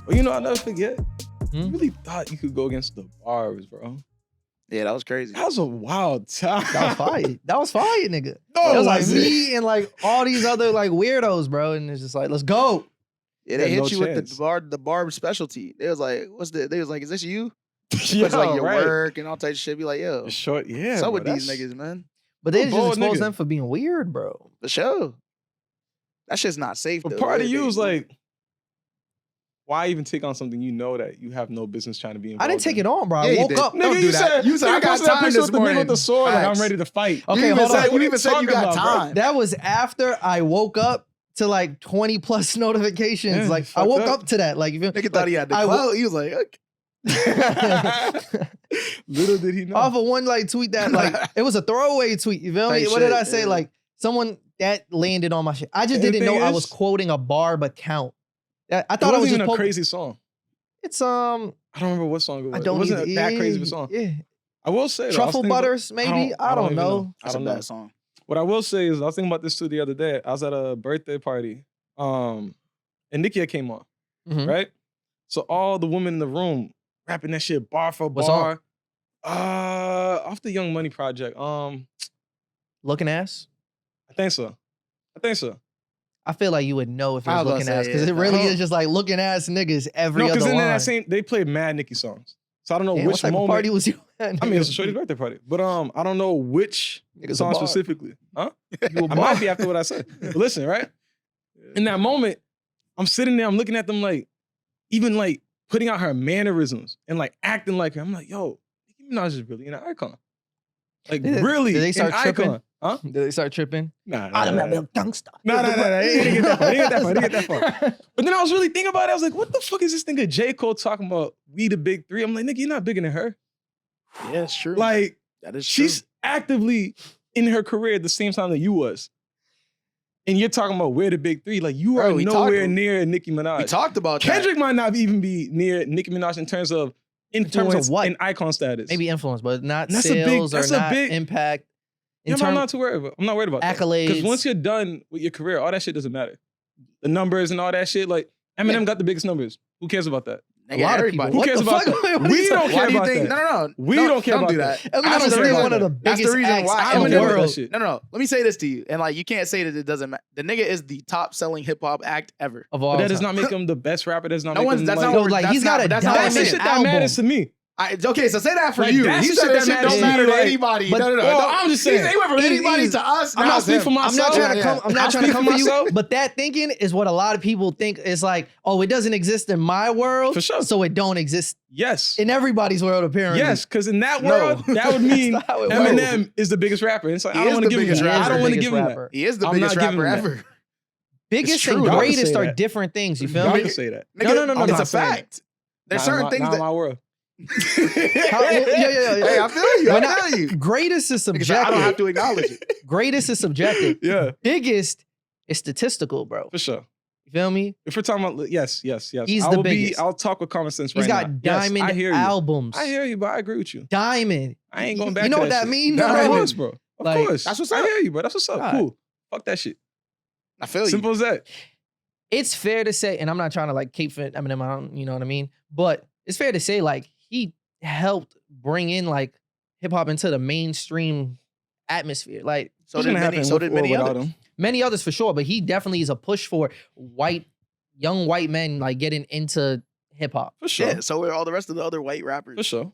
But you know, I'll never forget. You really thought you could go against the Barbs, bro. Yeah, that was crazy. That was a wild time. That was fire. That was fire, nigga. No, it was like me and like all these other like weirdos, bro. And it's just like, let's go. Yeah, they hit no you chance. with the barb specialty. They was like, they was like, is this you? Yo, It's like your right. work and all types of shit. Be like, yo, It's short, yeah. what's up bro, with these that's- niggas, man? But they I'm a just bold exposed nigga. them for being weird, bro. For sure. That shit's not safe. But though. part of you is like, why even take on something you know that you have no business trying to be involved I didn't take in? it on, bro. Yeah, I you woke did. up. Nigga, Don't do you that. said, You said, I got posted that time picture this with the nigga with morning. the sword, like, Facts. I'm ready to fight. Okay, you even hold said, on. you even said you got talking about, bro? time. That was after I woke up to like 20 plus notifications. Yeah, like I fucked woke up. up to that. Like, you feel Nigga like, thought he had the I clout. He was like, okay. Little did he know. off of one like tweet that like it was a throwaway tweet. You feel me? Type What did shit, I say? yeah. Like someone that landed on my shit. I just And the didn't know thing I is- was quoting a Barb account. I It thought I was wasn't just even a poking. crazy song. It's I don't remember what song it was. I don't It wasn't either. that crazy of a song. Yeah. I will say, though, I was Truffle thinking about- butters, maybe. I don't even know. That's I a don't know. bad song. What I will say is, I was thinking about this too the other day. I was at a birthday party, and Nicki came on, Mhm. right? So all the women in the room rapping that shit bar for What bar. Off the Young Money project. Looking ass. I think so. I feel like you would know if it I was was looking about ass to say, because yeah. it really Oh. is just like looking ass niggas every No, other because in line. that same they played mad Nicki songs. So I don't know Damn, which what type moment. of party was you at? I mean, it's a shorty's birthday party, but I don't know which Niggas a song bar. specifically. Huh? You a I bar. might be after what I said. But listen, right? In that moment, I'm sitting there, I'm looking at them like, even like putting out her mannerisms and like acting like her. I'm like, yo, Nicki Minaj is really an icon. Like really, Did they start an tripping? icon. Huh? Did they start tripping? Nah, I'm nah, a little gangster. nah. He didn't get that far. He didn't get that far. But then I was really thinking about it. I was like, what the fuck is this nigga J. Cole talking about? We the big three. I'm like, nigga, you're not bigger than her. Yeah, it's true. Like, that is true. she's actively in her career at the same time that you was. And you're talking about we're the big three. Like, you Bro, are we nowhere talked- near Nicki Minaj. We talked about Kendrick might not even be near Nicki Minaj in terms of influence terms of what? and icon status. Maybe influence, but not That's a big- sales that's or a not big- impact. Yeah, In but I'm terms not too worried about. I'm not worried about that. accolades. Because once you're done with your career, all that shit doesn't matter. The numbers and all that shit. Like Eminem got the biggest numbers. Who cares about that? that. a lot of Everybody. people. Who cares the about fuck? that? What are We you don't talking- care Why do you about think? that. No. We don't care don't about do that. that. Eminem That's is the really reason- one of the That's the biggest reason acts why. I in don't the care about that world. shit. No. Let me say this to you, and like you can't say that it doesn't matter. The nigga is the top selling hip hop act ever. Of all But that does time. not make him the best rapper. That does not No make one's. him That's like, not. No, what- like, that's he's not, got a that's not what that's I'm the diamond saying. shit that album. matters to me. Okay, so say that for Like, you. that's He the said shit that that shit matters don't to matter you, to like- anybody. but- No. Well, I'm just saying. He went from It anybody is- to us. I'm now not it's speaking him. for myself. I'm not trying to come. I'm I'll not trying to speak come for for you. myself. But that thinking is what a lot of people think is like, oh, it doesn't exist in my world, For sure. so it don't exist Yes. in everybody's world. Apparently, Yes, because in that No. world, that would mean That's not how it works. Eminem is the biggest rapper. It's like, He I don't is want the to give him biggest that. rapper. I don't want to Biggest give him that. rapper. He is the I'm biggest not giving rapper him that. ever. Biggest It's true. and Y'all can greatest say are that. different things. You feel Y'all me? can say that. Nigga, no. I'm It's not a saying fact. There's Not certain in things my that. world. Yeah. Hey, I feel you. When I feel you. Greatest is Nigga said, I don't have subjective. to acknowledge it. Greatest is subjective. Yeah, Biggest is statistical, bro. for sure. You feel me? If we're talking about yes. He's I the will biggest. I'll talk with common sense He's right got now. Yes, diamond I hear you. albums. I hear you, but I agree with you. Diamond. I ain't going back. You know to what that shit. mean, Nah, bro? Of course, bro. Of Like, course. that's what's I up. hear you, bro. That's what's up. God. Cool. Fuck that shit. I feel you. Simple as that. It's fair to say, and I'm not trying to like cape for Eminem, I don't, you know what I mean? But it's fair to say, like, he helped bring in like hip hop into the mainstream atmosphere. Like So What's did gonna many. happen So with did or many without others. him? many others for sure, but he definitely is a push for young white men like getting into hip hop. For sure. Yeah. So are all the rest of the other white rappers. For sure.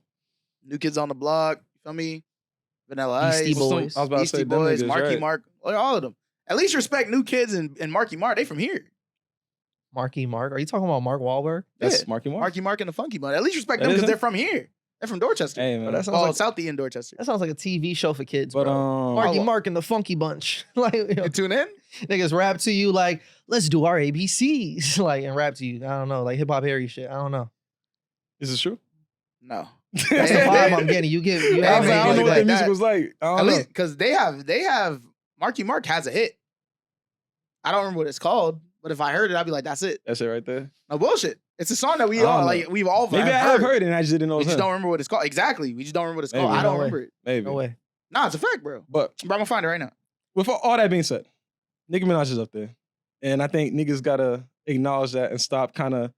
New Kids on the Block. You feel me? Vanilla Ice. Beastie What's them- Boys. I was about to say Beastie them Boys. niggas, Marky right. Mark. All of them. At least respect New Kids and Marky Mark. They from here. Marky Mark. Are you talking about Mark Wahlberg? That's Yeah. Marky Mark. Marky Mark and the Funky Bunch. At least respect That them is because him? they're from here. They're from Dorchester. Hey man. Oh, that sounds Well, like Southie in Dorchester. that sounds like a TV show for kids, but bro. Marky Oh, Mark and the Funky Bunch. Like, you know, You tune in? niggas rap to you like, let's do our ABCs. Like, and rap to you. I don't know, like hip hop Harry shit. I don't know. is this true? No. That's the vibe I'm getting. You I have was like, I don't know like what the that. music was like. I At don't know. least because they have Marky Mark has a hit. I don't remember what it's called, but if I heard it, I'd be like, that's it. That's it right there. No bullshit. It's a song that we I don't all know. like. We've all Maybe I have heard it and I just didn't know We it was just him. don't remember what it's called. Exactly. We just don't remember what it's called. Maybe. I don't No way. remember it. Maybe. no way. Nah, it's a fact, bro. But Bro, I'm gonna find it right now. with all that being said, Nicki Minaj is up there. And I think niggas gotta acknowledge that and stop kind of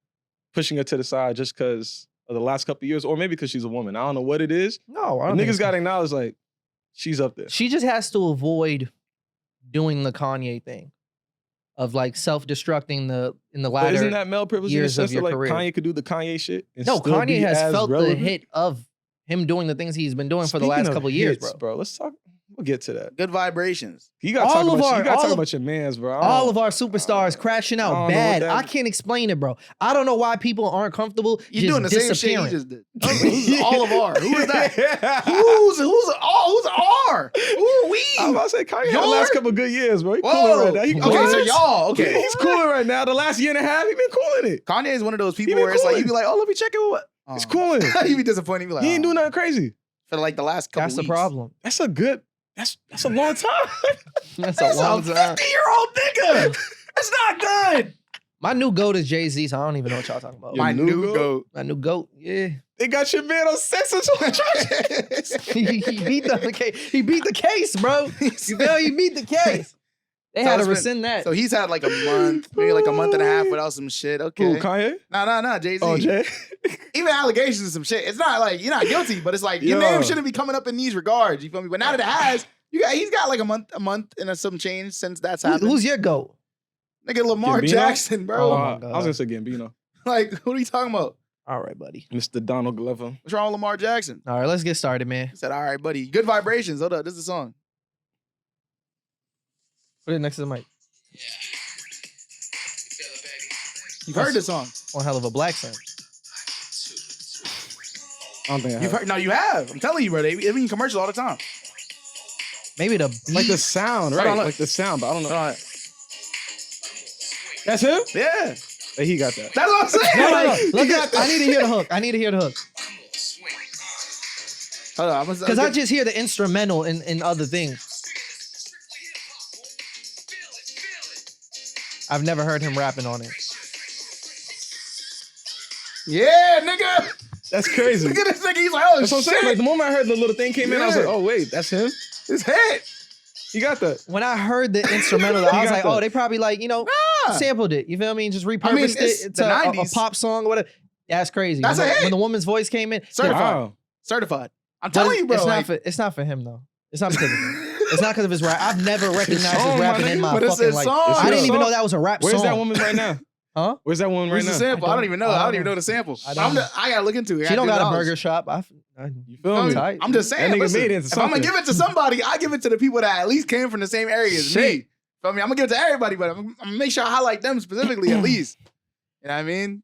pushing her to the side just because of the last couple of years, or maybe because she's a woman. I don't know what it is. No, I But don't think niggas so. got to acknowledge like she's up there. She just has to avoid doing the Kanye thing of like self-destructing in the But latter. isn't that male privilege in the years of sense that your like career. Kanye could do the Kanye shit? And No, still Kanye be has as felt relevant? the hit of him doing the things he's been doing for the last Speaking of couple of years, hits, bro. Let's talk. We'll get to that. Good vibrations. You got to All talk of about our- you gotta all talk of- about your mans, bro. All of our superstars crashing I out don't know what bad. that- I can't explain it, bro. I don't know why people aren't comfortable You're just doing the same shit disappearing. you just did. Who's all of R? Who is that? Who's R? Who we? I was about to say Kanye had the Your? last couple of good years, bro. He Whoa. cooling right now. He Okay, so cooling. y'all. Okay, He's cooling right now. The last year and a half, he been cooling it. Kanye is one of those people been where it's like cooling. you be like, oh, let me check it. What? He's cooling. You be disappointed. You be like, He ain't oh. doing nothing crazy. For like the last couple That's the weeks. problem. That's a good. That's a long time. That's That's a long a time. 50-year-old nigga. That's not good. My new goat is Jay-Z, so I don't even know what y'all talking about. Your My new new goat? goat. My new goat, yeah. They got your man on census on the he beat the case, bro. You feel? He beat the case. They So had to it's been- rescind that. So he's had like a month, maybe like a month and a half without some shit. Who, Okay. Kanye? No, Jay-Z. Oh, Jay? Even allegations and some shit. It's not like you're not guilty, but it's like your Yo. name shouldn't be coming up in these regards. You feel me? But now that it has, he's got like a month and some change since that's happened. Who's your goat? Nigga Lamar Gambino? Jackson, bro. Oh, my I God. was going to say Gambino. Like, what are you talking about? All right, buddy. Mr. Donald Glover. What's wrong with Lamar Jackson? All right, let's get started, man. He said, all right, buddy. Good vibrations. Hold up. This is the song. Put it next to the mic. You've heard this song. One hell of a black son. I don't think I You've have. heard. No, you have. I'm telling you, bro. They be in commercials all the time. Maybe the beat. Like the sound, Hold right? on, look. Like the sound, but I don't know. All right. That's him? Yeah. Hey, he got that. That's what I'm saying. No, no, no. Like, Look he got at, I need to hear the hook. I need to hear the hook. Hold on. Because I just hear the instrumental in other things. I've never heard him rapping on it. Yeah, nigga. That's crazy. Look at this nigga. He's like, oh, That's what I'm saying. Like shit. the moment I heard the little thing came in, I was Yeah. like, oh wait, that's him. His head. He got that. When I heard the instrumental, I You was got like, that. oh, they probably like, Nah. sampled it. You feel me? Just repurposed I mean, it's it the to a 90s. pop song or whatever. That's crazy. That's when, a hit. when the woman's voice came in. Certified. Wow. Certified. I'm But telling you, bro. It's, like, it's not for him, though. It's not because of him. It's not because of his rap. I've never recognized song, his my rapping nigga. in my But it's fucking his life. song. It's I his didn't even song. know that was a rap Where's song. that woman right now? Huh? Where's that woman right Where's the now? sample? I don't even know. I don't even know the sample. I don't know. I gotta look into it. She don't gotta got do a knowledge. burger shop. You feel me? Tight. I'm just saying. That nigga listen, made it into if I'm gonna something. give it to somebody, I give it to the people that at least came from the same area as me. Shit. Feel me? I'm gonna give it to everybody, but I'm gonna make sure I highlight them specifically at least. You know what I mean?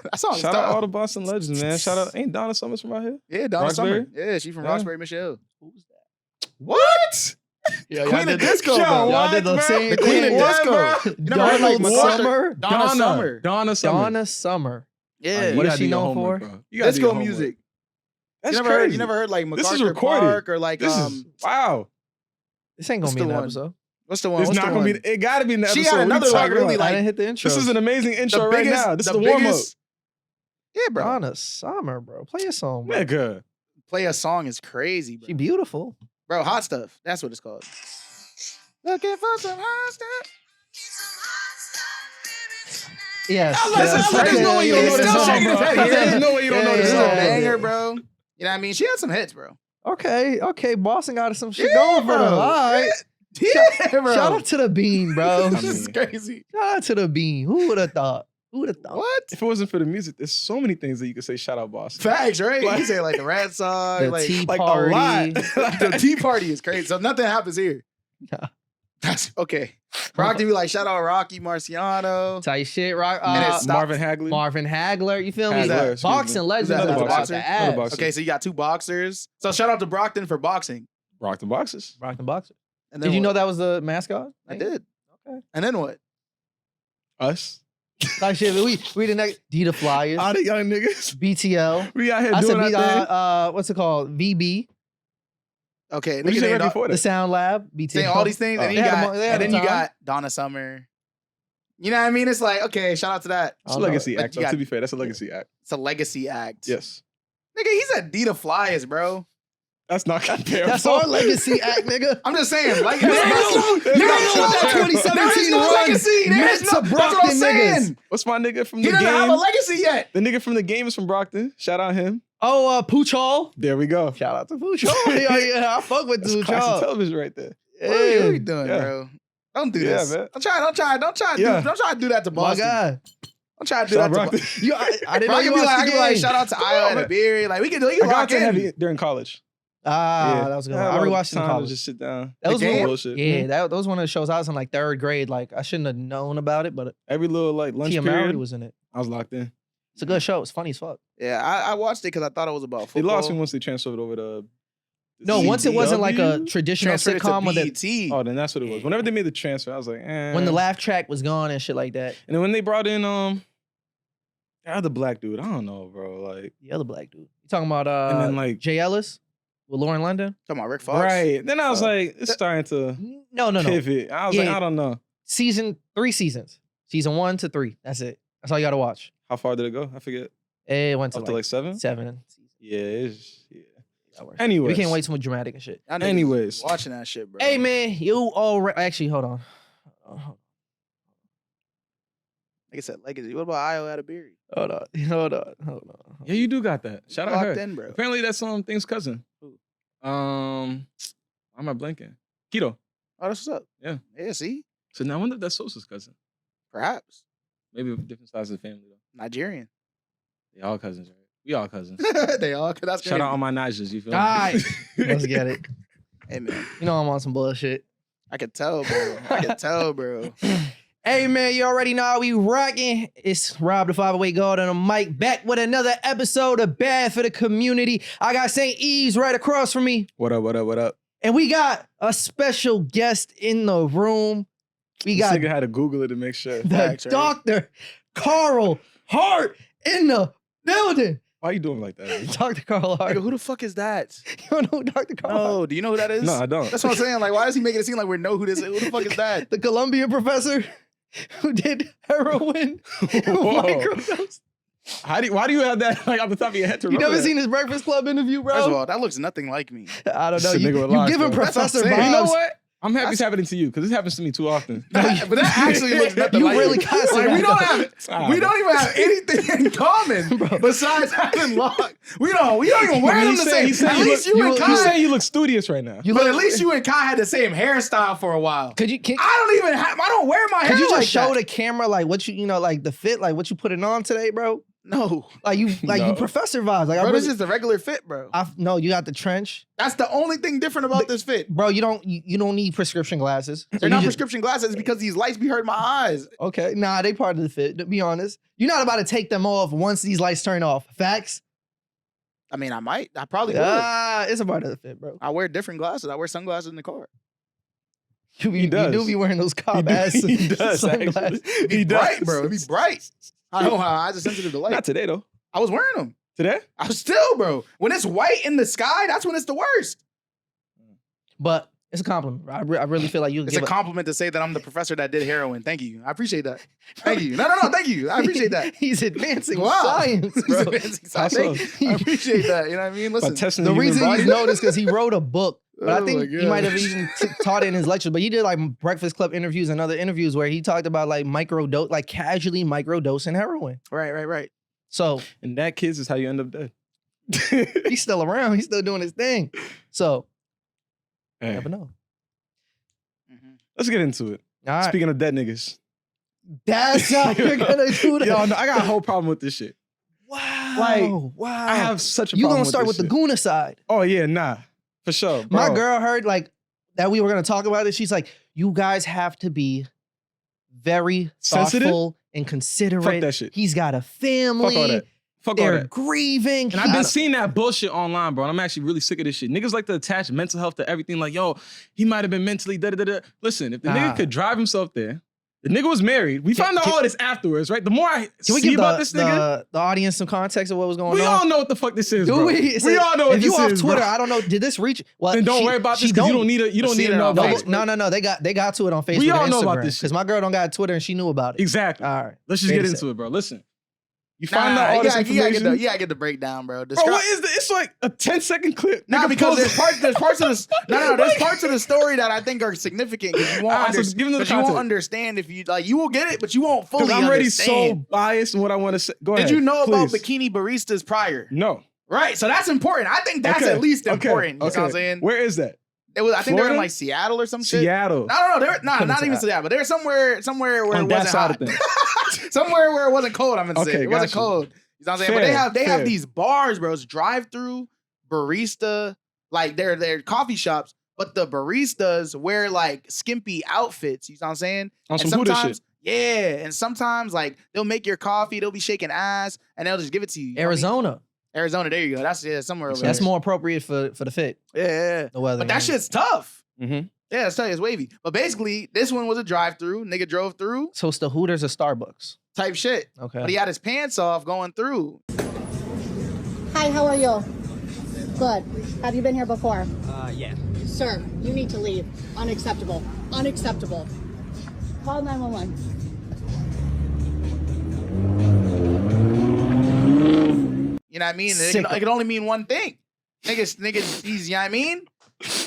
That's all. Shout out all the Boston legends, man. Shout out. Ain't Donna Summers from out here? Yeah, Donna Roxbury? Summer. Yeah, she from Yeah. Roxbury, Michelle. Who's that? What? Yeah, Queen of Disco, Yo, bro. Y'all did the what, same The thing. Queen of What, Disco. bro? You never heard like Donald MacArthur? Summer. Donna Summer. Donna Summer. Donna Summer. Yeah. What You is gotta she do your known homework, for? bro. You gotta do Disco your homework. music. That's you never crazy. heard, like This MacArthur is recorded. Park or like This is wow. This ain't What's gonna be the an one? episode. what's the one? It's What's not the gonna one? be. It gotta be in the She episode. had What you another like talking really about? I like didn't hit the intro. This is an amazing intro right biggest- now. This is the warm up. biggest- Yeah, bro. Donna Summer, bro. Play a song, bro. Nigga. Play a song is crazy, bro. She beautiful. Bro, hot stuff. That's what it's called. Looking for some hot stuff. Yes. I was like, yes. there's no way you don't know Yeah, this yeah, song, yeah. bro. There's no way you don't know This this is Yeah, a song. yeah, banger, yeah. bro. You know what I mean? She had some hits, bro. Okay. Boston got some shit Yeah, going for them. bro. All right. Yeah, bro. Shout out to the Bean, bro. This is crazy. Shout out to the Bean. Who would have thought? Who would have thought? What? If it wasn't for the music, there's so many things that you could say. Shout out Boston. Facts, right? Like- You say like the Rat song, The like, Tea like a Party. lot. the Tea Party is crazy. So nothing happens here. Nah. That's okay. Brockton be like, shout out Rocky Marciano. Tight shit, rock. And it's stop- Marvin Hagley. Marvin Hagler. You feel me? Hagler, excuse Boxing me. legends Who's that? is Another about boxer? to Another add. boxer. Okay, so you got two boxers. So shout out to Brockton for boxing. Rock the boxes. Brockton boxer. And Did you know what? that was the mascot? I did. Okay. And then what? Us. Tight shit. We the next D the Flyers. All the young niggas. BTL. We out here I said doing our thing. what's it called? VB. Okay, What you nigga say named right before The that? Sound Lab. BTL. saying all these things, and Oh. then you They had got, them- they had and then them you time. got Donna Summer. You know what I mean? It's like, okay, shout out to that. It's a don't know. legacy But act, you though. got- To be fair, that's a legacy act. It's a legacy act. Yes. Nigga, he's at D the Flyers, bro. That's not comparable. That's our legacy act, nigga. I'm just saying, like, There ain't no 2017 run legacy. There's meant no. to That's what Brockton I'm saying. niggas. What's my nigga from He the doesn't have a game? legacy yet. The nigga from the game is from Brockton. Shout out him. Oh, Pooch Hall. There we go. Shout out to Pooch Hall. Yeah, I fuck with That's Pooch classic Hall. television right there. What are you doing, Yeah. bro? Don't do Yeah, this. man. Don't try to do that to My Boston. God. Don't try to do Shout that out to Brockton. Boston. I didn't know you I watched can the be like, game. shout out to Iowa and man. a beer. Like, we can I got lock to in. heavy during college. That was good. had a I lot of rewatched it in time to college. just sit down. That was The game? Bullshit. Yeah, that was one of the shows I was in like third grade. Like I shouldn't have known about it, but Every little like lunch Tia Mowry period, was in it. I was locked in. It's a good show. It's funny as fuck. Yeah, I watched it because I thought it was about They football. lost me once they transferred over to. No, once it wasn't like a CW? traditional Transferred it to sitcom with BET. Oh, then that's what it was. Whenever they made the transfer, I was like, eh. when the laugh track was gone and shit like that. And then when they brought in the other black dude, I don't know, bro. Like, The other black dude. You talking about and then like Jay Ellis with Lauren London? Talking about Rick Fox. right. Then I was like, it's starting to No. pivot. I was like, Yeah. I don't know. 3 seasons. Season 1 to 3. That's it. That's all you gotta watch. How far did it go? I forget. It went to Up to like 7? 7. Yeah, it's yeah. That works. Anyways, We can't wait too much dramatic and shit. Y'all niggas Anyways. watching that shit, bro. Hey man, you already actually hold on. Like I said, legacy. What about Iowa at a beer? Hold on. Yeah, you do got that. Shout out Locked her. in, bro. Apparently that's Thing's cousin. Who? Why am I blanking? Keto. Oh, that's what's up. Yeah. Yeah, see? So now I wonder if that's Sosa's cousin. Perhaps. Maybe different sides of the family though. Nigerian. They all cousins, right? We all cousins. They all, cause that's Shout crazy. out all my Nigers, you feel me? Alright. Let's get it. Hey, man. You know I'm on some bullshit. I could tell, bro. I could tell, bro. Hey man, you already know how we rocking. It's Rob the 508 God on the mic, back with another episode of Bad for the Community. I got St. Yves right across from me. What up, what up, what up? And we got a special guest in the room. We This got nigga had to Google it to make sure. the Facts, right? Dr. Carl Hart in the building. Why you doing like that? man? Dr. Carl Hart. Nigga, who the fuck is that? You don't know who Dr. Carl Hart? No, do you know who that is? No, I don't. That's what I'm saying. Like, why does he make it seem like we know who this is? Who the fuck is that? The Colombian professor who did heroin Whoa. microdose. Why do you have that like off the top of your head to You remember never that? seen his Breakfast Club interview, bro? First of all, that looks nothing like me. I don't know. This nigga You with locks, give him bro. That's what I'm professor saying. vibes. You know what? I'm happy That's- it's happening to you because this happens to me too often. But that actually looks nothing You like really me. constantly Like, we have don't those. have we don't even have anything in common besides having lock. We don't even wear them the same. At least you and You Kai. say you look studious right now. You But look- at least you and Kai had the same hairstyle for a while. Could you I don't wear my hair could you just like show that. the camera like what you know like the fit like what you putting on today, bro? No. Like you No. professor vibes. Like Bro, I this really, is the regular fit, bro. no, you got the trench, That's the only thing different about this fit. bro. You don't need prescription glasses. So They're you not just- prescription glasses because these lights be hurting my eyes. Okay, nah, they part of the fit. To be honest, you're not about to take them off once these lights turn off. Facts. I mean, I might. I probably will. It's a part of the fit, bro. I wear different glasses. I wear sunglasses in the car. You does. do be wearing those cop He ass does, sunglasses. actually. He Bright, does. bro. It be bright. I know how eyes are sensitive to light. Not today though. I was wearing them. Today? I was still, bro. When it's white in the sky, that's when it's the worst. But it's a compliment. I really feel like you It's give a compliment to say that I'm the professor that did heroin. Thank you. I appreciate that. Thank you. No, thank you. I appreciate that. He's advancing Wow. science, He's bro. advancing science. How so? I appreciate that. You know what I mean? By Listen. testing The human reason body? he's known is because he wrote a book. But I Oh think my he might have gosh. even taught it in his lecture. But he did like Breakfast Club interviews and other interviews where he talked about like casually microdosing heroin. Right. So And that, kids, is how you end up dead. he's still around. He's still doing his thing. So you Hey, never know. Mhm. let's get into it. All right. Speaking of dead niggas. That's how you're gonna do that. Yo, no, I got a whole problem with this shit. Wow. Like, wow. I have such a You problem gonna start with this the shit. Goonicide. Oh, yeah, nah. For sure. My bro. girl heard like that we were gonna talk about it. She's like, you guys have to be very Sensitive? thoughtful and considerate. Fuck that shit. He's got a family. Fuck all that. Fuck all They're that. grieving. And I've been seeing that bullshit online, bro. And I'm actually really sick of this shit. Niggas like to attach mental health to everything. Like, yo, he might have been mentally da-da-da-da. Listen, if the Nah. nigga could drive himself there, the nigga was married. We found out all this afterwards, right? The more I Can we see give about this nigga, the audience some context of what was going we on? all know what the fuck this is, Do bro. we? We all know what if this you off is, Twitter, bro. I don't know. Did this reach? Well, Then don't worry about this because you don't need to know on about Facebook. it. No. They got to it on Facebook. We all and know about Instagram, this shit. because my girl don't got Twitter and she knew about it. Exactly. All right. Let's just Fair get to into it, bro. Listen. You find out all this information. You gotta get the breakdown, bro. Bro, what is this? It's like a 10-second clip. Nah, Nigga, because pause it. there's parts of this. There's parts of the story that I think are significant because you won't Alright, so give them the because you won't context. understand if you like. You will get it, but you won't fully. Because I'm already understand. so biased in what I want to say. Go ahead. Did you know about please. bikini baristas prior? No. Right, so that's important. I think that's Okay, at least okay, important. You know what I'm okay. saying? Where is that? It was. I think they're in Florida? like Seattle or some shit. Seattle. No, not Come even to Seattle, but they're somewhere where On it that wasn't side hot. of things. Somewhere where it wasn't cold. I'm gonna say Okay, it wasn't got you. cold. You know what I'm saying? Fair, But they have fair. these bars, bro. It's drive-through, barista, like they're coffee shops, but the baristas wear like skimpy outfits. You know what I'm saying? On And some Buddha shit. sometimes, yeah, and sometimes like they'll make your coffee, they'll be shaking ass, and they'll just give it to you. You know what I mean? Arizona. Arizona, there you go. That's somewhere over That's there. more appropriate for the fit. Yeah. The weather. But that man. shit's tough. Mm-hmm. Yeah, it's tough. It's wavy. But basically, this one was a drive-through. Nigga drove through So it's the Hooters or Starbucks. type shit. Okay. But he had his pants off going through. Hi, how are you? Good. Have you been here before? Yeah. Sir, you need to leave. Unacceptable. Unacceptable. Call 911. You know what I mean? Sicko. It can only mean one thing. Niggas, he's, you know what I mean?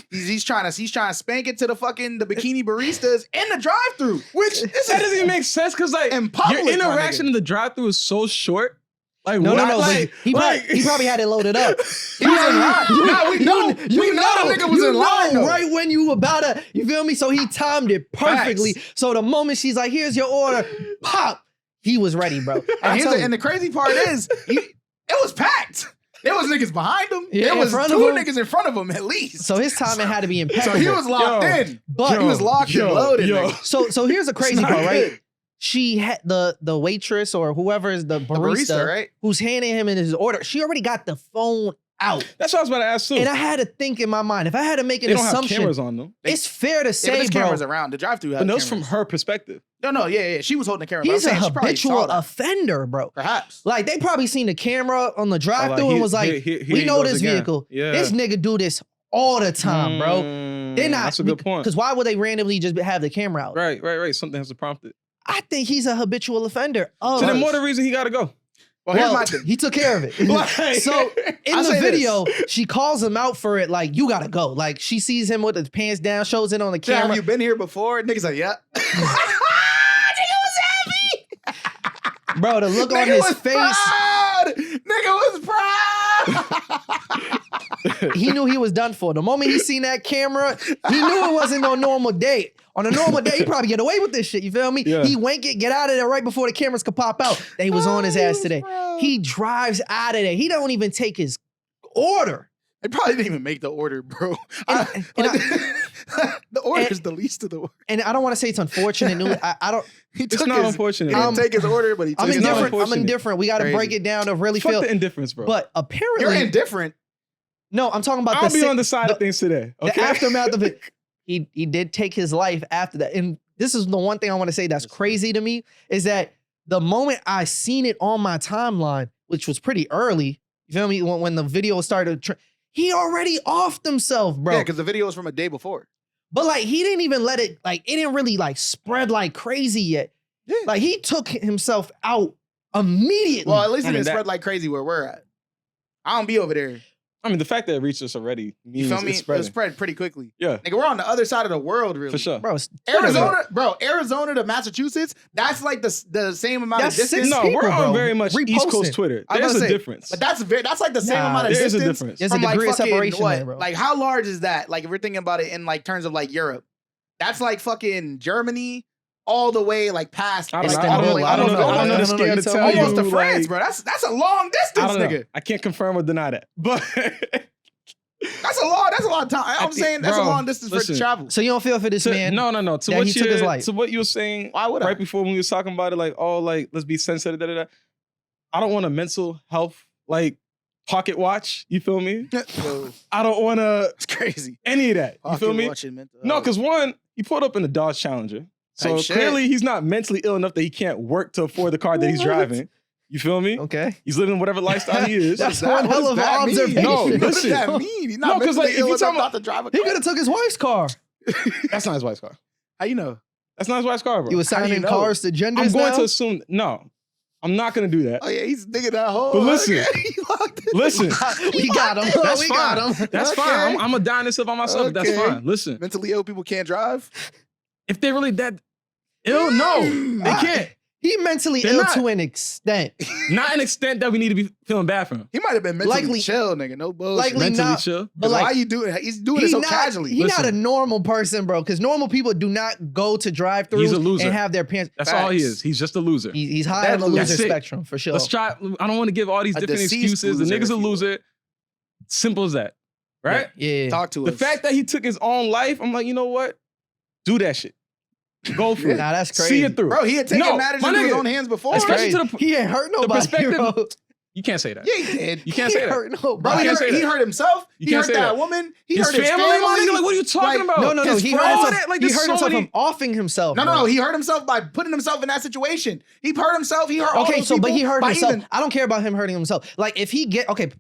He's trying to spank it to the bikini baristas in the drive-through. Which that doesn't even make sense because like In public, your my interaction nigga. in the drive-thru is so short. Like No, what? no, no. Like, But he probably had it loaded up. He was in line. Nah, we know the nigga was in line, though. right when you about to, you feel me? So he timed it perfectly. Facts. So the moment she's like, "Here's your order," pop, he was ready, bro. And the crazy part is, it was packed. There was niggas behind him. Yeah, there in was front two of him. niggas in front of him at least. So his timing had to be So impeccable. he was locked Yo. in. But He was locked and loaded. nigga. So here's the crazy It's not part, right? good. She had the waitress or whoever is the barista, right? who's handing him in his order. She already got the phone out, That's what I was about to ask too. and I had to think in my mind if I had to make an They don't have assumption. cameras on them. It's fair to Yeah, but say, there's bro. cameras around. The drive-thru has But those from cameras. her perspective. No, yeah. She was holding the camera. but I'm He's a saying she probably habitual saw that. offender, bro. Perhaps. Like they probably seen the camera on the drive-thru he- and was like, here "We he know goes this again." vehicle. Yeah. This nigga do this all the time, bro. They're not. That's a good point. Because why would they randomly just have the camera out? Right. Something has to prompt it. I think he's a habitual offender. So then more the reason he got to go. Well, here's Well, my thing. he took care of it. Like- So in I'll the say video, she calls him out for it. Like, you gotta go. Like, she sees him with his pants down, shows it on the Yeah, camera. have you been here before? Niggas like, yeah. Bro, the look on Nigga his was face, proud. Nigga was proud. he knew he was done for. The moment he seen that camera, he knew it wasn't no normal date. On a normal day, he probably get away with this shit. You feel me? Yeah. He wank it, get out of there right before the cameras could pop out. They was on his ass today. He drives out of there. He don't even take his order. They probably didn't even make the order, bro. And The order is the least of the work. And I don't want to say it's unfortunate news. I don't. He It's took not his, unfortunate. He didn't take his order, but he took I'm his not indifferent. I'm unfortunate. indifferent. We got to Crazy. break it down to really Fuck feel. the indifference, bro. But apparently, You're indifferent. no, I'm talking about I'll the be sick- on the side the, of things today. the Okay. aftermath of it. He did take his life after that, and this is the one thing I want to say that's crazy to me is that the moment I seen it on my timeline, which was pretty early, you feel me? When the video started, he already offed himself, bro. Yeah, because the video was from a day before. But like he didn't even let it like it didn't really like spread like crazy yet. Yeah. Like he took himself out immediately. Well, at least I it mean, didn't that- spread like crazy where we're at. I don't be over there. I mean, the fact that it reached us already You means feel me? it's It spreading. spread pretty quickly. Yeah, Nigga, we're on the other side of the world, really. for sure. bro, it's Arizona to Massachusetts, that's like the same amount That's of distance. six No, people, we're on bro. very much East Reposting. Coast Twitter. I was There's a gonna say, difference. But that's like the same Nah, amount of there is a distance. difference. There's a from like degree of fucking separation what? there, bro. Like how large is that? Like if we're thinking about it in like terms of like Europe, that's like fucking Germany all the way like past. I don't know. like, I don't know. like, I don't know. almost- I don't know the No, no, scale you to tell tell me. you. Almost to France, like, bro. That's a long I distance, don't know. nigga. I can't confirm or deny that, but That's a lot of time. I'm think- saying that's bro, a long distance for it to listen. travel. So you don't feel for this man? no. To that what he took his life. to what you were saying Why would I? right before when we was talking about it, like, oh, like let's be sensitive. Da, da, da. I don't want a mental health like pocket watch. You feel me? Yo, I don't want to it's crazy. any of that. You feel Fucking me? watching mental No, health. because one, he pulled up in a Dodge Challenger. So Type shit. clearly he's not mentally ill enough that he can't work to afford the car that he's What? driving. You feel me? Okay. He's living whatever lifestyle he is. That's What one hell of an does that mean? observation. No, What does listen. that mean? He's No, not 'cause, mentally like, if ill you enough talking not to drive a He car. could have took his wife's car. That's not his wife's car. How you know? That's not his wife's car, bro. He was How do you signing know? cars to genders I'm going now? to assume no. I'm not gonna do that. Oh yeah, he's digging that hole. But listen, Okay. He locked it. listen. We got him. That's We fine. got him. That's Okay. fine. I'm gonna die this up by myself. But that's Okay. fine. Listen, Mentally ill people can't drive. if they're really that ill, no, they can't. He mentally They're ill not. to an extent. Not an extent that we need to be feeling bad for him. He might have been mentally Likely- chill, nigga. No bullshit. Likely Mentally not. chill. But Why like, you doing? He's doing it so casually. He's not a Listen. normal person, bro. Because normal people do not go to He's a drive-thrus loser. and have their parents. That's all he Facts. is. He's just a loser. He's high That on the loser. loser That's it. spectrum for sure. Let's try. I don't want to give all these A different deceased excuses. The loser, nigga's a if you will. loser. Simple as that. Right? Yeah. Talk to The us. fact that he took his own life, I'm like, you know what? Do that shit. Go for it. Nah, that's crazy. See it through. Bro, he had taken No, matters my into his nigga. own hands before. Especially Crazy. to the- He ain't hurt nobody, perspective- bro. You can't say that. Yeah, he did. You can't He say that. hurt Bro, nobody. You can't say he that. hurt himself. You He can't hurt say that that. woman. He His hurt his family, family. my nigga, like, what are you talking Like, about? No, His he hurt fraud, himself. like, He there's hurt so himself many- from offing himself. No, bro. no, he hurt himself by putting himself in that situation. He hurt himself. He hurt all Okay, those so but people he hurt by himself. even- I don't care about him hurting himself. Like if he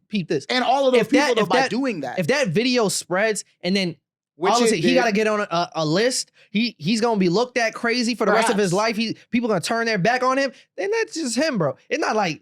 peep this. and all of those If that- people though, if by that- doing that. If that video spreads and then Which all of a it sudden he did. got to get on a list, he's gonna be looked at crazy for the rest of his Perhaps. life. People gonna turn their back on him. Then that's just him, bro. It's not like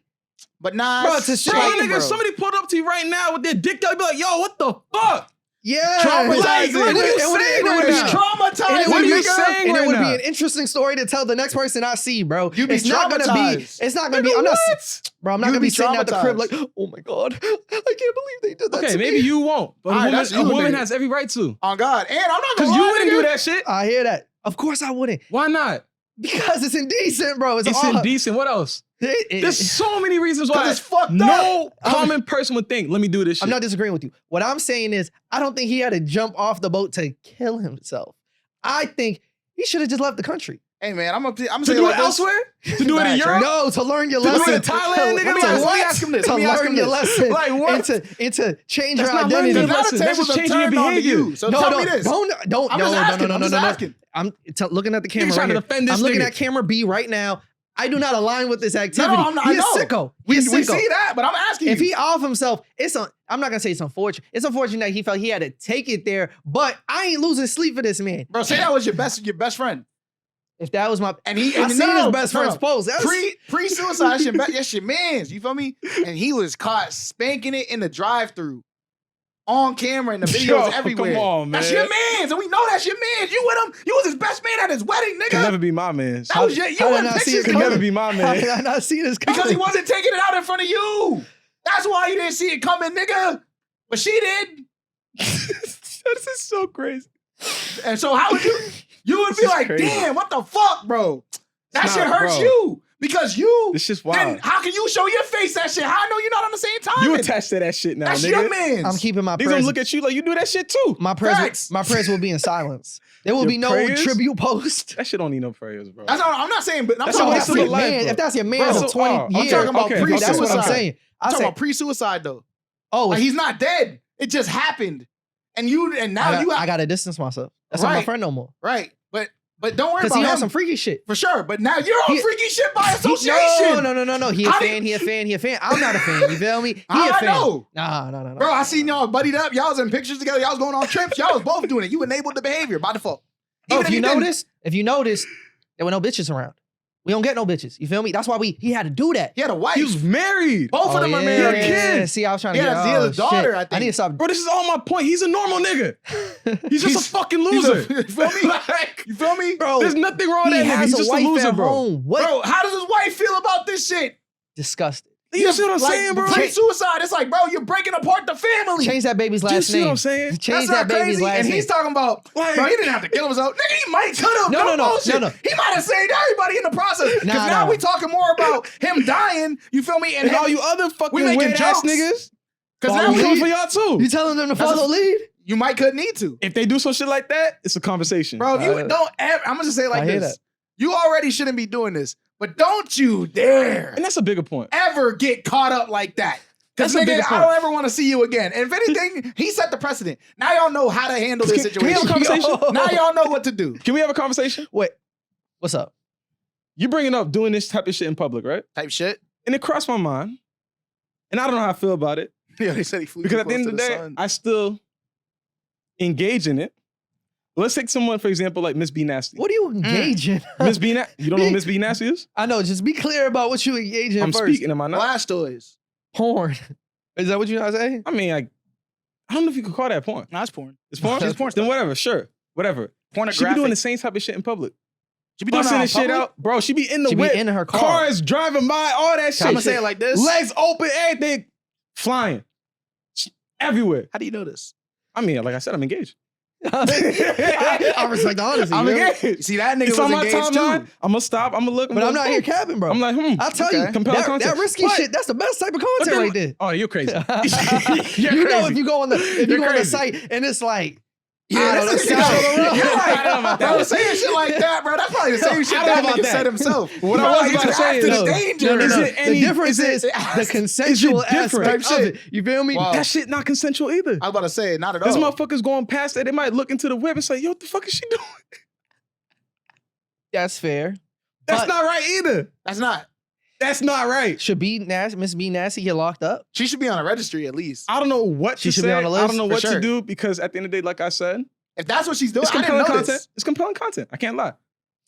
But nah, Bro, it's a shame, Bro, shame, nigga, if somebody pulled up to you right now with their dick out, be like, yo, what the fuck? yeah, Traumatizing. Like, What are you saying right It's now? traumatizing. What are you nigga. saying and right it would now? be an interesting story to tell the next person I see, bro. You be it's not gonna be. traumatized. It's not gonna be. Nigga, I'm not, what? bro. I'm not You gonna be be sitting at the crib traumatized. like, oh my god, I can't believe they did that. Okay, to maybe me. you won't. But All right, a that's woman, you, a woman nigga. has every right to. On God, and I'm not Because gonna you lie, wouldn't nigga. do that shit. I hear that. Of course I wouldn't, Why not? because it's indecent, bro. It's It's all, indecent. What else? it- There's so many reasons 'Cause why it's fucked no up. common person would think, let me do this shit. I'm not disagreeing with you. What I'm saying is, I don't think he had to jump off the boat to kill himself. I think he should have just left the country. Hey man, I'm to saying do like it this. elsewhere? To do it in Facts, Europe? No, to learn your To do it lesson. in Thailand, nigga? Let me Like, ask- what? let me ask him this. To Let me ask learn him your this. lesson. Like, what? Into change That's your not learning identity. your Now lesson. the That's tables just have changing your turned on to behavior. you. So tell me this. Don't. I'm just asking. I'm just asking. I'm looking at the camera Nigga trying right to here. defend this I'm looking nigga. at camera B right now. I do not align with this activity. I'm not- He's I know. a sicko. We He's a sicko. see that, but I'm asking If you. he off himself, I'm not gonna say it's unfortunate. It's unfortunate that he felt he had to take it there, but I ain't losing sleep for this man. Bro, say that was your best friend. If that was my, And he I and seen no, his best no, friend's post. That's, Pre-suicide, that's your man's. You feel me? And he was caught spanking it in the drive-thru. On camera and the videos Yo, everywhere. come on, That's man. your man's, and we know that's your man's. You with him? You was his best man at his wedding, nigga. Can never be my man. That was your, you how did in I see pictures it Can coming? never be my How did man. I not see this coming? because he wasn't taking it out in front of you. That's why you didn't see it coming, nigga. But she did. This is so crazy. And so how would you? You would This be is like, crazy. damn, what the fuck, bro? That It's shit not, hurts bro. you because you. This shit's Then wild. how can you show your face that shit? How I know you're not on the same time? You attached to that shit now, That's nigga. your man's. I'm keeping my Niggas gonna prayers. look at you like you do that shit too. My Facts. prayers will be in silence. There will Your be no prayers? tribute post. That shit don't need no prayers, bro. That's all, I'm not saying, but I'm That's talking a about waste of a life, bro. If that's your man Bro, of 20 I'm years, talking about okay, that's what I'm pre-suicide. saying. I I'm talking say, about pre-suicide though. oh, Like he's not dead. It just happened, and now you I gotta distance myself. That's not my Right. friend no more. right. But don't worry Because about he him on some freaky shit. for sure. But now you're on He- freaky shit by association. No. He a How fan. He a fan. I'm not a fan. You feel me? He How a I fan. know? No. Bro, I seen y'all buddied up. Y'all was in pictures together. Y'all was going on trips. Y'all was both doing it. You enabled the behavior by default. Oh, Even if you didn't- notice, there were no bitches around. We don't get no bitches. You feel me? That's why he had to do that. he had a wife. He was married. Both of them are yeah. married. He had kids. See, I was trying to He get had a daughter, I think. I need to stop. Bro, this is all my point. He's a normal nigga. He's just a fucking loser. You feel me? Like, You feel me? Bro, there's nothing wrong with he that nigga. has He's a just a wife loser, at bro. home. What? Bro, how does his wife feel about this shit? Disgusted. You see what I'm saying, bro? Pre-suicide, it's like, bro, you're breaking apart the family. Change that baby's Do you last see name. what I'm saying? Change That's that not baby's crazy. last And name. he's talking about, Like- bro, he didn't have to kill himself. Nigga, he might could have. No, no. Bullshit. He might have saved everybody in the process. Because Nah, now nah. we talking more about him dying. You feel me? And all you other fucking we making weird ass jokes. niggas, Because I'm now coming for we, y'all too. You telling them to That's follow a- lead? you might could need to. If they do some shit like that, it's a conversation. Bro, if you Uh, don't ever, I'm going to just say it like I hear this. that. You already shouldn't be doing this. But don't you dare And that's a bigger point. ever get caught up like that. Because That's a nigga, bigger I point. don't ever want to see you again. And if anything, he set the precedent. Now y'all know how to handle this Can we have a situation. conversation? Now y'all know what to do. Can we have a conversation? Wait, what's up? You bringing up doing this type of shit in public, right? Type shit. And it crossed my mind. And I don't know how I feel about it. Yeah, they said he flew Because too at the close end of to the day, sun. I still engage in it. let's take someone, for example, like Miss B Nasty. What are you engaging? Miss B Nasty, you don't know who Miss B Nasty is? I know. Just be clear about what you engage in I'm first. speaking, am I not? Blastoise. Porn. Is that what you're not saying? I mean, I don't know if you could call that porn. No, it's porn. It's porn? It's porn Then stuff. whatever, sure. Whatever. Pornographic. She be doing the same type of shit in public. She be doing Busting that the shit public? out. Bro, she be in the She be whip. in her car. Cars driving by, all that shit. I'm gonna say it like this. Legs open, everything. Flying. Everywhere. How do you know this? I mean, like I said, I'm engaged. I respect the honesty. I'm man. engaged. You see, that nigga It's was on my engaged timeline. too. I'm gonna stop. I'm gonna look. But I'm not here capping, bro. I'm like, I'll tell you, compelling that content. risky But- shit, that's the best type of but content then- right there. Oh, you're crazy. You know, if you go on the You're site and it's like, Yeah, I don't that's know, the South shit. of the road. You're I don't know right. about Bro, that. saying shit like that, bro. That's probably the same shit I don't that know nigga about said that. himself. What I Bro, was he's about to say after is- the No, danger. no, no. Is it The any- difference is is it- the consensual different? aspect of it. You feel me? Wow. That shit not consensual either. I was about to say, not at This all. motherfucker's going past that. They might look into the web and say, yo, what the fuck is she doing? That's fair. That's But- not right either. That's not. That's not right. Should Miss B Nasty get locked up? She should be on a registry at least. I don't know what She to should say. be on the I list, don't know for what sure. to do because at the end of the day, like I said, If that's what she's doing, it's I didn't compelling know content. this. It's compelling content. I can't lie.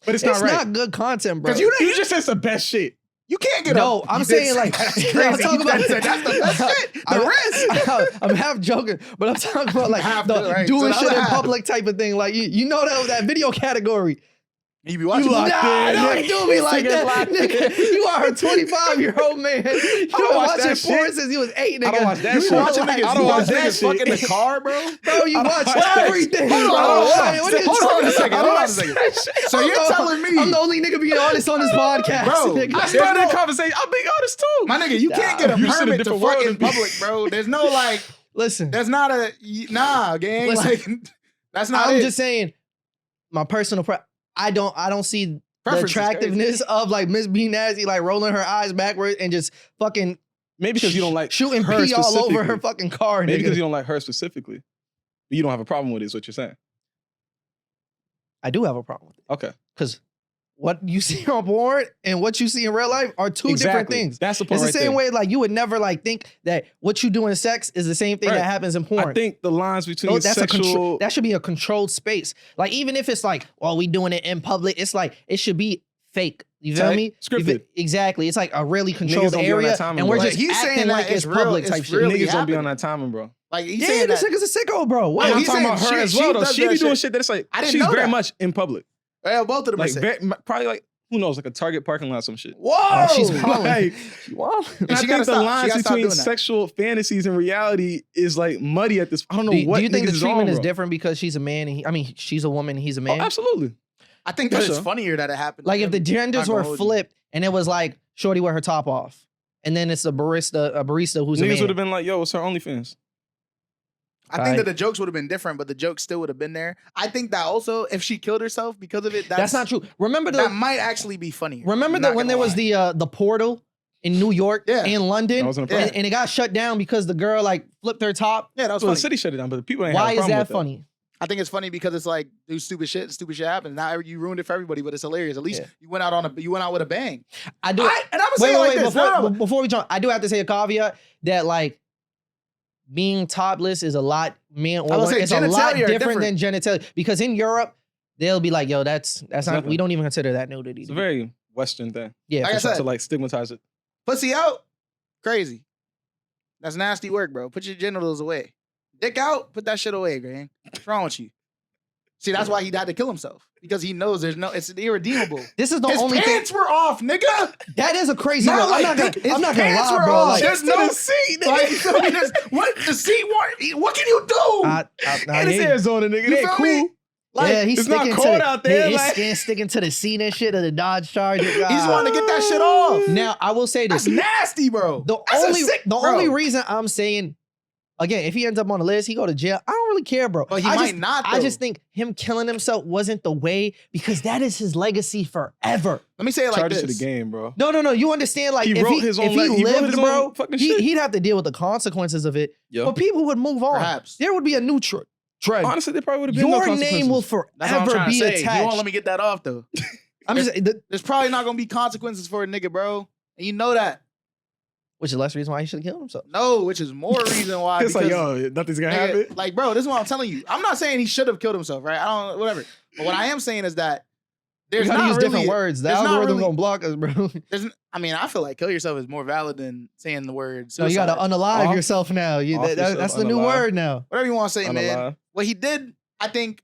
But it's It's not right. not good content, bro. Because you You just said it's the best shit. You can't get No, up. I'm You saying did like say that. That's I'm crazy. talking about That's the best shit. The rest. I'm half joking, but I'm talking about like Half the the- right. doing So the shit other in half. public type of thing. Like you know that video category. You be watching. locked Nah, in. don't do me like Nigga that. locked Nigga, you are a 25-year-old man. You don't been watch watching that porn shit. since you was 8, nigga. I don't watch that You shit. watching Like, niggas? I don't You watch watching that niggas shit. fucking the car, bro? Bro, you I don't watch watch that everything. shit. bro. Hold on, What are you hold on talking a second. about? Hold on a second. So you're telling me, I'm the only nigga being honest on this podcast. Bro, nigga. I started a conversation. I'm being honest too. my nigga, you can't get a You should a permit to different fuck world in to be. public, bro. There's no like, Listen, there's not a nah, gang. Listen. Like, that's not I'm it. just saying, my personal I don't see the Preference is attractiveness of like Miss B Nasty like rolling her eyes backwards and just fucking Maybe because you don't like shooting her pee all over specifically. her fucking car. Maybe Nigga. because you don't like her specifically. But you don't have a problem with it, is what you're saying. I do have a problem with it Okay. because what you see on porn and what you see in real life are two different things. That's the point It's the right same there. way like you would never like think that what you do in sex is the same thing Right. that happens in porn. I think the lines between No, that's sexual... that should be a controlled space. Like even if it's like, well, we doing it in public, it's like it should be fake. You feel Tight, me? scripted. Exactly. It's like a really controlled don't be on area, that timing, and we're bro. just Like, he's saying acting that like it's it's real- public it's type shit. real. Niggas don't be happening. on that timing, bro. Like he's Yeah, saying this that. nigga's a sicko, bro. What? Oh, I'm he's talking about saying her she- as well, she though. does She be that doing shit. shit that it's like, I didn't she's know very that. much in public. Yeah, both of them are Like, saying. probably like, who knows, like a Target parking lot or some shit. Whoa, Oh, she's wilding. Like, She wilding. and I she think gotta the stop. She lines gotta stop between doing that. sexual fantasies and reality is like muddy at this. I don't know what Do you think niggas the is treatment on, is bro. different because she's a man? And she's a woman and he's a Oh, man. absolutely. I think For that it's sure. funnier that it happened. Like if the genders Not gonna were hold you. flipped and it was like shorty with her top off, and then it's a barista who's a Niggas man. would have been like, yo, what's her OnlyFans? I think that the jokes would have been different, but the jokes still would have been there. I think that also, if she killed herself because of it, That's not true. Remember That the might actually be funnier. remember I'm that not when gonna there was lie. the portal in New York Yeah. and London, That wasn't a and, problem. and it got shut down because the girl like flipped her top. Yeah, that was Well, funny. the city shut it down, but the people ain't Why have a is problem that with funny? I think it's funny because it's like do stupid shit happens. Now you ruined it for everybody, but it's hilarious. At least Yeah. you went out with a bang. I do. And I'm gonna say it like this. Before we jump, I do have to say a caveat that like being topless is a lot man or I would woman, say it's a lot genitalia are different than genitalia because in Europe they'll be like, yo, that's not Nothing. we don't even consider that nudity. It's a very Western thing yeah, Like for I sure. said, to like stigmatize it. Pussy out, crazy. That's nasty work, bro. Put your genitals away. Dick out, put that shit away, gang. What's wrong with you? See, that's why he died to kill himself because he knows it's irredeemable. This is the His only thing pants were off, nigga. that is a crazy Not one. like I'm not his gonna pants lie, were bro. off. Like, There's no seat, Like, what the seat? What can you do? I And it's hear you. Arizona, nigga. You It ain't feel cool. me? Like, yeah, he's it's not sticking cold to out there, His like- skin sticking to the seat and shit of the Dodge Charger. he just wanted to get that shit off. Now I will say this: That's nasty, bro. the That's a only sick, the bro. only reason I'm saying, again, if he ends up on the list, he go to jail. I don't really care, bro. But he I might just, not, I though. just think him killing himself wasn't the way because that is his legacy forever. Let me say it like Charges this. to the game, bro. No. You understand? Like He if wrote he his own if he le- he wrote lived, his bro, own fucking shit. he'd have to deal with the consequences of it. Yo. But people would move on. Perhaps. There would be a new Trey. Honestly, there probably would have been no Your consequences. name will That's what I'm forever trying to be say. attached. You won't let me get that off, though. I'm just There's probably not gonna be consequences for a nigga, bro. And you know that. Which is less reason why he should have killed himself. No, which is more reason why. It's like, because, yo, nothing's gonna nigga, happen. like, bro, this is what I'm telling you. I'm not saying he should have killed himself, right? I don't, whatever. But what I am saying is that there's We gotta not use really, different words. The there's not algorithm really- gonna block us, bro. I mean, I feel like kill yourself is more valid than saying the word So suicide. you gotta unalive Off- yourself now. off yourself, That's the new unalive. word now. Whatever you want to say, man. Unalive. What he did, I think,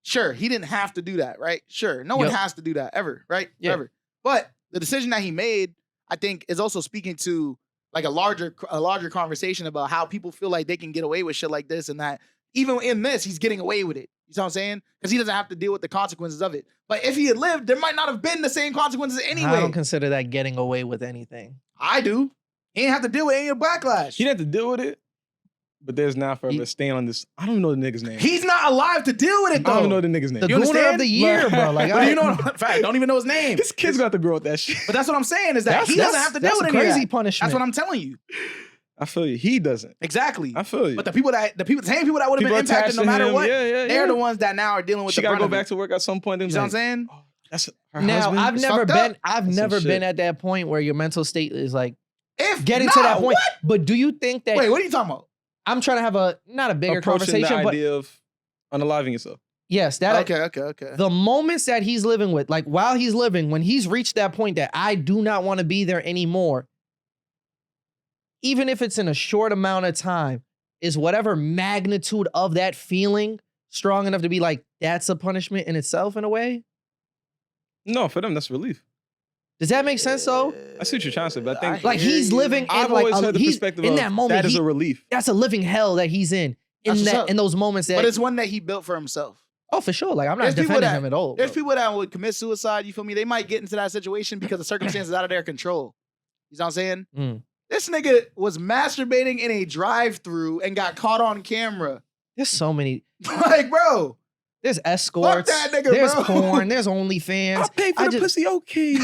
sure, he didn't have to do that, right? Sure, no one Yep. has to do that ever, right? Yeah. Ever. But the decision that he made, I think, is also speaking to like a larger conversation about how people feel like they can get away with shit like this, and that even in this, he's getting away with it. You know what I'm saying? Because he doesn't have to deal with the consequences of it. But if he had lived, there might not have been the same consequences anyway. I don't consider that getting away with anything. I do. He ain't have to deal with any of the backlash. He didn't have to deal with it, but there's now forever staying on this. I don't even know the nigga's name. He's not alive to deal with it I though. don't even know the nigga's name. The You Gooner understand? of the year, bro. Like, But you know, in fact, don't even know his name. This kid's got to grow with that shit. But that's what I'm saying is that he doesn't have to deal that's with a any of crazy that. punishment. That's what I'm telling you. I feel you. He doesn't. Exactly. I feel you. But the same people that would have been People impacted attached no to matter him, what, yeah, they're the ones that now are dealing with She the gotta brunt go of back to work at some point. it. You know what I'm saying? Oh, that's her now, husband. I've It's never fucked been. up. I've That's some never been shit. at that point where your mental state is like If getting to that point. What? But do you think that Wait, what are you talking about? I'm trying to have a not a bigger approaching conversation, the but idea of unaliving yourself. yes, that Okay. the moments that he's living with, like while he's living, when he's reached that point that I do not want to be there anymore, even if it's in a short amount of time, is whatever magnitude of that feeling strong enough to be like, that's a punishment in itself in a way? No, for them, that's relief. Does that make sense though? I see what you're trying to say, but I think Like he's living I've in like always heard the he's perspective in of that moment. that is a relief. That's a living hell that he's in That's what's that up. in those moments that But it's one that he built for himself. oh for sure. Like I'm not There's people defending that- him at all. There's bro. people that would commit suicide, you feel me? They might get into that situation because the circumstances out of their control. You know what I'm saying? Mm. This nigga was masturbating in a drive-thru and got caught on camera. There's so many. Like, bro, There's escorts. that nigga, there's bro. porn. There's OnlyFans. I pay for I the just- pussy, okay.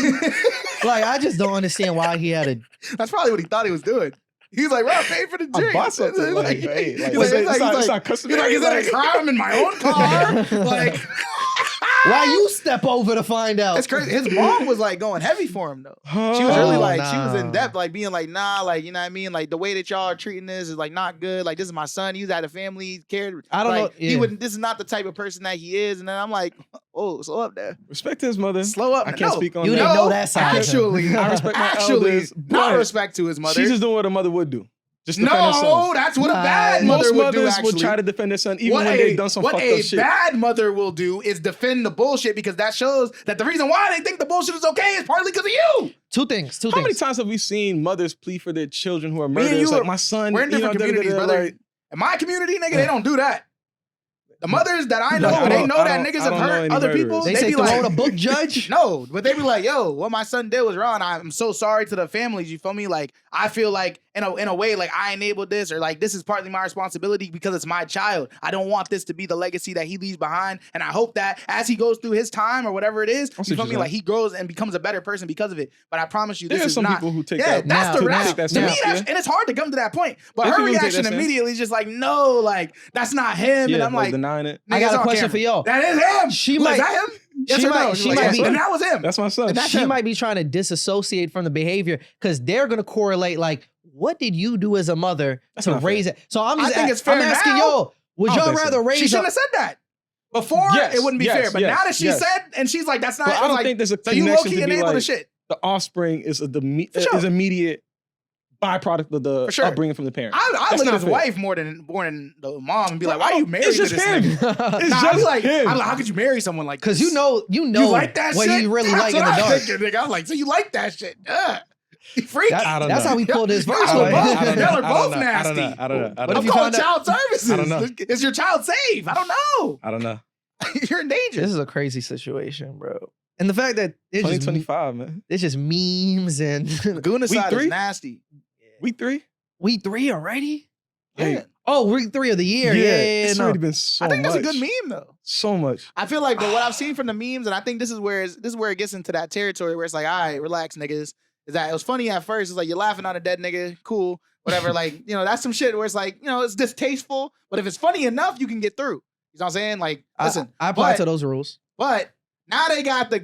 Like I just don't understand why he had a. that's probably what he thought he was doing. He was like, bro, I paid for the I drink. bought something. Like, hey, like, he's it's like, not customary. is that a crime in my own car? Like, Why you step over to find out? it's crazy. His mom was like going heavy for him though. She was Oh, really like, she was in nah. depth, like being like, nah, like, you know what I mean? Like the way that y'all are treating this is like not good. Like this is my son. He's had a family, he cared. I don't like, know, He yeah. wouldn't, this is not the type of person that he is. And then I'm like, oh, slow up there. Respect to his mother. Slow up. I can't No. speak on You that. didn't know that side of him. Actually, I respect my actually, elders, not but respect to his mother. She's just doing what a mother would do. Just defend her No, son. that's what a Nah, bad Most mother would do. mothers Actually, will try to defend their son even what when they've done some what fucked a up shit. bad mother will do is defend the bullshit because that shows that the reason why they think the bullshit is okay is partly because of you. Two things. How many times have we seen mothers plead for their children who are Me and murderers? you Like are- my son, We're in different communities, brother. like- In my community, nigga, they don't do that. The mothers that I know, I they don't- know I that don't- niggas I have don't know hurt any other murderers. people. They They say be throw like, out a book judge. no, but they be like, yo, what my son did was wrong. I'm so sorry to the families. You feel me? Like, I feel like in a way, like I enabled this, or like this is partly my responsibility because it's my child. I don't want this to be the legacy that he leaves behind. And I hope that as he goes through his time or whatever it is, I see you feel what me? you're Like he grows and becomes a better person because of it. But I promise you, There this are is some not. people who take Yeah, that. that's Now- the now- reaction. that To me, stance, that's, yeah. and it's hard to come to that point. But There's her people who take that reaction stance. immediately is just like, no, like that's not him. Yeah, And I'm like, denying it. I nigga, got it's a on question camera. for y'all. That is him. She Like, might- is that him? Yes she or might- no? she She's like, might yes. be- And that was him. That's my son. And that's She him. might be trying to disassociate from the behavior because they're gonna correlate like, what did you do as a mother That's to not raise it? So I'm just I think it's fair I'm asking now. y'all, would I don't y'all think so. rather raise She a shouldn't have said that. Before, Yes, it wouldn't be yes, fair. But yes, now that she yes. said, and she's like, that's not, But it's I don't like, think there's a so you connection low-key to be enabled the like shit. the offspring is For sure. is immediate byproduct of the For sure. upbringing from the parent. I That's look at not his fair. wife more than the mom and be like, why are you married It's to just this him. nigga? It's Nah, I'd just be like, him. I'm like, how could you marry someone like this? Because you know you like that what shit? he really That's like in what the I'm dark. thinking, nigga. I'm like, so you like that shit? You freak. I don't That's know. how we pulled his Y'all verse. are away. both- I don't know. y'all are I both don't know. I don't know. nasty. I don't know. I What don't if I'm you know. calling found out- child services. I don't know. Is your child safe? I don't know. I don't know. You're in danger. This is a crazy situation, bro. And the fact that it's just 2025, man. it's just memes and Goonicide Week is three? nasty. Week 3? week 3 already. Hey, Oh, week 3 of the year. Yeah, it's no. already been so I think much. that's a good meme though. So much. I feel like, but what I've seen from the memes, and I think this is where it gets into that territory where it's like, all right, relax, niggas. Is that it was funny at first. It's like you're laughing on a dead nigga, cool, whatever. Like, you know, that's some shit where it's like, you know, it's distasteful, but if it's funny enough, you can get through. You know what I'm saying? Like, listen, I apply but- to those rules. But Now they got the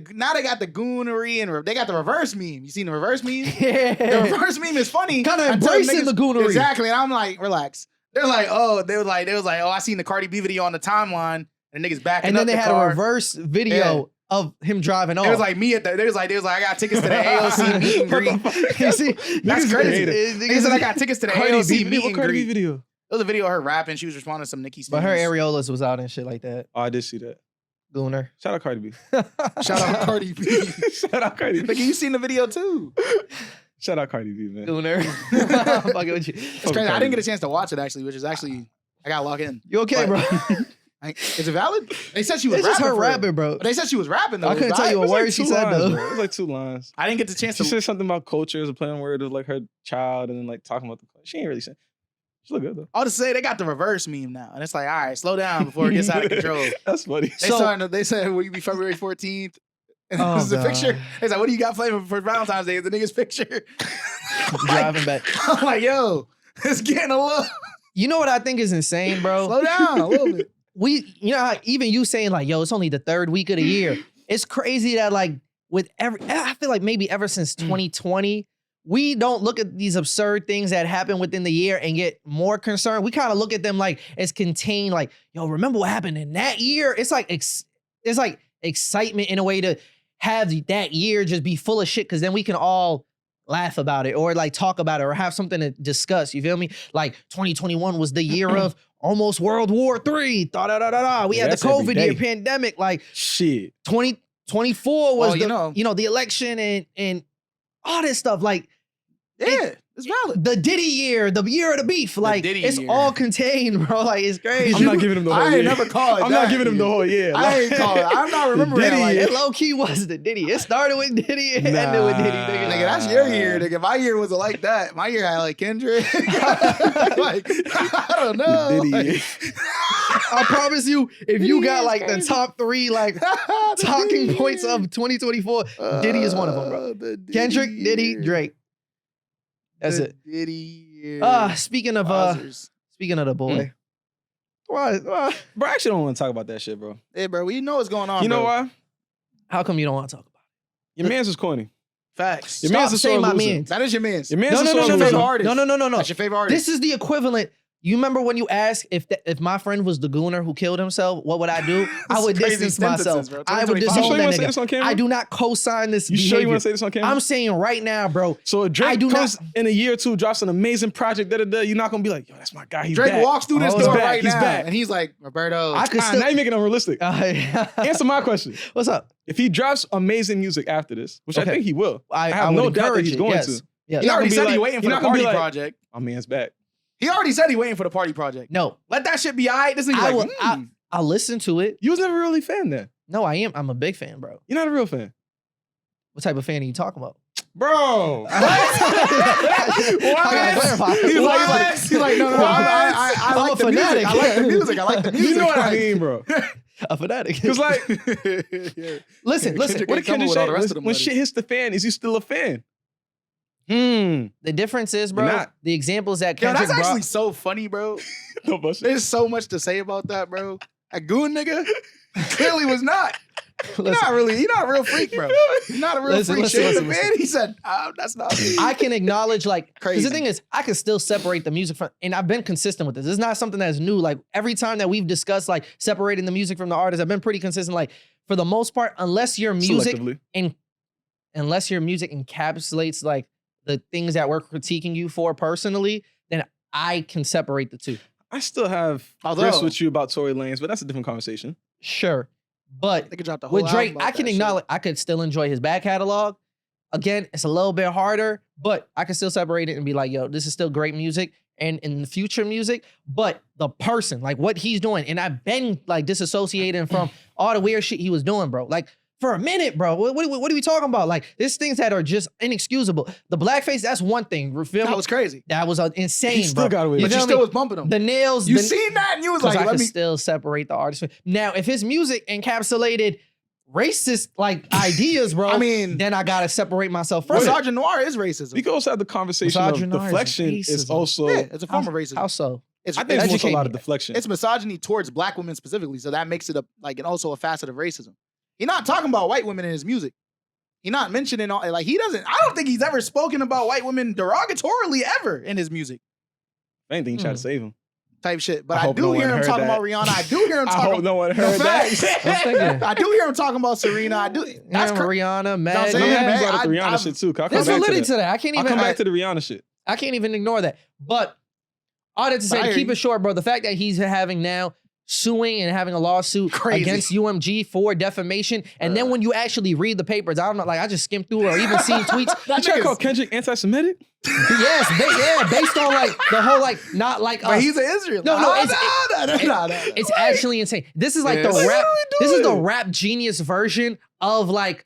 goonery and they got the reverse meme. You seen the reverse meme? Yeah. The reverse meme is funny. Kind of until embracing the goonery. Exactly. And I'm like, relax. They're like, oh, they was like, oh, I seen the Cardi B video on the timeline and niggas backing And up then they the had car. a reverse video of him driving off. It was like me at the. They was like, I got tickets to the AOC meet and greet. You see, That's crazy. creative. They said I got tickets to the Cardi AOC B, meet what and Cardi B greet. video? It was a video of her rapping. She was responding to some Nicki. but her areolas was out and shit like that. Oh, I did see that. Gooner. Shout out Cardi B. Shout out Cardi B. Shout out Cardi B. Nigga, you seen the video too? Shout out Cardi B, man. Gooner. I'm fucking with you. It's crazy. I didn't get a chance to watch it actually, which is actually I got to log in. You okay, But- bro? Is it valid? They said she was It's just rapping. her for real. rapping, bro. But they said she was rapping though. I couldn't tell you a It was word she two said lines, though. bro. It was like 2 lines. I didn't get the chance She to. said something about culture as a play on word of like her child and then like talking about the culture. She ain't really saying. She look good though. All to say they got the reverse meme now, and it's like, all right, slow down before it gets out of control. That's funny. They said, will you be February 14th? And Oh, this is a God. picture. It's like, what do you got playing for Valentine's Day? It's the nigga's picture. Driving back. I'm like, yo, it's getting a little. You know what I think is insane, bro? Slow down a little bit. You know how even you saying like, yo, it's only the 3rd week of the year. It's crazy that like I feel like maybe ever since 2020, we don't look at these absurd things that happen within the year and get more concerned. We kind of look at them like it's contained, like, yo, remember what happened in that year? It's like it's like excitement in a way to have that year just be full of shit because then we can all laugh about it or like talk about it or have something to discuss. You feel me? Like 2021 was the year of almost World War III. We had the that's every COVID day. year pandemic. Like Shit. 2024 was Well, the election and all this stuff. Like Yeah, it's valid. the Diddy year, the year of the beef. Like Diddy it's year. all contained, bro. Like it's crazy. I'm not giving him the whole I year. ain't never called it I'm not that. giving him the whole year. I ain't called it. I'm not remembering Diddy it like It that. low key was the Diddy. It started with Diddy and ended with Diddy, nigga. Nigga, that's your year, nigga. My year wasn't like that. My year had like Kendrick. Like, I don't know. Diddy. Like, I promise you, if you Diddy got is like the crazy. top 3 like the talking Diddy points year. of 2024, Diddy is one of them, bro. The Diddy Kendrick, Diddy, year. Drake. That's The it. Diddy year. Speaking of Wowzers. the boy. Why? Bro, I actually don't want to talk about that shit, bro. Hey, bro, we know what's going on. You know bro. why? How come you don't want to talk about Your man's is corny. Facts. Your Stop man's is saying sore my loser. man's. That is your man's. Your man's No, is no, sore no, no, your no, favorite no, artist. no, no, no, no, no. That's your favorite artist. This is the equivalent. You remember when you asked if my friend was the gooner who killed himself, what would I do? I would crazy distance sentences, myself. bro. I would 2025. You disown sure you that want to say nigga. this on camera? I do not co-sign this You behavior. sure you want to say this on camera? I'm saying right now, bro. So if I Drake do comes in a year or two, drops an amazing project, you're not gonna be like, yo, that's my guy. He's Drake back. walks through this Oh, door he's back, right he's now, back. and he's like, Roberto. I could Ah, still. now you're making it unrealistic. Answer my question. What's up? If he drops amazing music after this, which Okay. I think he will, I have would no doubt that encourage he's it, going yes. to. Yes. he You're not already gonna be said like- he waiting for you're the not gonna be party like, project. My man's back. He already said he waiting for the party project. No, Let that shit be all right. This nigga I like, will. I'll listen to it. You was never really a fan then. No, I am. I'm a big fan, bro. You're not a real fan. What type of fan are you talking about? Bro. I gotta clarify. He's like, no, I I'm like a the music. fanatic. I like the music. I like the music. You know what I Like- mean, bro. A fanatic. Because like, Yeah. listen. Kendrick what did coming Kendrick with all say? the rest of them When letters. shit hits the fan, is he still a fan? The difference is, bro, You're not. the examples that Yo, Kendrick that's brought. actually so funny, bro. No bullshit. There's so much to say about that, bro. A goon nigga clearly was not. You're not really. You're not a real freak, bro. You're not a real Listen, freak. listen, Shit, listen, the man, he said, "That's not me." I can acknowledge, like, because Crazy. the thing is, I can still separate the music from, and I've been consistent with this. It's not something that's new. Like, every time that we've discussed, like, separating the music from the artist, I've been pretty consistent. Like, for the most part, unless your music Selectively. encapsulates, like, the things that we're critiquing you for personally, then I can separate the two. I still have Although- gripes with you about Tory Lanez, but that's a different conversation. Sure. But They could drop the whole with Drake, album about I can that shit. acknowledge I could still enjoy his back catalog. Again, it's a little bit harder, but I can still separate it and be like, yo, this is still great music and in the future music. But the person, like what he's doing, and I've been like disassociating from all the weird shit he was doing, bro. Like for a minute, bro. What are we talking about? Like there's things that are just inexcusable. The blackface, that's one thing. You feel me? That was crazy. That was insane, He still bro. got away You But with you feel still me? was bumping him. The nails. You the, seen that and you was because like, I let can me. still separate the artist. Now, if his music encapsulated racist like ideas, bro, I mean, then I gotta separate myself from it. Sergeant Noir is racism. We could also have the conversation of Misogyny is deflection is racism. also. Yeah, it's a form of racism. How so? It's, I think it's also Educate a lot me. of deflection. it's misogyny towards black women specifically, so that makes it and also a facet of racism. He's not talking about white women in his music. He's not mentioning all, like, he doesn't, I don't think he's ever spoken about white women derogatorily ever in his music. If anything, he tried to save him. Type shit. But I I hope do no hear one him heard talking that. about Rihanna. I do hear him I talking hope no one heard that. I do hear him talking about Serena. I do. That's Rihanna, Meg. I'm I'm saying, glad man, you brought up the I- Rihanna I'm- shit too. 'Cause I'll There's come back validity to to that. that. I can't I'll even. come back to the Rihanna shit. I can't even ignore that. But all that to I say, to hear keep you. it short, bro, the fact that he's having now suing and having a lawsuit Crazy. against UMG for defamation, and then when you actually read the papers, I don't know, like I just skimmed through or even seen tweets. You try to call Kendrick anti-Semitic? Yes, based on like the whole like not like. But he's an Israelite. No, No. it's actually insane. This is like Yes. the What rap. are we This is the doing? rap genius version of like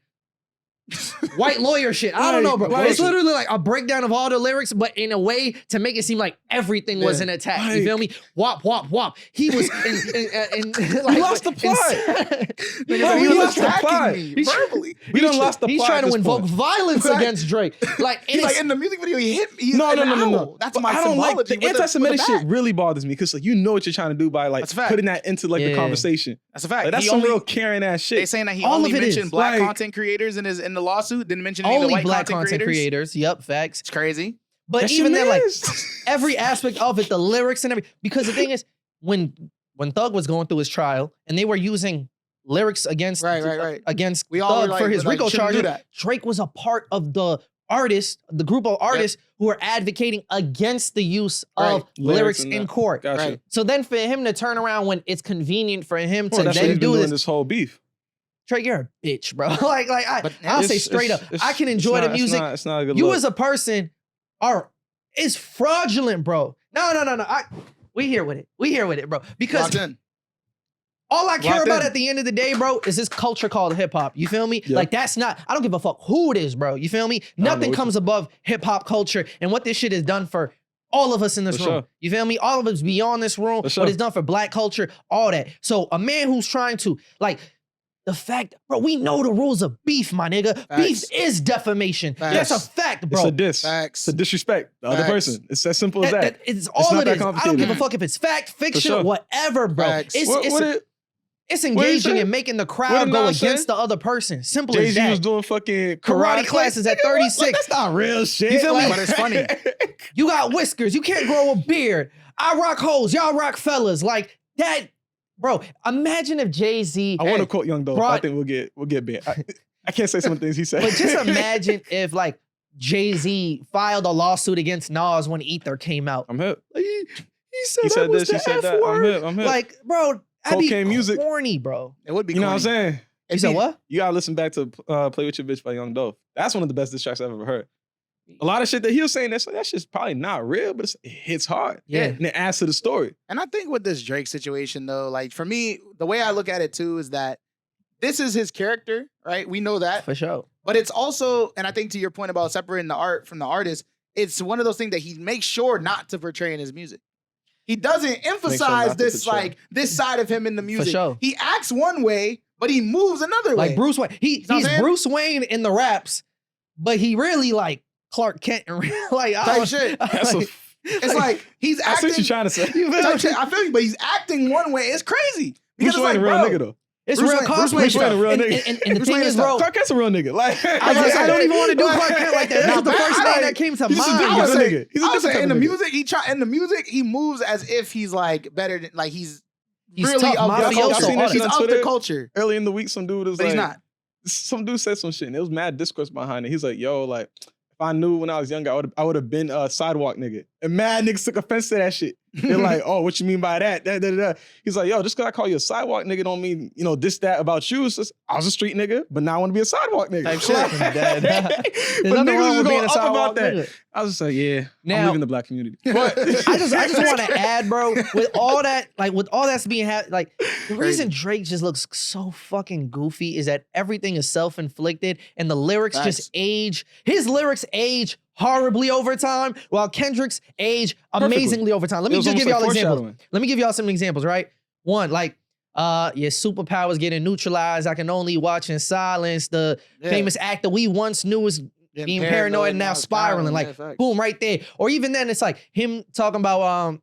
white lawyer shit. I don't know, bro. Like- It's literally like a breakdown of all the lyrics, but in a way to make it seem like everything was Yeah. an attack. Like- You feel me? Wop, wop, wop. He was in like, lost the plot. He we was lost the attacking plot. me He's- verbally. We done lost the He's plot trying at to this invoke point. violence Right. against Drake. Like, and He's like it's- in the music video, he hit me. No. That's But my I don't like symbology. the with anti-Semitic with shit. bag. Really bothers me because like you know what you're trying to do by like That's a fact. putting that into like the Yeah. conversation. That's a fact. Like, that's He some only- real Karen ass They shit. saying that he All only of it is. mentioned black Like- content creators in the lawsuit. Didn't mention any of the only white black content creators. Yep, facts. It's crazy. But That's even your then, like mans. every aspect of it, the lyrics and everything. Because the thing is, when Thug was going through his trial and they were using lyrics against Right. against We all were Thug like, for his like, RICO shouldn't do charges, that. Drake was a part of the group of artists who were advocating against the use of Right. lyrics and in that. court. Gotcha. Right. So then for him to turn around when it's convenient for him Well, to that's what then he's been do doing this, this whole beef. Drake, you're a bitch, bro. But I'll say It's- straight up, it's- I can it's enjoy not- the music. It's not a good You look. as a person is fraudulent, bro. No. We here with it, bro. Because Locked in. all I care Locked about in. at the end of the day, bro, is this culture called hip hop. You feel me? Yeah. Like that's not, I don't give a fuck who it is, bro. You feel me? know Nothing what comes above hip hop culture and what this shit has done for all of us in this For room. sure. You feel me? All of us beyond this room, For sure. what it's done for black culture, all that. So a man who's trying to, like, the fact, bro, we know the rules of beef, my nigga. Facts. Beef is defamation. Facts. That's a fact, It's bro. a diss. Facts. It's a disrespect the other Facts. person. It's as simple as that. It's all not it that is. I don't complicated. give a fuck if it's fact, fiction, sure. whatever, bro. Facts. It's What did it's what did he engaging say? and making the What crowd did go Nas say? against the other person. Simple as Jay-Z that. was doing fucking Karate classes at Nigga, what? 36. Like, that's not real shit. You feel me? Like- But it's funny. You got whiskers. You can't grow a beard. I rock hoes. Y'all rock fellas. Like that, bro. Imagine if Jay-Z. I want to quote Young Dolph. I brought- think we'll get banned. I can't say some things he said. But just imagine if like Jay-Z filed a lawsuit against Nas when Ether came out. I'm hip. Like, he said, He that said was this. He the said F that. I'm word. hip. I'm hip. Like, bro, that'd be Cocaine music. corny, bro. It would be. You know what I'm corny. saying? You It'd said be- what? You gotta listen back to "Play with Your Bitch" by Young Dolph. That's one of the best diss tracks I've ever heard. A lot of shit that he was saying, that shit's probably not real, but it hits hard. Yeah. And it adds to the story. And I think with this Drake situation, though, like for me, the way I look at it too is that this is his character, right? We know that. For sure. But it's also, and I think to your point about separating the art from the artist, it's one of those things that he makes sure not to portray in his music. He doesn't emphasize not to this portray. like this side of him in the music. sure. He acts one way, but he moves another way. Like Bruce Wayne. know what I'm He's saying? Bruce Wayne in the raps, but he really like Clark Kent in real like I Type don't- shit. That's like, It's like he's I see acting. what you're trying to say. you feel type me? shit. I feel you, but he's acting one way. It's crazy. Bruce Because Wayne it's a like, real bro, nigga though. It's Bruce real Wayne- cosplay Bruce Wayne's stuff. a real And nigga. the Bruce thing Wayne is, is bro, Clark Kent's a real nigga. Like I don't even want to do Clark Kent like that. That's Nah, just the but first I name like- that came to he's just a mind. dude. I He's would a say, nigga. He's a I would different say type in the of nigga. music, in the music, he moves as if he's like better than like he's really tough, of the mafioso, culture. seen that all shit He's on of the Twitter. culture, Early in the week, some dude was but like, he's not. some dude said some shit, and it was mad discourse behind it. He's like, yo, like, if I knew when I was younger, I would have been a sidewalk nigga. And mad niggas took offense to that shit. They're like, oh, what you mean by that? Da. He's like, yo, just because I call you a sidewalk nigga don't mean, this, that about you. It's just, I was a street nigga, but now I want to be a sidewalk nigga. Type shit. Like, There's but nothing niggas wrong was with being going a up sidewalk about that. nigga. I was just like, yeah, Now- I'm leaving the black community. But I just want to add, bro, with all that's being like the reason Drake just looks so fucking goofy is that everything is self-inflicted and the lyrics Facts. just age. His lyrics age horribly over time, while Kendrick's age amazingly over time. Let It me was just give almost y'all like examples. foreshadowing. Let me give y'all some examples, right? One, like your superpowers getting neutralized. I can only watch in silence. The Yeah. famous actor we once knew was being paranoid and now spiraling. Like, boom, right there. Or even then, it's like him talking about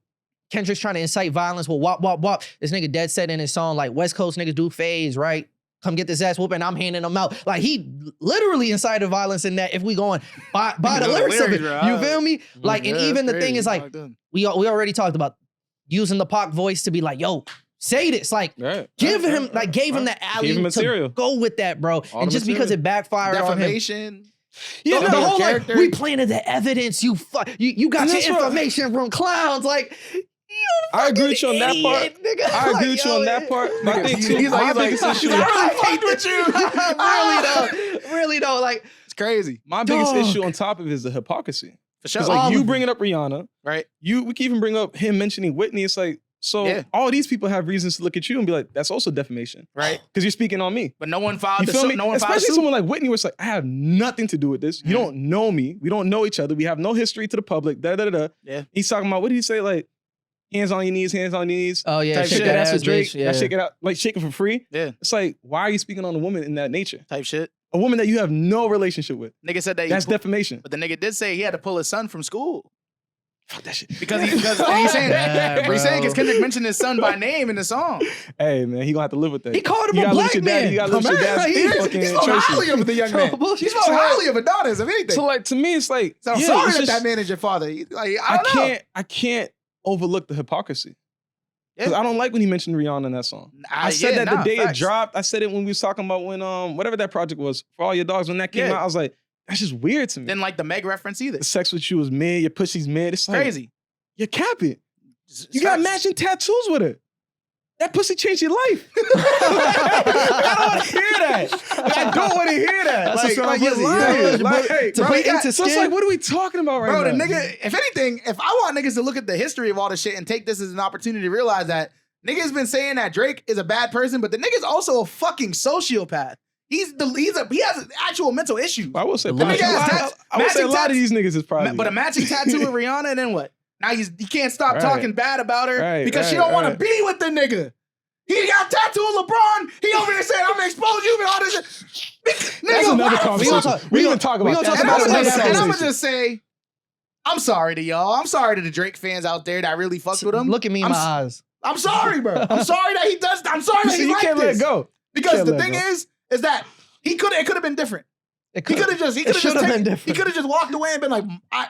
Kendrick's trying to incite violence. Well, wop, wop, wop. This nigga dead set in his song, like, West Coast niggas do phase, right? come get this ass whooping, and I'm handing them out. Like, he literally incited violence in that if we going by the lyrics of it. You feel me? Like, and even the thing is, like, we already talked about using the Pac voice to be like, yo, say this. Like, gave him the alley to go with that, bro. And just because it backfired on him. Yeah, the whole like, we planted the evidence. You got your information from clowns. Like, I agree with you on that part. Nigga. I agree with you on that part. My thing too. He's like, biggest issue. I really with you. really though. Like, it's crazy. My biggest issue on top of it is the hypocrisy. For sure. It's like you bringing up Rihanna, right? We can even bring up him mentioning Whitney. It's like, so all these people have reasons to look at you and be like, that's also defamation, right? Because you're speaking on me. But no one filed you the feel suit. me? No one Especially filed someone like Whitney, where it's like, I have nothing to do with this. You don't know me. We don't know each other. We have no history to the public. Yeah. He's talking about, what did he say? Like, hands on your knees, hands on your knees. Oh yeah, shake that ass with Drake. Yeah. Shake it out, like shaking for free. Yeah. It's like, why are you speaking on a woman in that nature? Type shit. A woman that you have no relationship with. Nigga said that that's defamation. But the nigga did say he had to pull his son from school. Fuck that shit. Because he's saying because Kendrick mentioned his son by name in the song. Hey man, he gonna have to live with that. He called him a black man. You gotta live with your dad's He spoke highly of the young man. He spoke highly of Adonis, if anything. So like, to me, it's like, so I'm sorry that man is your father. Like, I can't overlook the hypocrisy. Because I don't like when he mentioned Rihanna in that song. I said that the day it dropped. I said it when we was talking about when whatever that project was, For All Your Dogs, when that came out, I was like, that's just weird to me. Didn't like the Meg reference either. The sex with you was mid, your pussy's mid. It's like, crazy. You're capping. You got matching tattoos with it. That pussy changed your life. I don't want to hear that. I don't want to hear that. That's like you're lying. So it's like, what are we talking about right now? Bro, the nigga, if anything, if I want niggas to look at the history of all this shit and take this as an opportunity to realize that niggas been saying that Drake is a bad person, but the nigga's also a fucking sociopath. He has actual mental issues. I will say, I would say a lot of these niggas is probably. But a matching tattoo with Rihanna, and then what? Now he can't stop talking bad about her because she don't want to be with the nigga. He got tattoo of LeBron. He over there saying, I'm gonna expose you and all this shit. That's another conversation. We gonna talk about that. And I'm gonna just say, I'm sorry to y'all. I'm sorry to the Drake fans out there that really fucked with him. Look at me in my eyes. I'm sorry, bro. I'm sorry that he does. I'm sorry that he like this. You can't let it go. Because the thing is that it could have been different. He could have just walked away and been like,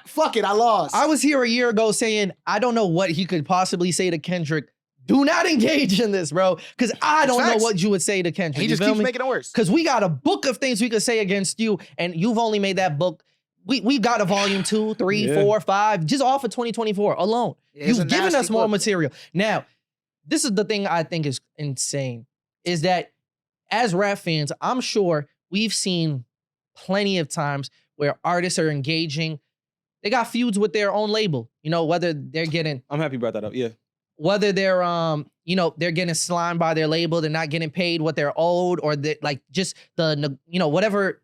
fuck it, I lost. I was here a year ago saying, I don't know what he could possibly say to Kendrick. Do not engage in this, bro. Because I don't know what you would say to Kendrick. He just keeps making it worse. Because we got a book of things we could say against you, and you've only made that book. We got a volume 2, 3, 4, 5, just off of 2024 alone. You've given us more material. Now, this is the thing I think is insane, is that as rap fans, I'm sure we've seen plenty of times where artists are engaging. They got feuds with their own label, you know, whether they're getting. I'm happy you brought that up. Yeah. Whether they're, they're getting slimed by their label, they're not getting paid what they're owed, or just the, whatever,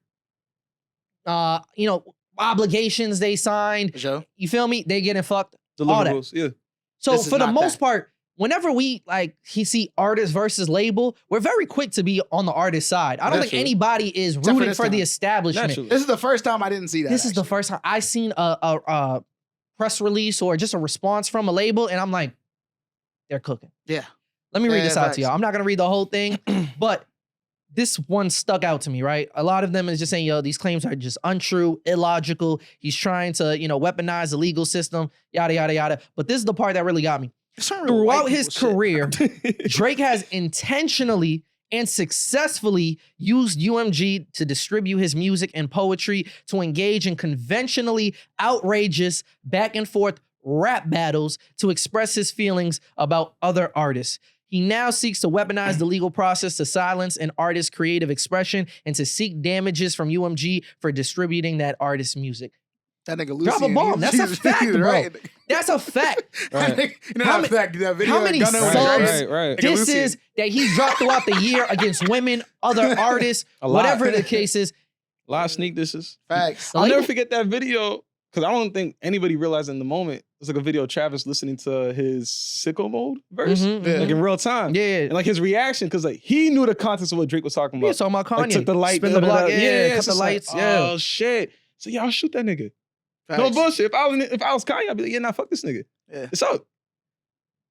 obligations they signed. Sure. You feel me? They getting fucked. All that. Yeah. So for the most part, whenever we see artist versus label, we're very quick to be on the artist side. I don't think anybody is rooting for the establishment. Naturally. This is the first time I didn't see that. This is the first time I seen a press release or just a response from a label, and I'm like, they're cooking. Yeah. Let me read this out to y'all. I'm not gonna read the whole thing, but this one stuck out to me, right? A lot of them is just saying, yo, these claims are just untrue, illogical. He's trying to, weaponize the legal system, yada, yada, yada. But this is the part that really got me. Throughout his career, Drake has intentionally and successfully used UMG to distribute his music and poetry to engage in conventionally outrageous back and forth rap battles to express his feelings about other artists. He now seeks to weaponize the legal process to silence an artist's creative expression and to seek damages from UMG for distributing that artist's music. That nigga Lucy. Drop a bomb. That's a fact, bro. Right. That's a fact. Right. How many subs this is that he's dropped throughout the year against women, other artists, whatever the case is. A lot of sneak disses. Facts. I'll never forget that video, because I don't think anybody realized in the moment. It's like a video of Travis listening to his Sicko Mode verse, like in real time. Yeah. And like his reaction, because like he knew the context of what Drake was talking about. He was talking about Kanye. Like, took the light, spin the block, yeah, cut the lights, like, oh shit. So yeah, I'll shoot that nigga. Facts. No bullshit. If I was Kanye, I'd be like, yeah, nah, fuck this nigga. Yeah. It's up.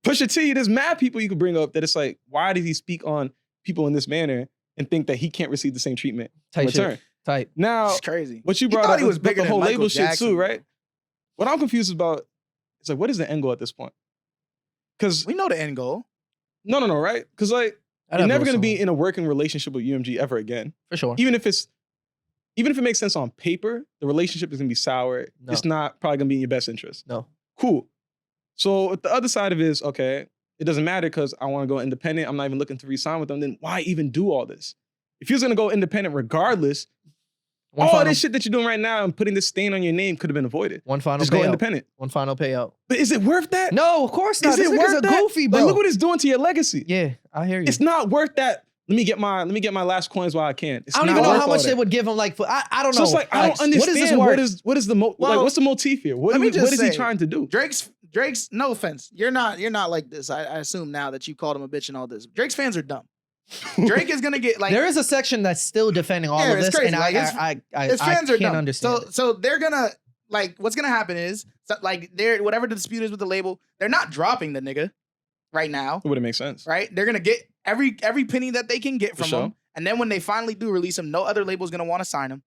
Pusha T, there's mad people you could bring up that it's like, why did he speak on people in this manner? and think that he can't receive the same treatment in Tight return. shit. Tight. Now, It's crazy. what you He brought thought up he was is about bigger the than whole Michael label shit Jackson, too, bro. right? What I'm confused about is like, what is the end goal at this point? Because We know the end goal. no, right? Because like I'd you're have never Will gonna be Smith, in a working relationship with UMG ever again. for sure. Even if it makes sense on paper, the relationship is gonna be sour. No. It's not probably gonna be in your best interest. No. Cool. So the other side of it is, okay, it doesn't matter because I want to go independent. I'm not even looking to re-sign with them. Then why even do all this? If you was gonna go independent regardless, One all final, this shit that you're doing right now and putting this stain on your name could have been avoided. one final Just go payout. independent. One final payout. But is it worth that? No, of course not. Is This it nigga's worth a that? goofy, bro. Like, look what it's doing to your legacy. Yeah, I hear you. It's not worth that. Let me get my last coins while I can. It's I don't not even know worth how all much that. they would give him. Like, I don't know. So it's like I don't understand What is this worth? what is the Well, what's the motif here? What let me is just he say, trying to do? Drake's no offense. You're not like this. I assume now that you called him a bitch and all this. Drake's fans are dumb. Drake is gonna get like There is a section that's still defending all Yeah, of it's this, crazy. and Like, I his fans are can't dumb. understand. So they're gonna like what's gonna happen is like they're whatever the dispute is with the label, they're not dropping the nigga right now, It wouldn't make sense. right? They're gonna get every penny that they can get For from sure. him, and then when they finally do release him, no other label's gonna want to sign him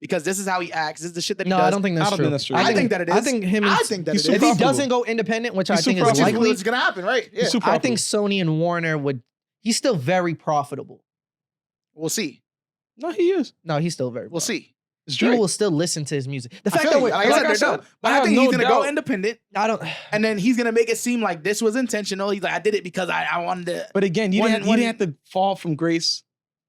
because this is how he acts. This is the shit that he No, does. I don't think that's I don't true. think that's true. I think that it is. I think him. And, I think that he's it is. if he profitable. doesn't go independent, which I He's think super is Which is likely, what's gonna happen, right? Yeah, He's super I think Sony and Warner would. He's still very profitable. we'll see. No, he is. No, he's still very. We'll see. It's People Drake. will still listen to his music. The I fact feel that you. we're, Like I like said, I they're said, dumb. But I I have think no he's gonna go doubt. independent, I don't. and then he's gonna make it seem like this was intentional. He's like, I did it because I wanted to. But again, you One- didn't one- have to fall from grace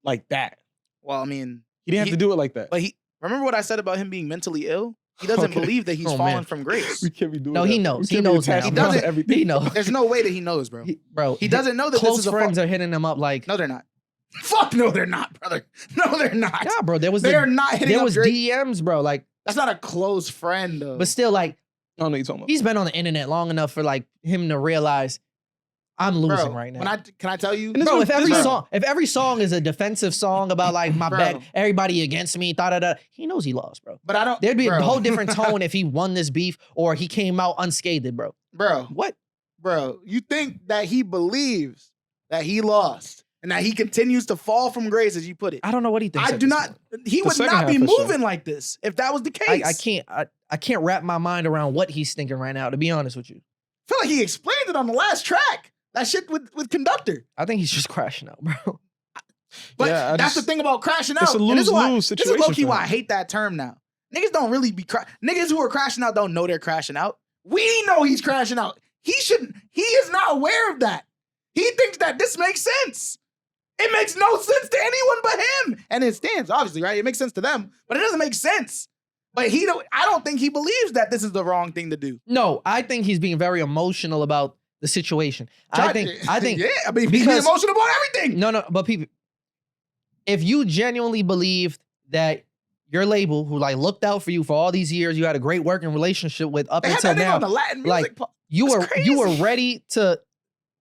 like that. Well, I mean, You didn't have He- to do it like that. but he remember what I said about him being mentally ill. He doesn't Okay. believe that he's Oh, fallen man. from grace. We can't be doing No, that. he We knows. can't He be knows attaching now. him to He everything. He knows. There's no way that he knows, bro. Bro, He doesn't know that this close is a friends fault. are hitting him up like, No, they're not. Fuck no, they're not, brother. No, they're not. yeah, bro. There was They are not hitting there up was Drake. DMs, bro. Like, That's not a close friend, though. but still, like, I don't know what you're talking about. he's been on the internet long enough for like him to realize I'm losing Bro, right now. can I tell you? And this Bro, was- if every song is a defensive song about like my Bro. back, everybody against me, he knows he lost, bro. But I don't. There'd be bro, a whole different tone if he won this beef or he came out unscathed, bro. bro. What? Bro, you think that he believes that he lost and that he continues to fall from grace, as you put it? I don't know what he thinks. I at do this not. point. He The would second not be half, for sure. moving like this if that was the case. I can't wrap my mind around what he's thinking right now. To be honest with you, I feel like he explained it on the last track. That shit with Conductor. I think he's just crashing out, bro. But Yeah, I that's the just- thing about crashing out. it's a And this is why- lose-lose This is situation low-key for why him. I hate that term now. Niggas don't really be niggas who are crashing out don't know they're crashing out. We know he's crashing out. He is not aware of that. He thinks that this makes sense. It makes no sense to anyone but him. And it stands, obviously, right? It makes sense to them, but it doesn't make sense. But I don't think he believes that this is the wrong thing to do. No, I think he's being very emotional about the situation. I think, yeah, I mean, he's because- emotional about everything. no, but people, if you genuinely believed that your label, who like looked out for you for all these years, you had a great working relationship with up They had until that nigga now, on the Latin music. like, you That's were crazy. ready to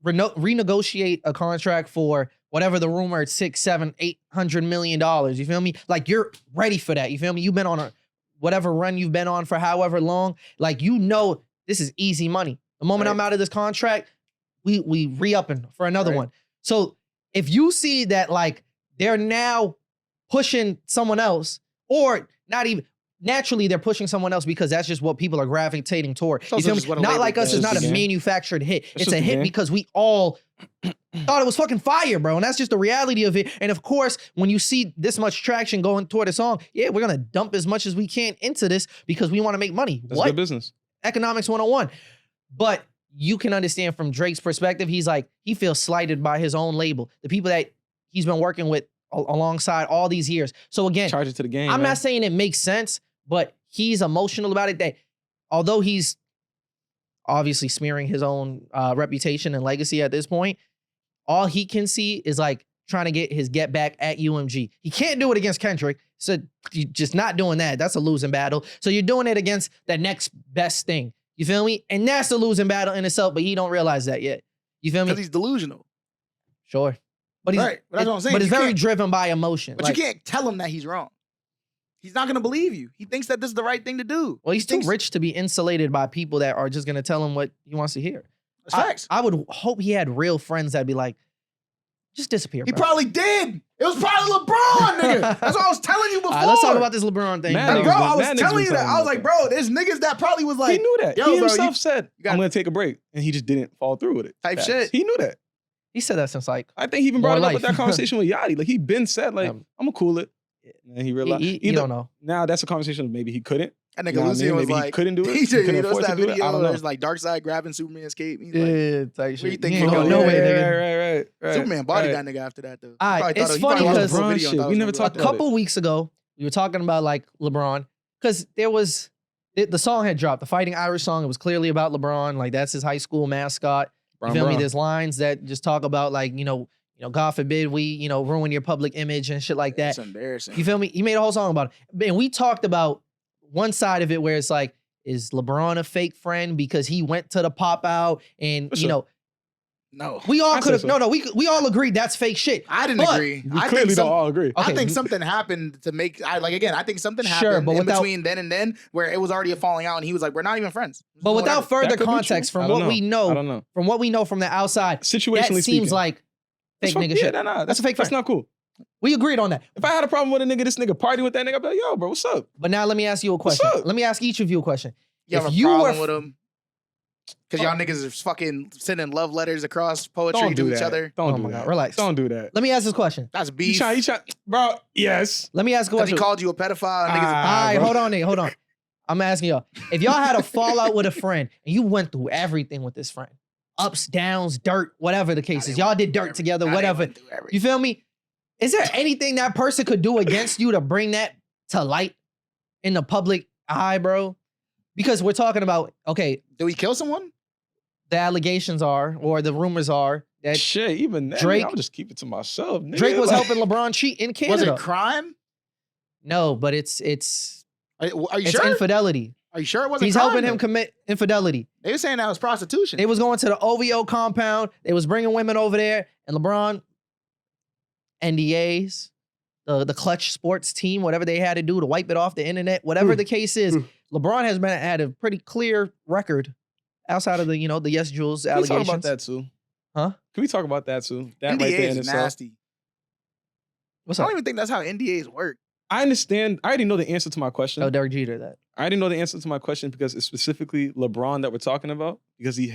renegotiate a contract for whatever the rumored $600-800 million. You feel me? Like, you're ready for that. You feel me? You've been on whatever run you've been on for however long. Like, you know this is easy money. The moment Right. I'm out of this contract, we re-upping for another Right. one. So if you see that like they're now pushing someone else, or not even naturally they're pushing someone else because that's just what people are gravitating toward. It's You also feel just me? what a Not label like us, does. it's not It's a the game. manufactured hit. It's just a the hit game. because we all thought it was fucking fire, bro. And that's just the reality of it. And of course, when you see this much traction going toward a song, yeah, we're gonna dump as much as we can into this because we want to make money. That's What? good business. Economics 101. But you can understand from Drake's perspective, he's like, he feels slighted by his own label, the people that he's been working with alongside all these years. So again, Charge it to the game. I'm man. not saying it makes sense, but he's emotional about it. That although he's obviously smearing his own reputation and legacy at this point, all he can see is like trying to get his get back at UMG. He can't do it against Kendrick. So you're just not doing that. That's a losing battle. So you're doing it against the next best thing. You feel me? And that's a losing battle in itself, but he don't realize that yet. You feel me? Because he's delusional. Sure. But he's, Right, but that's what I'm saying. But it's You very can't- driven by emotion. But Like, you can't tell him that he's wrong. He's not gonna believe you. He thinks that this is the right thing to do. well, he's too thinks- rich to be insulated by people that are just gonna tell him what he wants to hear. That's facts. I would hope he had real friends that'd be like, Just disappear, He bro. probably did. It was probably LeBron, nigga. That's what I was telling you before. All right, let's talk about this LeBron thing. Man, Like, bro. bro, I was Mad niggas telling been you that. telling I was me like, bro, there's niggas that probably was like, he knew that. yo, He bro, himself you said, got- I'm going to take a break. And he just didn't follow through with it. Type Facts. shit. He knew that. He said that since like I think he even More brought it up life. with that conversation with Yachty. Like, he been said, like, Um, I'm going to cool it. And he realized. you either- don't know. Now, that's a conversation maybe he couldn't. that You nigga know what I Lucian mean? was Maybe he like, couldn't do it. he He said, couldn't what's afford that to do it. I video don't where know. it's like Darkseid grabbing Superman's cape? He's like, Yeah, type where you shit. think You you ain't going? going nowhere, right, nigga. right. Superman bodied right. that nigga after that, though. All right, Probably thought it's he probably funny watched the 'cause- full LeBron video and shit, thought it we was never gonna talked be A like about it. couple weeks ago, we were talking about like LeBron because there was the song had dropped, the Fighting Irish song. It was clearly about LeBron, like that's his high school mascot. You feel me? There's lines that just talk about like God forbid we ruin your public image and shit like that. That's embarrassing. You feel me? He made a whole song about it, and we talked about one side of it where it's like, is LeBron a fake friend because he went to the pop out and For sure. No, we all I could have said so. we all agreed that's fake shit. I didn't But- agree. We I clearly think don't all agree. Okay. I think something happened to make. I think something Sure, happened but in without- between then and then where it was already a falling out, and he was like, "We're not even friends." But without Whatever. further That could be context, true. from I don't what we I know, don't know. from what we know from the outside, that Situationally seems speaking. like fake nigga Yeah, shit. nah, That's a fake That's friend. not cool. We agreed on that. If I had a problem with a nigga, this nigga partying with that nigga, I'd be like, yo, bro, what's up? But now let me ask you a What's question. up? Let me ask each of you a question. You have If a you were problem f- with him because y'all niggas are fucking sending love letters across poetry Don't to do each that. other. Don't Oh do my that. God, relax. Don't do that. Let me ask this question. That's You beef. try, bro, yes. Let me ask a Because he question. called you a pedophile. And niggas, All right, bro. hold on, nigga, hold on. I'm asking y'all. If y'all had a fallout with a friend and you went through everything with this friend, ups, downs, dirt, whatever the case is, y'all did dirt together, whatever. You feel me? Is there anything that person could do against you to bring that to light in the public eye, bro? Because we're talking about, okay, Do we kill someone? the allegations are, or the rumors are, that Shit, even that, Drake- I'll just keep it to myself. Nigga. Drake was Like, helping LeBron cheat in Was Canada. it crime? No, but it's Are you it's sure? infidelity. Are you sure it wasn't He's crime? helping him though? commit infidelity. They were saying that was prostitution. They was going to the OVO compound. They was bringing women over there, and LeBron, NDAs, the Clutch Sports team, whatever they had to do to wipe it off the internet, whatever the case is, LeBron has had a pretty clear record outside of the the Yes Jules Can we allegations. talk about that too? Huh? Can we talk about that too? That right NDAs there in is itself. nasty. What's I up? don't even think that's how NDAs work. I understand. I already know the answer to my question. Oh, Derek Jeter, that. I already know the answer to my question because it's specifically LeBron that we're talking about because he's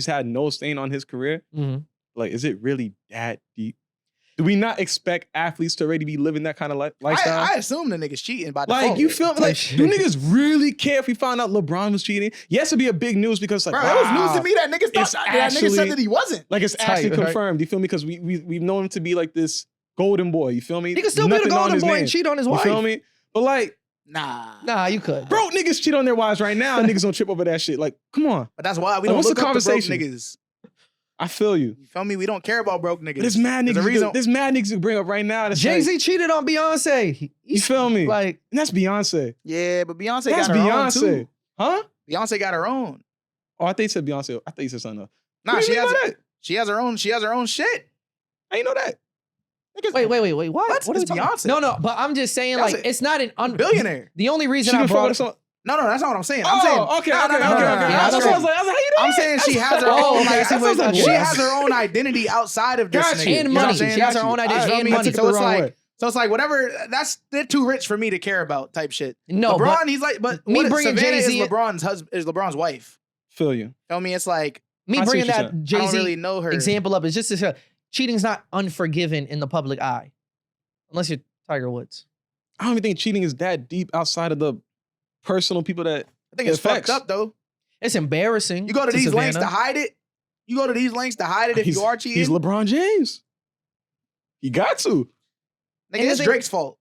had no stain on his career. Mm-hmm. Like, is it really that deep? Do we not expect athletes to already be living that kind of lifestyle? I assume the niggas cheating by like, default. you feel me? Type Like, shit. do niggas really care if we found out LeBron was cheating? Yes, it'd be a big news because, like, Bro, it was news wow, to me that niggas It's thought that nigga actually- said that he wasn't. like, it's Tight, actually right? confirmed. You feel me? Because we've known him to be like this golden boy. You feel me? He could still be the Nothing on golden his boy name. and cheat on his You wife. feel me? But like, Nah. You could. bro, niggas cheat on their wives right now. And niggas don't trip over that shit. Like, come on. But that's why we Like, don't what's look the up to broke conversation? niggas. I feel you. You feel me? We don't care about broke niggas. But there's mad There's a niggas. reason- There's mad niggas you bring up right now. That's Jay-Z like, cheated on Beyonce. you feel me? Like, And that's Beyonce. Yeah, but Beyonce That's got her own Beyonce. too. Huh? Beyonce got her own. Oh, I think you said Beyonce. I think you said something else. Nah, What do she you mean has by that? she has her own. She has her own shit. I ain't know that. Niggas, wait. What? What? What are we It's talking Beyonce. No, but I'm just saying, like, Beyonce. it's not an billionaire. The only She reason I can brought forward it. No, that's not what I'm saying. I'm saying. Oh, okay, Nah, okay, nah, nah, okay, nah, okay. nah, Yeah, nah, that's nah, what I was nah. like, how you know I'm that? saying she has her Oh, own. okay, Like, see what I'm she saying. has her own identity outside of this Got nigga. you. And You know what I'm money. saying? She has her Got you. own identity I feel and me? money. So it's The wrong way. like, whatever. That's they're too rich for me to care about. Type shit. No, LeBron, but he's like, but me what, bringing Savannah Jay-Z is LeBron's husband, is LeBron's wife. Feel you. Feel me? It's like me I see bringing what you're that saying. I Jay-Z don't really know her. example up is just to show cheating's not unforgiven in the public eye, unless you're Tiger Woods. I don't even think cheating is that deep outside of the personal people that. I think it's Effects. fucked up though. It's embarrassing. You go to these lengths to Savannah. hide it. You go to these lengths to hide it if He's- you are cheating. He's LeBron James. He got to. Nigga, And it's the thing- Drake's fault.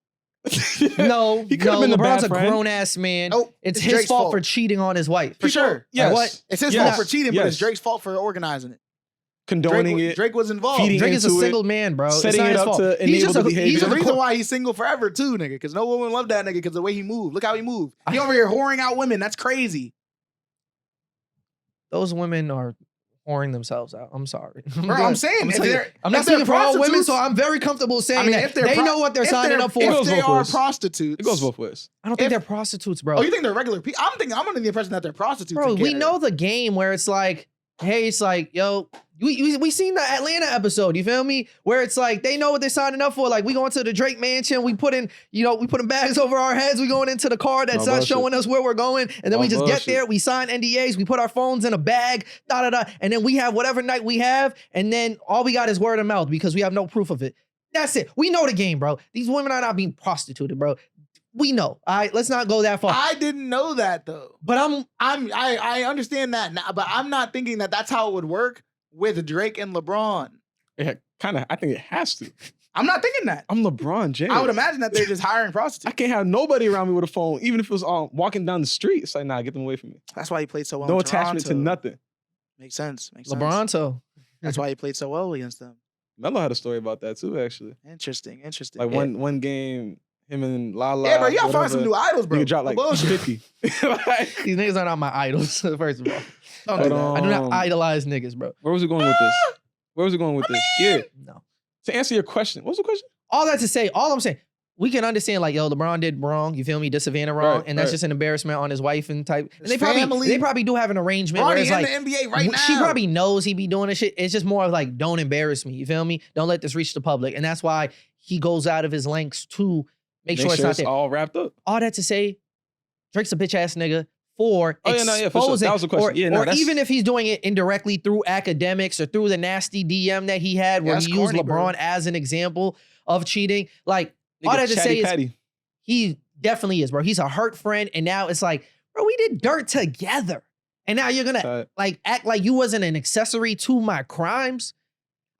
No, He could've been the LeBron's bad a friend. grown ass man. Nope, It's it's his Drake's fault fault. for cheating on his wife. For sure. Yes. What? It's his Yes. fault for cheating, but it's Yes. Drake's fault for organizing it. Condoning Drake, it. Drake was involved. feeding Drake is a into it, single man, bro. setting it's not it his up fault. to He's enable just the a, behavior. he's There's a a reason why he's single forever too, nigga. Because no woman loved that nigga because the way he moved. Look how he moved. He over here whoring out women. That's crazy. Those women are whoring themselves out. I'm sorry. Bro, I'm saying, if they're- I'm not if they're speaking for all women, prostitutes- so I'm very comfortable saying I mean, that if they're they pro- know what they're if signing up for. It If goes they both are ways. prostitutes, It goes both ways. I don't think if- they're prostitutes, bro. Oh, you think they're regular people? I'm under the impression that they're prostitutes. Bro, and we get know it. the game where it's like hey, it's like, yo, we seen the Atlanta episode, you feel me? Where it's like, they know what they're signing up for. Like, we going to the Drake mansion, we putting bags over our heads, we going into the car that's not showing us where we're going, and then we just get there, we sign NDAs, we put our phones in a bag, and then we have whatever night we have, and then all we got is word of mouth because we have no proof of it. That's it. We know the game, bro. These women are not being prostituted, bro. We know. All right, let's not go that far. I didn't know that though. But I understand that now, but I'm not thinking that that's how it would work with Drake and LeBron. Yeah, kind of. I think it has to. I'm not thinking that. I'm LeBron James. I would imagine that they're just hiring prostitutes. I can't have nobody around me with a phone, even if it was walking down the street. It's like, nah, get them away from me. That's why he played so well. No in attachment Toronto. to nothing. Makes sense. LeBron, so That's why he played so well against them. Melo had a story about that too, actually. Interesting. Like one game, him and Lala. Yeah, bro, you gotta find some new idols, bro. You drop like 50. Like, these niggas are not my idols, first of all. Don't do that. I do not idolize niggas, bro. Where was it going with this? Yeah. No. To answer your question, what was the question? All that to say, all I'm saying, we can understand like, yo, LeBron did wrong. You feel me? Did Savannah wrong, Right, and that's right. just an embarrassment on his wife and type. And His family. they probably do have an arrangement where Ronnie it's in like the NBA right now. she probably knows he be doing this shit. It's just more of like, don't embarrass me. You feel me? Don't let this reach the public, and that's why he goes out of his lengths to make sure it's not there. all wrapped up. All that to say, Drake's a bitch ass nigga for For sure. exposing, That was the question. or even if he's doing it indirectly through academics or through the nasty DM that he had, where That's he used corny, LeBron bro. as an example of cheating. Like, all Nigga, that to say is Patty. he definitely is, bro. He's a hurt friend, and now it's like, bro, we did dirt together, and now you're gonna Tight. like act like you wasn't an accessory to my crimes.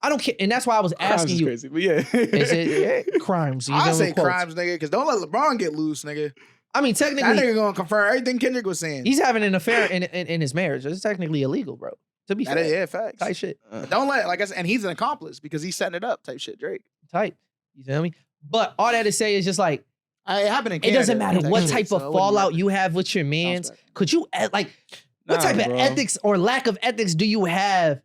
I don't care, and that's why I was Crimes asking is you. crazy, but yeah. Is it crimes? You I know, say with quotes. crimes, nigga, because don't let LeBron get loose, nigga. I mean, That technically, nigga gonna confirm everything Kendrick was saying. he's having an affair in his marriage. It's technically illegal, bro. To be That fair, is, yeah, facts. tight shit, But don't let, like I said, and he's an accomplice because he's setting it up, type shit, Drake. tight. You feel me? But all that to say is just like, It happened in it Canada. doesn't matter what technically, type so of it wouldn't fallout matter. you have with your mans. Could you like, what Nah, type of bro. ethics or lack of ethics do you have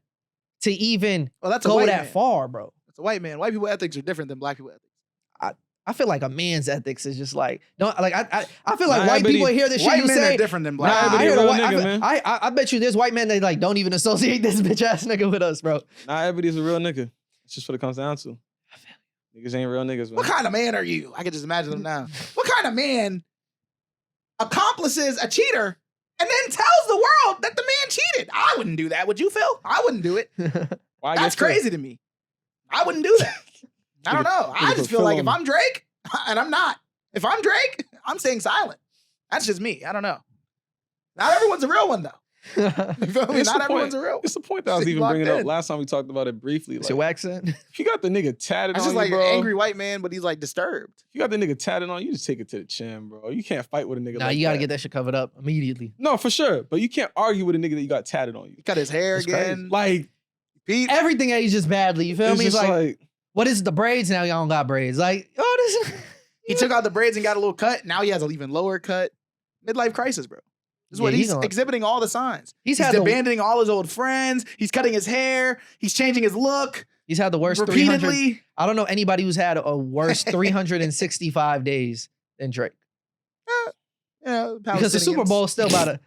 to even Well, that's a go white that man. far, bro? It's a white man. White people ethics are different than black people ethics. I feel like a man's ethics is just like, don't like I feel like Nah, white but people hear this shit White you men say. are different than Nah, black. everybody I hear a the real white. nigga, man. I bet you there's white men that like don't even associate this bitch ass nigga with us, bro. Not everybody's a real nigga. It's just what it comes down to. Niggas ain't real niggas, man. What kind of man are you? I can just imagine them now. What kind of man accomplishes a cheater and then tells the world that the man cheated? I wouldn't do that. Would you, Phil? I wouldn't do it. Why That's get crazy to me. I wouldn't do that. I don't know. I just feel like if I'm Drake, and I'm not, if I'm Drake, I'm staying silent. That's just me. I don't know. Not everyone's a real one, though. You feel me? It's Not the everyone's point. a real one. It's the point that I was Shit, even locked bringing up in. last time we talked about it briefly. It's Like, your accent. if you got the nigga tatted That's on just you, like bro. an angry white man, but he's like disturbed. If you got the nigga tatted on you, just take it to the chin, bro. You can't fight with a nigga Nah, like you gotta that. get that shit covered up immediately. No, for sure. But you can't argue with a nigga that you got tatted on you. He cut his hair That's crazy. again. Like, Pete, Everything ages badly. You feel it's me? It's just like, like what is it, the braids? Now y'all don't got braids. Like, oh, this. he took out the braids and got a little cut. Now he has an even lower cut. Midlife crisis, bro. This is what Yeah, he's he's on- exhibiting all the signs. He's He's had the abandoning all his old friends. He's cutting his hair. He's changing his look he's had the worst 300. repeatedly. I don't know anybody who's had a worse 365 days than Drake. You know, Because the Super Palestinians, Bowl is still about to.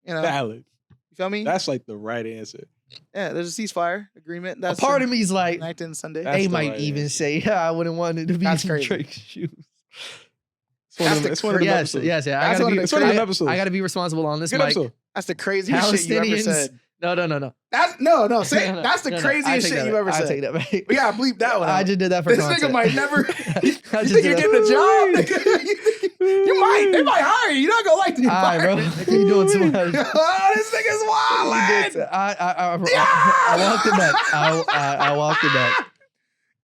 You know, valid. you feel me? That's like the right answer. Yeah, there's a ceasefire agreement. That's A part of me's like, enacted Sunday. That's they the might right even answer. say, yeah, I wouldn't want it to be That's in crazy. Drake's shoes. It's one of That's them, the it's one of them Yes, episodes. yes, yeah. That's one of the It's one of them I, episodes. I gotta be responsible on this Good mic. episode. That's the craziest shit you ever Palestinians. said. No. That's no. Say No, that's the no, I craziest take shit that you ever back. said. I take that back. We gotta bleep that one. I out. just did that for This content. nigga might never. I You just think did you're that. getting a job? Nigga? You might. They might hire you. You're not gonna like the All right, bro. environment. You doing too much. Oh, this nigga's wildin'. I walked it back. I walked it back.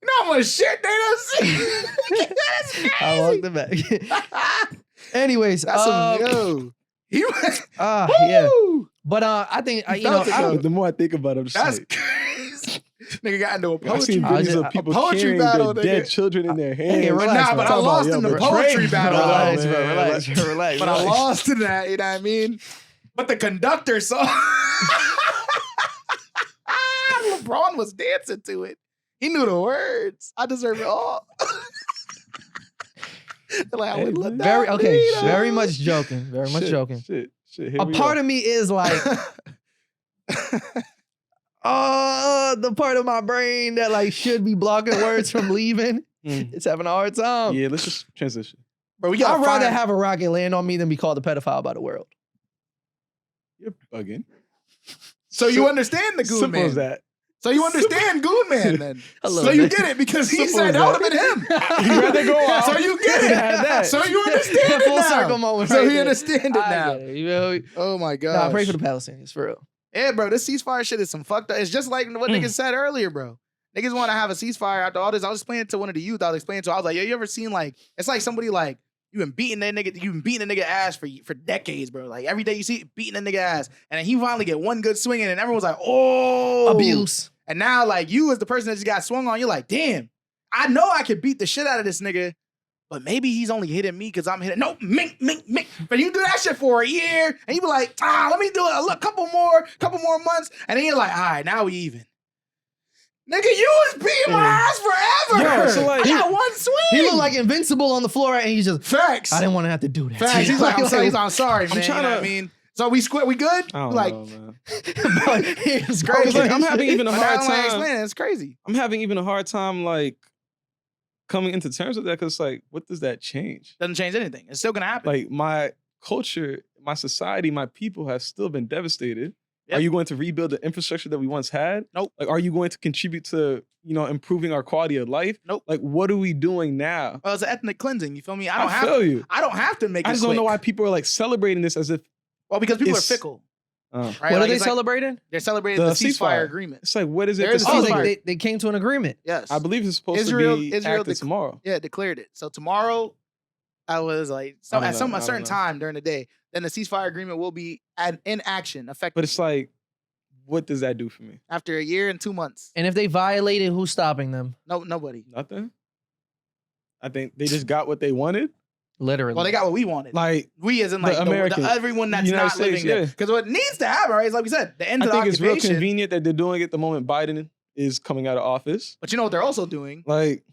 You know how much shit they done see? That's crazy. I walked it back. Anyways, That's some yo. He was. yeah. Woo! But I think you felt know it, though. The more I think about it, I'm just That's like, crazy. Nigga got into a I've poetry seen I was videos just- of people poetry carrying battle, their dead nigga. children in their hands. relax, Nah, bro. but I Talking lost about, in yo, the but poetry Drake, battle. bro, Relax, man, bro. Relax, like- relax. But I relax. lost in that, you know what I mean? But the conductor saw LeBron was dancing to it. He knew the words. I deserve it all. Like, I would let that Very okay. lead us. Very much joking. Very much Shit, joking. Shit. A part of me is like, The part of my brain that like should be blocking words from leaving. It's having a hard time. Yeah, let's just transition. Bro, we gotta I'd rather find- have a rocket land on me than be called a pedophile by the world. You're bugging. So you understand the Goon Simple Man. as that. So you understand Goon Man then. A So little you bit. get it because he Simple said as that would have that. been him. You'd rather go out. So you get it. Had that. So you understand it Full now. circle moment So right he there. understand it I now. get it, you know? Oh my god. Nah, pray for the Palestinians, for real. Yeah, bro, this ceasefire shit is some fucked up. It's just like what niggas said earlier, bro. Niggas want to have a ceasefire after all this. I was explaining to one of the youth. I was like, yo, you ever seen like, it's like somebody like, you've been beating a nigga ass for decades, bro. Like every day you see beating a nigga ass. And then he finally get one good swing in and everyone's like, oh. Abuse. And now like you as the person that just got swung on, you're like, damn, I know I could beat the shit out of this nigga. But maybe he's only hitting me because I'm hitting. No, mink. But you do that shit for a year, and you be like, let me do it a couple more months, and then you're like, all right, now we even. Nigga, you was beating my ass forever. Yo, so, like, I got one swing. He looked like invincible on the floor, and he just, Facts. I didn't want to have to do that. Facts. He's like, I'm sorry, man. I'm You know trying what to- I mean? So we good? I don't Like, know, man. It's crazy. Like, I'm having even a but I hard don't like time. explaining. It's crazy. I'm having even a hard time like coming into terms with that because like, what does that change? Doesn't change anything. It's still gonna happen. Like my culture, my society, my people have still been devastated. Yep. Are you going to rebuild the infrastructure that we once had? Nope. Like, are you going to contribute to, improving our quality of life? Nope. Like, what are we doing now? Well, it's an ethnic cleansing. You feel me? I feel you. I don't have to make it I just don't know quick. why people are like celebrating this as if Well, because people are it's- fickle. uh, Right? What Like, are they it's like celebrating? they're celebrating the ceasefire agreement. it's like, what is it? There to is a Oh, celebrate? they came to an agreement. Yes. I believe it's supposed Israel- to be Israel acted tomorrow. Yeah, declared it. So tomorrow, I was like, I don't at know, a I certain don't know. time during the day, then the ceasefire agreement will be in action, effective. But it's like, what does that do for me? after a year and 2 months. And if they violate it, who's stopping them? Nobody. Nothing. I think they just got what they wanted. Literally. Well, they got what we wanted. Like, We as in the like American- everyone that's United not living States, there. yeah. Because what needs to happen, right, is like we said, the end I of the think it's real occupation. convenient that they're doing it the moment Biden is coming out of office. But you know what they're also doing? Like,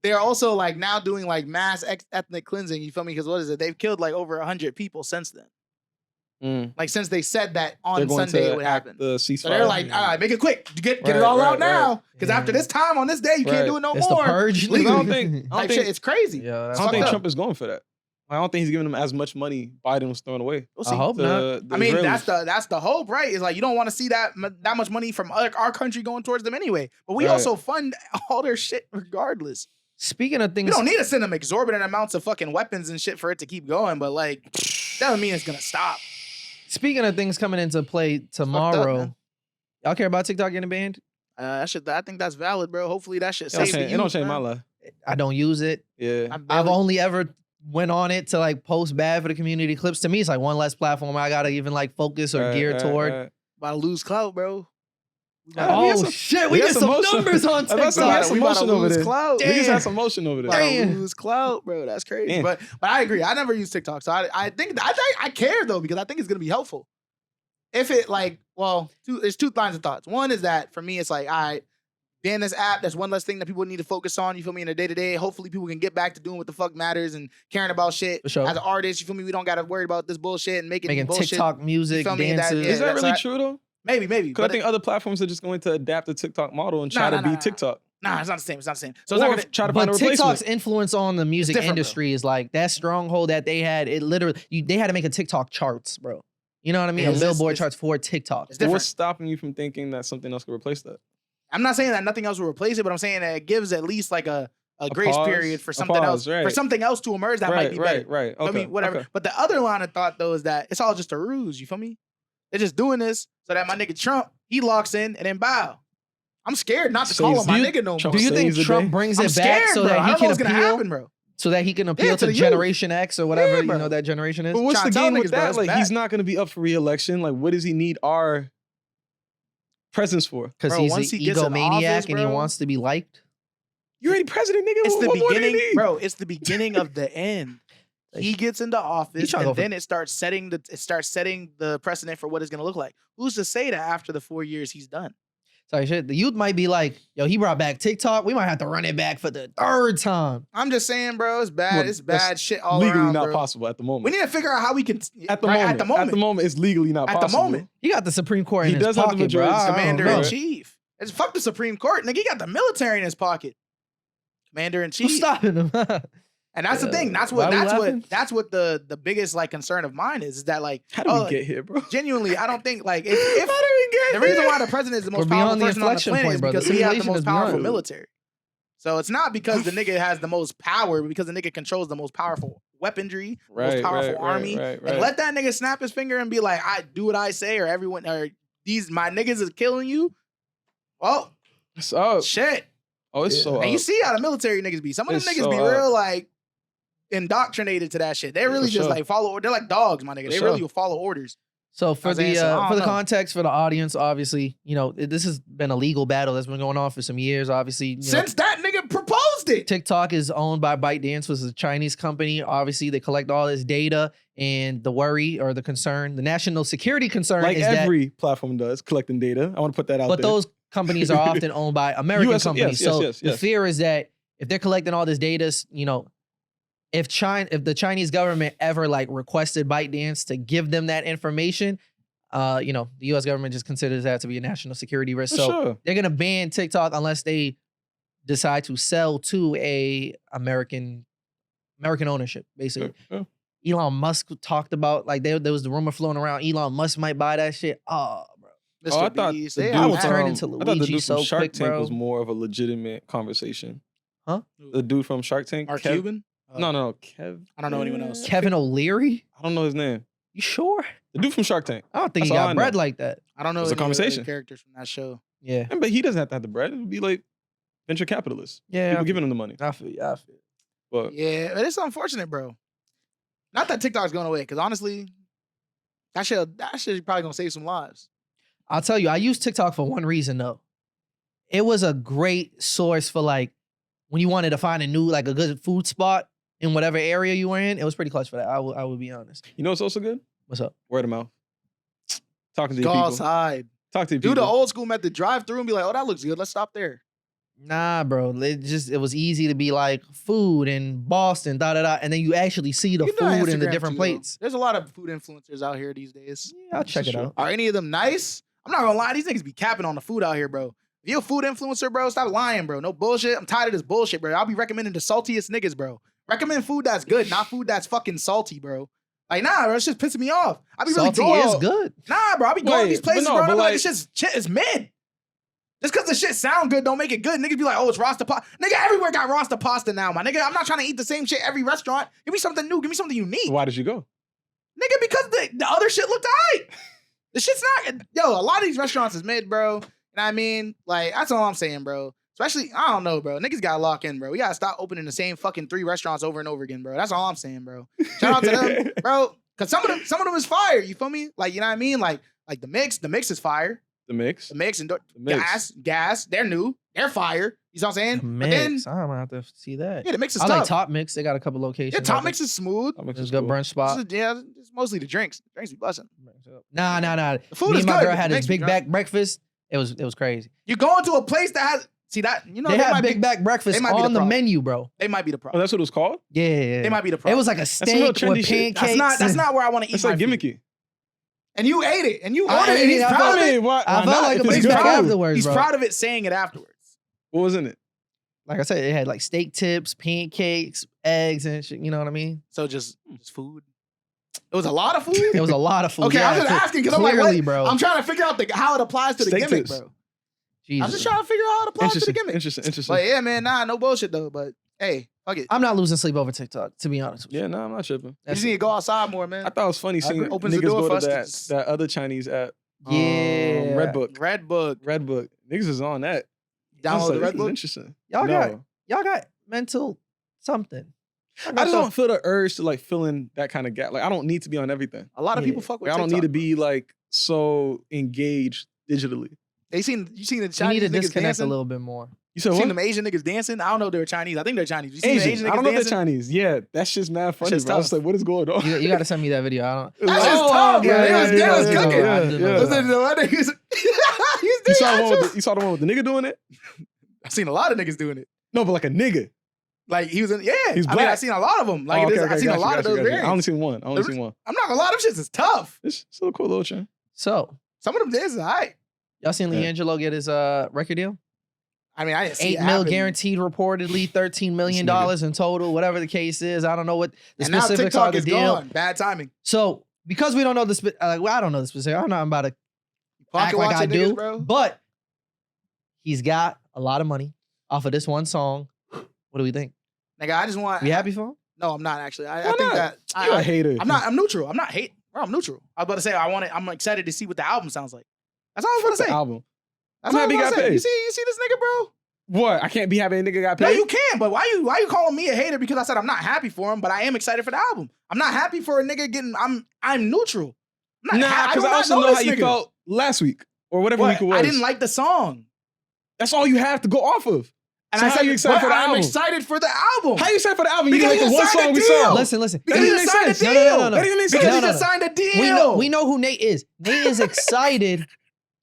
They're also like now doing like mass ethnic cleansing. You feel me? Because what is it? They've killed like over 100 people since then. Like since they said that they're on going Sunday to it would act happen. the ceasefire. So they're like, all right, make it quick. Get it Right, all out right, now. Because right. after this time on this day, you can't Right. do it no it's more. the purge. Legal. I don't think- Type shit. It's crazy. Yeah, I that's don't think fucked up. Trump is going for that. I don't think he's giving them as much money Biden was throwing away. We'll I see. hope to not. the I mean, Israelis. that's the hope, right? Is like you don't want to see that much money from our country going towards them anyway. But we Right. also fund all their shit regardless. Speaking of You things, don't need to send them exorbitant amounts of fucking weapons and shit for it to keep going. But like, doesn't mean it's gonna stop. speaking of things coming into play tomorrow, man. y'all care about TikTok getting banned? I think that's valid, bro. Hopefully that shit It don't saves the change, it don't youth, change my man. life. I don't use it. Yeah. I've only ever went on it to like post bad for the community clips. To me, it's like one less platform I gotta even like focus or gear toward. about to lose clout, bro. Right. We got Oh some- shit, we we got get some some motion. numbers on I was about to say, we TikTok. got some We about to motion over lose there. clout. We just Damn. had some motion over there. About to Damn. lose clout, bro. That's crazy. Damn. But I agree. I never use TikTok, so I think I care though because I think it's gonna be helpful. If it like, well, there's two lines of thoughts. One is that for me, it's like, all right, ban this app. That's one less thing that people need to focus on. You feel me? In their day to day. Hopefully, people can get back to doing what the fuck matters and caring about shit. For sure. As an artist, you feel me? We don't gotta worry about this bullshit and making Making bullshit. TikTok music, feel me? That- dances. yeah, Is that that's really right. true though? Maybe. Because I But think other platforms are just going to adapt the TikTok model and try Nah, to be nah. TikTok. nah, it's not the same. It's not the same. So Or it's not gonna. try to But find a replacement. TikTok's influence on the music different, bro. industry is like that stronghold that they had. It literally, they had to make a TikTok charts, bro. You know what I mean? Yeah, A it's- Billboard it's- charts for TikTok. It's But different. what's stopping you from thinking that something else could replace that? I'm not saying that nothing else will replace it, but I'm saying that it gives at least like a grace pause? period for A something pause, else, for right. something else to emerge that might be better. Right. I Okay. mean, whatever. okay. But the other line of thought though is that it's all just a ruse. You feel me? They're just doing this so that my nigga Trump he locks in and then bow. I'm scared not to So call you- him my do you- nigga no more. Trump Do you think saves the Trump day? brings I'm it back scared, so bro. that I he don't know can what's gonna appeal? happen, bro. So that he can appeal to to the youth. Generation X or whatever Yeah, you bro. know that generation is? But what's Trying the to tell game with niggas, bro, that? it's Like, bad. he's not going to be up for re-election. Like, what does he need our presence for? Because Bro, he's once an he gets in egomaniac office, and he bro. wants to be liked. You're already president, nigga. It's the What more do you beginning, need? bro. It's the beginning of the end. He gets into office, trying to go and for- then it starts setting the precedent for what it's gonna look like. Who's to say that after the 4 years he's done? Sorry, shit. The youth might be like, yo, he brought back TikTok. We might have to run it back for the third time. I'm just saying, bro, it's bad. Well, It's bad shit all legally around, not bro. possible at the moment. We need to figure out how we can. At the moment, it's legally not At possible. the moment. He got the Supreme Court in He his does have the pocket, bro. majority. I don't Commander know. in chief. It's fuck the Supreme Court, nigga. He got the military in his pocket. Commander in chief. Who's stopping him? And that's the thing. That's Why what. we That's laughing? what. That's what the biggest like concern of mine is that like. How do we get here, bro? Genuinely, I don't think like if How do we get the reason here? why the president is the most We're powerful beyond the person on the inflection planet point, is bro. The because we have the simulation most is powerful beyond. military. So it's not because the nigga has the most power, but because the nigga controls the most powerful weaponry, most powerful army. Right. And let that nigga snap his finger and be like, I do what I say, or everyone, or these my niggas is killing you. Well, It's up. shit. Oh, it's so And up. you see how the military niggas be. Some of them It's niggas so be up. real like indoctrinated to that shit. They really For just sure. like follow. They're like dogs, my nigga. For They sure. really will follow orders. So for I was saying, the so I don't for the know. context for the audience, obviously, you know, this has been a legal battle that's been going on for some years. Obviously, you know, Since that nigga proposed it. TikTok is owned by ByteDance, which is a Chinese company. Obviously, they collect all this data, and the worry or the concern, the national security concern, Like is that. every platform does, collecting data. I want to put that out But there. those companies are often owned by American US companies. yes, So yes, the yes. fear is that if they're collecting all this data, you know, if the Chinese government ever like requested ByteDance to give them that information, you know, the U.S. government just considers that to be a national security risk. For So sure. they're gonna ban TikTok unless they decide to sell to a American ownership, basically. Yeah. Elon Musk talked about like there was the rumor floating around Elon Musk might buy that shit. Oh, bro. Mr. Oh, I thought Beast, the they dude I have will from- turn had- into I thought the Luigi dude so from Shark quick, Tank bro. was more of a legitimate conversation. Huh? The dude from Shark Tank. Mark Kev- Cuban? No, Kev. I don't know anyone else. Kevin O'Leary? I don't know his name. You sure? The dude from Shark Tank. I don't think That's he all got I bread know. like that. I don't know It's a any of the other conversation. characters from that show. Yeah. But he doesn't have to have the bread. It would be like venture capitalists. Yeah. People giving him the money. I feel you. I feel you. But Yeah, but it's unfortunate, bro. Not that TikTok's going away, because honestly, that shit probably gonna save some lives. I'll tell you, I use TikTok for one reason though. It was a great source for like when you wanted to find a new, like a good food spot in whatever area you were in. It was pretty clutch for that. I would be honest. you know what's also good? What's up? Word of mouth. Talking to Go your people. outside. Talk to your Do people. the old school method, drive through and be like, oh, that looks good. Let's stop there. Nah, bro. It was easy to be like food in Boston, and then you actually see the You can do it on food in the Instagram different too, though. plates. There's a lot of food influencers out here these days. Yeah, I'll check This it is out. Are any of them nice? I'm not gonna lie, these niggas be capping on the food out here, bro. If you're a food influencer, bro, stop lying, bro. No bullshit. I'm tired of this bullshit, bro. I'll be recommending the saltiest niggas, bro. Recommend food that's good, not food that's fucking salty, bro. Like, nah, bro, it's just pissing me off. I be really Salty going. is good. Nah, bro, I be going to Wait, these but places, no, bro. And but I'm like, like- this shit is mid. Just because the shit sound good don't make it good. Niggas be like, oh, it's Rasta pasta. Nigga, everywhere got Rasta pasta now, my nigga. I'm not trying to eat the same shit every restaurant. Give me something new. Give me something unique. Why did you go? Nigga, because the other shit looked alright. The shit's not, yo, a lot of these restaurants is mid, bro. You know what I mean? Like, that's all I'm saying, bro. Especially, I don't know, bro. Niggas gotta lock in, bro. We gotta stop opening the same fucking 3 restaurants over and over again, bro. That's all I'm saying, bro. Shout out to them, bro. Cause some of them is fire. You feel me? Like, you know what I mean? Like the mix is fire. The mix. The mix and The mix. gas. They're new. They're fire. You know what I'm saying? But then, Mix. I'm gonna have to see that. yeah, the mix is I tough. like Top Mix. They got a couple locations. Yeah, I top think. mix is smooth. That mix It's is a good cool. brunch spot. Yeah, it's mostly the drinks. The drinks be busting. Nah. The food Me is and my good. girl The had drinks this be big drunk. back breakfast. It was crazy. You go into a place that has see that you know They have might big be, back breakfast they might be the on the problem. menu, bro. they might be the Oh, problem. that's what it was called? Yeah. They might be the It problem. was like a some real steak with trendy shit. pancakes. That's not where I want to eat. It's my like food. gimmicky. And you ate it, and you I ordered it. ate And he's it. I proud of it. why I felt not? like If a it's big good back food. afterwards, He's bro. proud of it saying it afterwards. What was in it? Like I said, it had like steak tips, pancakes, eggs, and shit. You know what I mean? So just food. It was a lot of food. It was a lot of food. Okay, yeah, I'm just asking because I'm like, clearly, what? bro. I'm trying to figure out how it applies to the Steak gimmick, tips. bro. Jesus. I'm just trying to figure out how it applies to the gimmick. Interesting. But yeah, man, nah, no bullshit though. But hey, fuck it. I'm not losing sleep over TikTok, to be honest with you. Yeah, no, I'm not tripping. You That's just need to go outside more, man. I thought it was funny seeing agree. Opens the niggas door go for to us to that, just- that other Chinese app. Yeah. Redbook. Redbook. Niggas is on that. I was Download the like, this is Redbook. interesting. Y'all got mental something. I just don't feel the urge to like fill in that kind of gap. Like I don't need to be on everything. A lot of Yeah. people fuck with Like, I don't TikTok, need to be like so engaged digitally. You seen the You need Chinese to niggas disconnect dancing? a little bit more. You said You what? seen them Asian niggas dancing? I don't know if they're Chinese. I think they're Chinese. You seen the Asian. Asian I niggas don't know if they're dancing? Chinese. Yeah, that's just mad funny. shit's Bro. I was tough. like, what is going on? You got to send me that video. I don't. That's just tough, bro. They was cooking. yeah. Listen to what he was You saw the one with the nigga doing it? I've seen a lot of niggas doing it. No, but like a nigga. Like he was in, yeah. He's I mean, black. I've seen a lot of them. Like Oh, okay, I've seen a lot of those I variants. only seen one. I'm not gonna lie, them shits is tough. It's still a cool little chain. So Some of them is alright. y'all seen Yeah. LiAngelo get his record deal? I mean, I didn't see 8 it mil happen. guaranteed, reportedly $13 million in total, whatever the case is. I don't know what the And now specifics TikTok are the is deal. gone. Bad timing. So because we don't know the I don't know the specific. I'm not about to act Pocket like I watching do, niggas, bro. but he's got a lot of money off of this one song. What do we think? Nigga, I just want. We happy for him? No, I'm not actually. I Why think not? that You a hater. I'm neutral. I'm not hate. Bro, I'm neutral. I was about to say I'm excited to see what the album sounds like. That's all I was about to The say. album. That's I'm all I was happy he about to got say. paid. You see this nigga, bro? What? I can't be happy a nigga got paid? No, you can, but why you calling me a hater because I said I'm not happy for him, but I am excited for the album. I'm not happy for a nigga getting. I'm neutral. I'm not Nah, ha- because I do also not know how this you nigga. felt last week or whatever What? week it was. I didn't like the song. That's all you have to go off of. And So I how said, you excited but for the I'm album? excited for the album. How you excited for the album? You Because didn't like he the one just signed song a we deal. saw. Listen. Because That he didn't just make signed a sense. deal. No. That didn't make Because sense. he No. just signed a deal. We know who Nate is. Nate is excited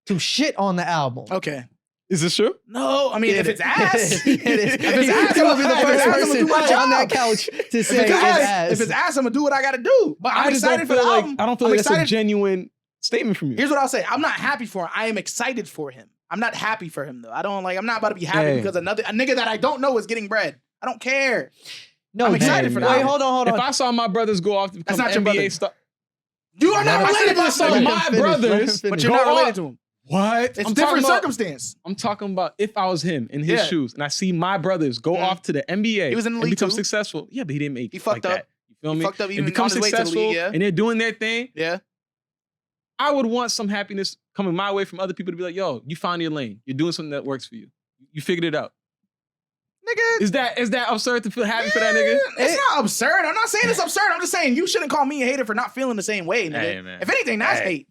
to shit on the album. Okay. Is this true? No, I mean, if it's ass. It is. If it's ass, He will be the if it's first ass, I'm gonna do person my on that job. couch to If say it's ass. if it's ass, I'm gonna do what I gotta do. But I'm I just don't excited for feel the like album. I don't feel I'm like that's a excited. genuine statement from you. Here's what I'll say. I'm not happy for him. I am excited for him. I'm not happy for him though. I'm not about to be happy Hey. because a nigga that I don't know is getting bread. I don't care. No, I'm excited for that. Wait, hold on. If I saw my brothers go off to become not your NBA brother. star, You are not Let him related to finish. this Let him nigga. my brothers, But you're go not related off. to him. What? It's I'm different talking about- circumstance. I'm talking about if I was him in his Yeah. shoes and I see my brothers go Mhm. off to the NBA He was in the and league become too. successful. Yeah, but he didn't make He it fucked like up. that. You feel He me? fucked up And even become on his way to the successful league, yeah. and they're doing their thing. Yeah. I would want some happiness coming my way from other people to be like, yo, you found your lane. You're doing something that works for you. You figured it out. Nigga. Is that absurd to feel happy for that nigga? It's not absurd. I'm not saying it's absurd. I'm just saying you shouldn't call me a hater for not feeling the same way, nigga. Hey, man. If anything, that's Hey. hate.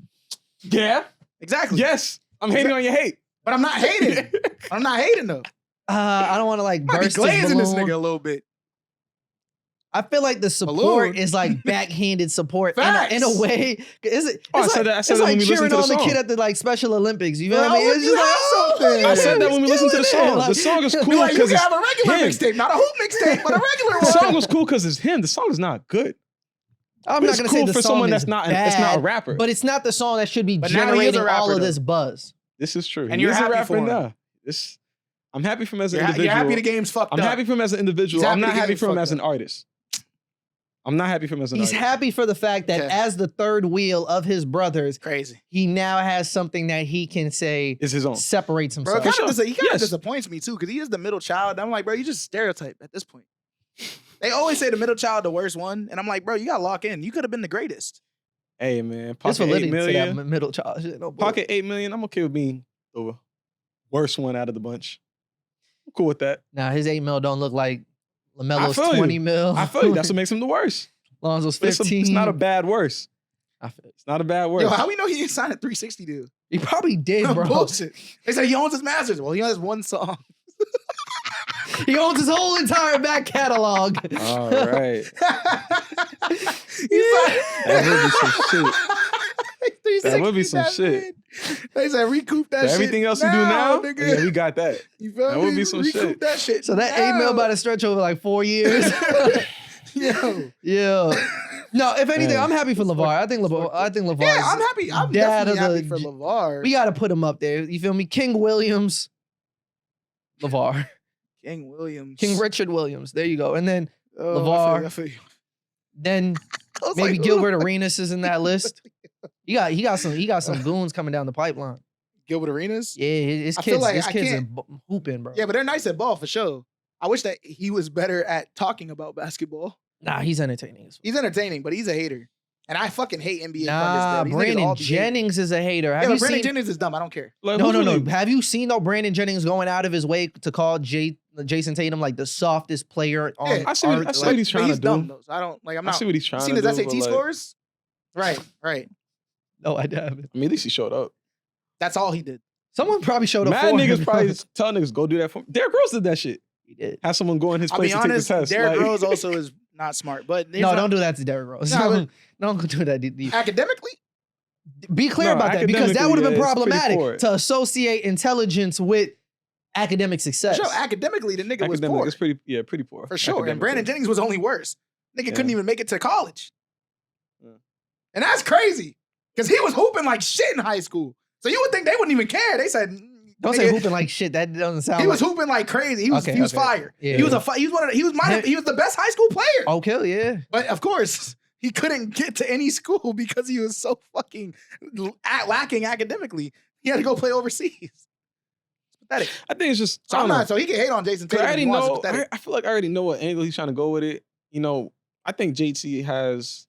Yeah. Exactly. Yes. I'm hating on your hate. But I'm not hating. I'm not hating though. I don't want to like Might be burst his glazing this balloon. nigga a little bit. I feel like the support Balloon. is like backhanded support Facts. in a way. Is it? Oh, I it's said like, that- I said it's that like when we listened cheering to the on the song. kid at the like Special Olympics. You feel Well, what I mean? look, It's you just have like, something. I said that when we listened to the killing it. song. Like- The song is Be cool like, you because can have a regular him. mixtape, not a hoop mixtape, but a regular The one. song was cool because it's him. The song is not good. I'm But not it's gonna cool say the for song someone is that's not bad, it's not a rapper. but it's not the song that should be But now he is a generating all rapper, of though. this buzz. This is true. And He you're is a happy rapper for him. now. I'm happy for him as an You're individual. happy the game's fucked I'm up. happy for him as an individual. He's I'm happy not the happy game's for him fucked as an up. artist. I'm not happy for him as an He's artist. happy for the fact that Okay. as the third wheel of his brothers, Crazy. he now has something that he can say It's his own. separates Bro, himself. he kind of Yes. disappoints me too, because he is the middle child. I'm like, bro, you just stereotype at this point. They always say the middle child the worst one, and I'm like, bro, you gotta lock in. You could have been the greatest. Hey man, There's pocket 8 validity to that million. middle child shit. No bull. Pocket 8 million. I'm okay with being the worst one out of the bunch. I'm cool with that. Nah, his 8 mil don't look like I LaMelo's feel you. 20 mil. I feel you. That's what makes him the worst. Lonzo's But 15. it's not a bad worse. I feel It's not a bad worse. Yo, how we know he didn't sign a 360 deal? He probably did, bro. Bullshit. They said he owns his masters. Well, he has one song. He owns his whole entire back catalog. All right. He's like, That would be some shit. 360 That would be some that shit. man. They said recoup that For shit. everything else you do now, nigga. yeah, we got that. You feel that me? would be some recoup shit. that shit. So that 8 mil now. about to stretch over like 4 years. Yo. Yeah. No, if anything, Man. I'm happy for LeVar. I think LeVar. Yeah, I'm happy. I'm dad of definitely the- happy for LeVar. We got to put him up there. You feel me? King Williams, LeVar, King Williams. King Richard Williams. There you go. And then Oh, LeVar. I feel you. then I was maybe like, Gilbert ooh. Arenas is in that list. He got some goons coming down the pipeline. Gilbert Arenas? Yeah, his I feel kids, like his I kids are can't- hooping, bro. Yeah, but they're nice at ball for sure. I wish that he was better at talking about basketball. Nah, he's entertaining. as fuck. He's entertaining, but he's a hater. And I fucking hate NBA Nah, pundits. These niggas Brandon all be hating. Jennings is a hater. Yeah, Have but you Brandon seen? Jennings is dumb. I don't care. Like, No, who's no, no. really- Have you seen though Brandon Jennings going out of his way to call Jayson Tatum like the softest player on Yeah, I see what- earth? I see Like, what he's But trying he's to do. dumb though. So I don't like. I'm I not. see what he's You trying seen to his do. SAT but, like, scores? Right, right. no, I haven't. I mean, at least he showed up. That's all he did. Someone probably showed up Mad for niggas him. probably tell niggas go do that for me. Derrick Rose did that shit. He did. Have someone go in his I'll place be to honest. take the test. Derrick like, Rose also is not smart, but No, don't do that to Derrick Rose. Nah, Don't do that. academically. Be clear No, about that because that would have been academically, yeah, it's pretty problematic poor. to associate intelligence with academic success. For sure, academically, the nigga was Academic, poor. it's pretty poor. For sure. And Academically. Brandon Jennings was only worse. Nigga couldn't even make it to college. Yeah. And that's crazy. Because he was hooping like shit in high school. So you would think they wouldn't even care. They said, Don't say hooping like shit. That doesn't sound he was like... hooping like crazy. He was Okay, fire. Yeah. He was the best high school player. Okay, yeah. But of course, he couldn't get to any school because he was so fucking lacking academically. He had to go play overseas. It's pathetic. I think it's just. So I'm not. So he can hate on Jayson Tatum. I already if he wants. know. It's pathetic. I feel like I already know what angle he's trying to go with it. You know, I think JT has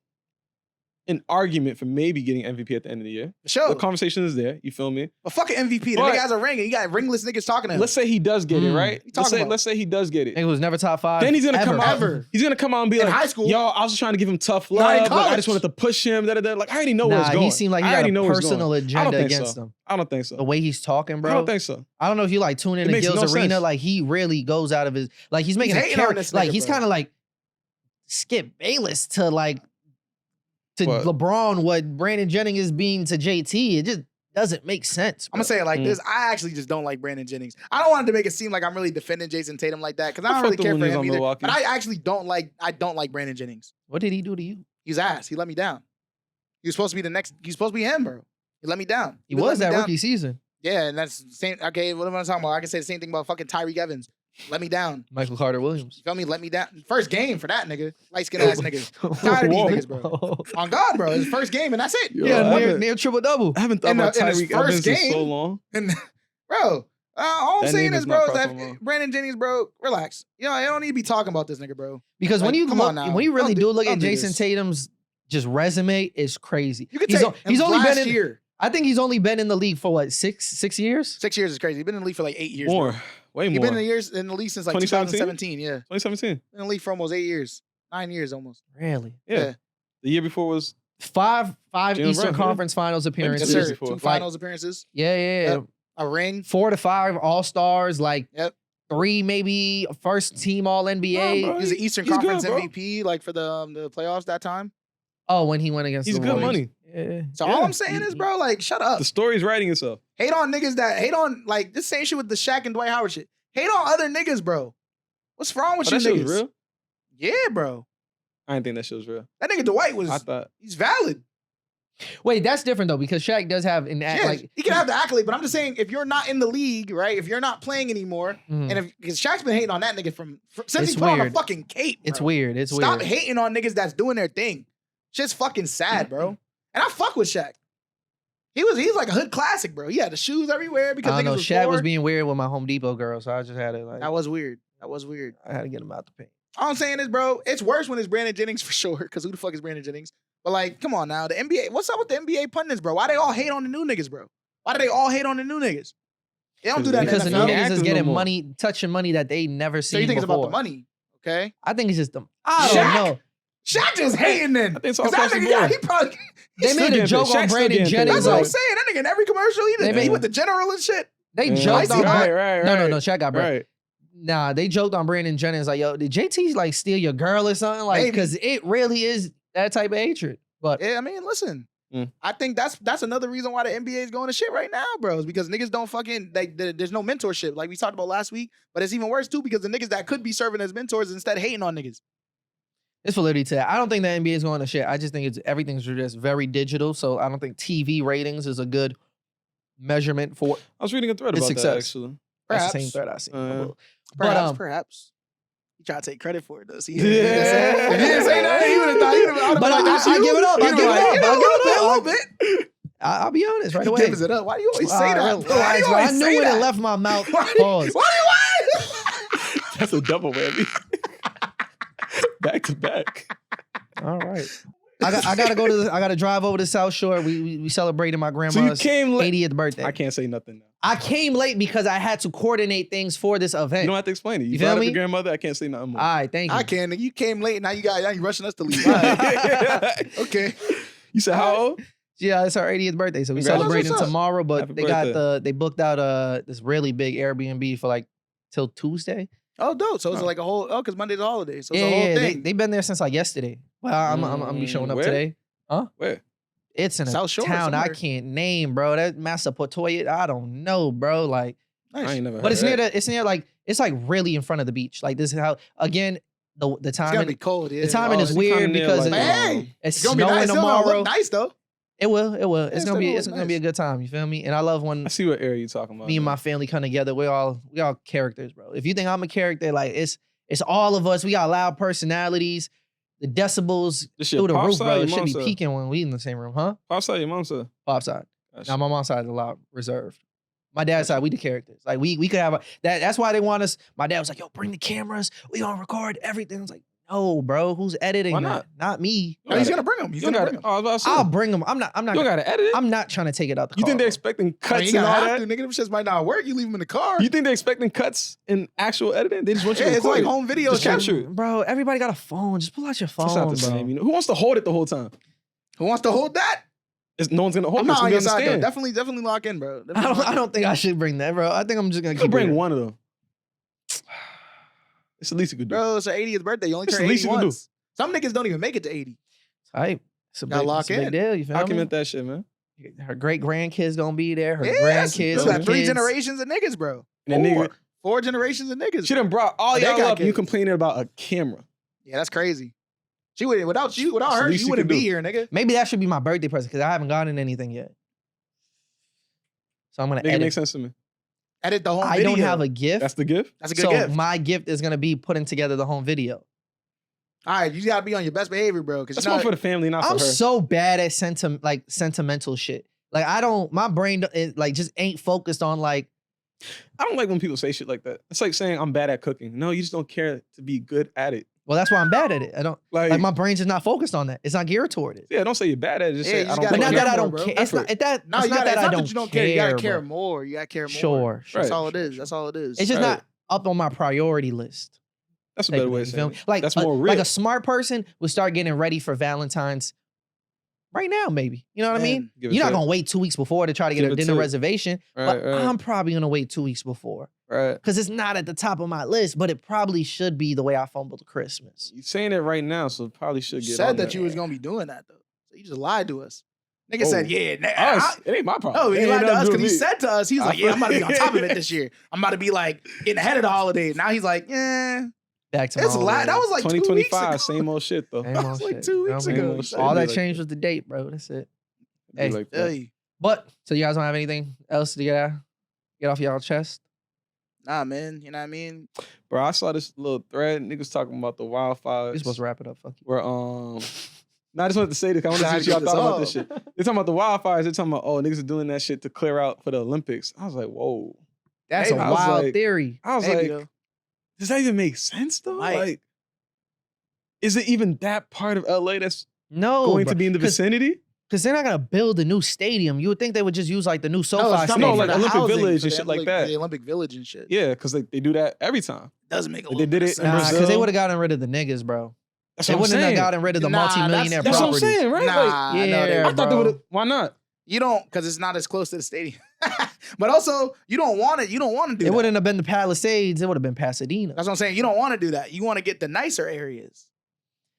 an argument for maybe getting MVP at the end of the year. For sure. The conversation is there. You feel me? But fucking MVP. The But- nigga has a ring and you got ringless niggas talking to him. Let's say he does get it, right? you talking about? Let's say he does get it. Nigga was never top 5. Then he's gonna ever. come out. Ever. He's gonna come out and be In like, high school. "Yo, I was just trying to give him tough Not in love. Like, I college. just wanted to push him." Like I already know where it's Nah, going. he seemed like he I had already a know where it's personal going. I agenda don't think against so. him. I don't think so. The way he's talking, bro. I don't think so. I don't know if you like tune in It to makes Gil's no arena. sense. Like he really goes out of his like he's making a hating on character. this Like nigga, he's bro. kind of like Skip Bayless to like to What? LeBron what Brandon Jennings is being to JT. It just doesn't make sense. I'm gonna say it like Mm. this. I actually just don't like Brandon Jennings. I don't want it to make it seem like I'm really defending Jayson Tatum like that because I I don't really fucked care him for when he was him on either. Milwaukee. But I actually don't like Brandon Jennings. What did he do to you? He's ass. He let me down. He was supposed to be the next. He's supposed to be him, bro. He let me down. He let was me that down. rookie season. Yeah, and that's the same. Okay, what am I talking about? I can say the same thing about fucking Tyreek Evans. Let me down. Michael Carter Williams. You feel me? Let me down. First game for that nigga. Light skinned ass nigga. Tired of these niggas, bro. On God, bro. His first game and that's it. Yo, Yeah, I near, haven't- near triple double. I haven't thought In about the- in his Tyreek first Evans in game. so long. And bro, all I'm That saying name is, is bro, not is that crossing my mind. Brandon Jennings, bro, relax. You know, you don't need to be talking about this nigga, bro. Because when Like, you come look, on now. when you really Don't do do- look don't at do Jayson this. Tatum's just resume, it's crazy. You could he's, take he's only been in. year. I think he's only been in the league for what 6 years. 6 years is crazy. He's been in the league for like 8 years. More. Bro. Way He's more. been in the league since like 2017? 2017. Yeah, 2017. been in the league for almost 8 years, 9 years almost. Really? Yeah. Yeah. The year before was Five Jalen Eastern Brown, yeah. Conference Finals Yes, appearances. Years sir. before. 2 Like- finals appearances, Yeah. Yep. a ring. 4 to 5 All Stars, like Yep. 3 maybe first team All NBA. Nah, bro. He's an Eastern He's good, Conference bro. MVP, like for the playoffs that time. Oh, when he went against He's the good Warriors. money. Yeah. So Yeah. all I'm saying is, bro, like, shut up. The story's writing itself. Hate on niggas that hate on like this same shit with the Shaq and Dwight Howard shit. Hate on other niggas, bro. What's wrong with Oh, you that shit niggas? was real? Yeah, bro. I didn't think that shit was real. That nigga Dwight was I thought. he's valid. Wait, that's different though because Shaq does have an Yeah, like he can have the accolade, but I'm just saying if you're not in the league, right? If you're not playing anymore, Mhm. and if because Shaq's been hating on that nigga since It's he put on a weird. fucking cape. It's bro. weird. It's Stop weird. hating on niggas that's doing their thing. Shit's fucking sad, bro. And I fuck with Shaq. He's like a hood classic, bro. He had the shoes everywhere because I niggas don't know. was Shaq poor. was being weird with my Home Depot girl, so I just had to like That was weird. That was weird. I had to get him out the paint. All I'm saying is, bro, it's worse when it's Brandon Jennings for sure. Because who the fuck is Brandon Jennings? But like, come on now, the NBA. What's up with the NBA pundits, bro? Why they all hate on the new niggas, bro? Why do they all hate on the new niggas? They don't do that Because the in new the NFL. niggas actors is no getting more. money, touching money that they never So seen you think it's about before. the money? Okay. I think it's just them. I Shaq? don't know. Shaq just hating then. I think it's all 'Cause that across the nigga, yeah, board. he probably. They still made a getting joke paid. on Shaq's still Brandon getting paid. Jennings. That's what I'm Like, saying. That nigga in every commercial, he They did. made- He with the general and shit. they Yeah. joked on Right. No, Shaq got bread. Right. Nah, they joked on Brandon Jennings like, yo, did JT like steal your girl or something? Like, Maybe. because it really is that type of hatred. But Yeah, I mean, listen. Mm. I think that's another reason why the NBA is going to shit right now, bro. Is because niggas don't fucking there's no mentorship like we talked about last week. But it's even worse too because the niggas that could be serving as mentors instead hating on niggas. it's validity to that. I don't think the NBA is going to shit. I just think everything's just very digital. So I don't think TV ratings is a good measurement for I was reading a thread It's about that success. actually. that's the Perhaps. same thread I see. Perhaps, But, perhaps. You try to take credit for it though. See, Yeah. if he didn't say that, he would have thought. He would have But like, that's I you. give it up. He I would've give it like, up. you know, I give it a up. little bit. I'll be honest right He away. gives it up. Why do you always say that? Relax, Why do you bro. I always knew say when that? it left my mouth. Why do Pause. why? That's a double whammy. Back to back. All right. I gotta drive over to South Shore. We celebrated my So you grandma's came late. 80th birthday. I can't say nothing now. I came late because I had to coordinate things for this event. You don't have to explain it. You You feel brought up me? your grandmother. I can't say nothing more. All right, thank you. I can. You came late. Now you rushing us to leave. All right. Okay. You said how old? Yeah, it's our 80th birthday, so we Congrats. celebrating What's up? tomorrow. But Happy they got birthday. they booked out this really big Airbnb for like till Tuesday. Oh, dope. So it's Huh. like a whole. Oh, because Monday's a holiday. So it's Yeah, a whole yeah. thing. They've been there since like yesterday. Well, I'm be showing up Where? today. Where? It's in a South Shore town I somewhere. can't name, bro. That Massapequa, I don't know, bro. Like, Nice. I ain't never but it's heard near that. it's near like it's like really in front of the beach. Like this is how again the It's gonna be timing cold. Yeah. the timing Oh, is so you weird kinda near, because like, Hey, it's it's gonna be snowing nice. It's gonna tomorrow. look nice though. It will. It's it's gonna be gonna it's look gonna be a nice. good time. You feel me? And I love when I see what area you're talking about. me and my family come together. We all characters, bro. If you think I'm a character, like it's all of us. We got loud personalities. The decibels This shit through the pop roof, side, bro. your It should mom be side? peaking when we in the same room, huh? Pop side, your mom said. Pop side. That's- Now my mom's side is a lot reserved. My dad's side, we the characters. Like we could have that's why they want us. My dad was like, yo, bring the cameras. We gonna record everything. I was like, no, bro. Who's editing? Why that? Not me. No, he's gonna bring them. He's You gonna got bring it. them. Oh, I was about to say. I'll bring them. I'm not You don't gotta edit it. I'm not trying to take it out the You car. think they're bro. expecting I mean, cuts you and all gotta that? have to, nigga. Them shits might not work. You leave them in the car. You think they're expecting cuts in actual editing? They just want you Yeah, to it's record like it. home video Just shit. capture it. Bro, everybody got a phone. Just pull out your phone, It's not the bro. same. You know? Who wants to hold it the whole time? Who wants to hold that? No one's gonna hold I'm it. not So on we your side though. understand. Definitely lock in, bro. I don't think I should bring that, bro. I think I'm just gonna You keep could bring it. one of them. It's the least you could do. Bro, it's her 80th birthday. You only It's turn the 80 least you can do. once. Some niggas don't even make it to 80. Type. It's a Gotta big, lock it's a big in. deal. You feel Document me? that shit, man. Her great grandkids gonna be there. Her Yes, grandkids, there's her like 3 kids. generations of niggas, bro. And then nigga, 4 generations of niggas. she done brought all They y'all got up. And you kids. complaining about a camera. Yeah, that's crazy. She would without That's the her, least you you wouldn't can be do. here, nigga. Maybe that should be my birthday present because I haven't gotten anything yet. So I'm gonna Make it edit. make sense to me. Edit the whole I video. don't have a gift. That's the gift. That's a good so gift. my gift is gonna be putting together the home video. All right, you gotta be on your best behavior, bro. Because That's more for the family, not for I'm her. so bad at sentimental shit. Like I don't, my brain like just ain't focused on like. I don't like when people say shit like that. It's like saying I'm bad at cooking. No, you just don't care to be good at it. Well, that's why I'm bad at it. I don't Like, like my brain's just not focused on that. It's not geared toward it. yeah, don't say you're bad at it. Just Yeah, say you I just don't. gotta But not put care that I more, don't bro. care. It's not Effort. that. No, it's you not gotta, that it's I not don't that you don't care. You gotta care bro. more. You gotta care more. Sure. That's Right. all it is. That's all it is. It's just Right. not up on my priority list. That's a better way You of feel saying me? it. Like That's more real. Like a smart person would start getting ready for Valentine's right now, maybe. You know what I mean? Man, Give it You're not to- gonna wait 2 weeks before to try to get Give a it dinner to- reservation, Right, but right. I'm probably gonna wait 2 weeks before Right. because it's not at the top of my list, but it probably should be the way I fumbled Christmas. You're saying it right now, so probably should You get said on that you was gonna be doing that though. So you just lied to us. Nigga Oh. said, yeah. Us, it ain't my problem. No, It he ain't lied to nothing us do because he with me. said to us, he was I like, yeah, I'm about to be on feel- top of it this year. I'm about to be like getting ahead of the holidays. Now he's like, yeah. Back to It's my a lie. old That was like 2 weeks 2025, ago. same old shit though. Same That old was like shit. 2 weeks You know what I ago. mean? Shit. All Be that like changed that. was the date, bro. That's it. Be Hey, like that. Hey. But so you guys don't have anything else to get off y'all chest? Nah, man. You know what I mean? Bro, I saw this little thread. Niggas talking about the wildfires. We're supposed to wrap it up. Fuck you. Where no, I just wanted to say this. I want to Trying see to what y'all get thought this about this shit. They're talking about the wildfires. They're talking about, oh, niggas are doing that shit to clear out for the Olympics. I was like, whoa. That's Maybe. a I was wild like- theory. I was Maybe, like, though. does that even make sense though? Might. Like, is it even that part of LA that's No, going bro. to be in the vicinity? Because they're not gonna build a new stadium. You would think they would just use like the new SoFi it's stadium. coming No, for like the Olympic housing, Village for and the shit like Olympic- that. The Olympic Village and shit. Yeah, because they do that every time. Doesn't make a They little did bit it of in sense. because Brazil. they would have gotten rid of the niggas, bro. That's They what I'm wouldn't have saying. gotten rid of the Nah, multi-millionaire That's what I'm properties. saying, right? Like, Nah, Yeah, no, they I thought they bro. would have. Why not? You don't, because it's not as close to the stadium. But also, you don't want it. You don't want to do It that. wouldn't have been the Palisades. It would have been Pasadena. That's what I'm saying. You don't want to do that. You want to get the nicer areas.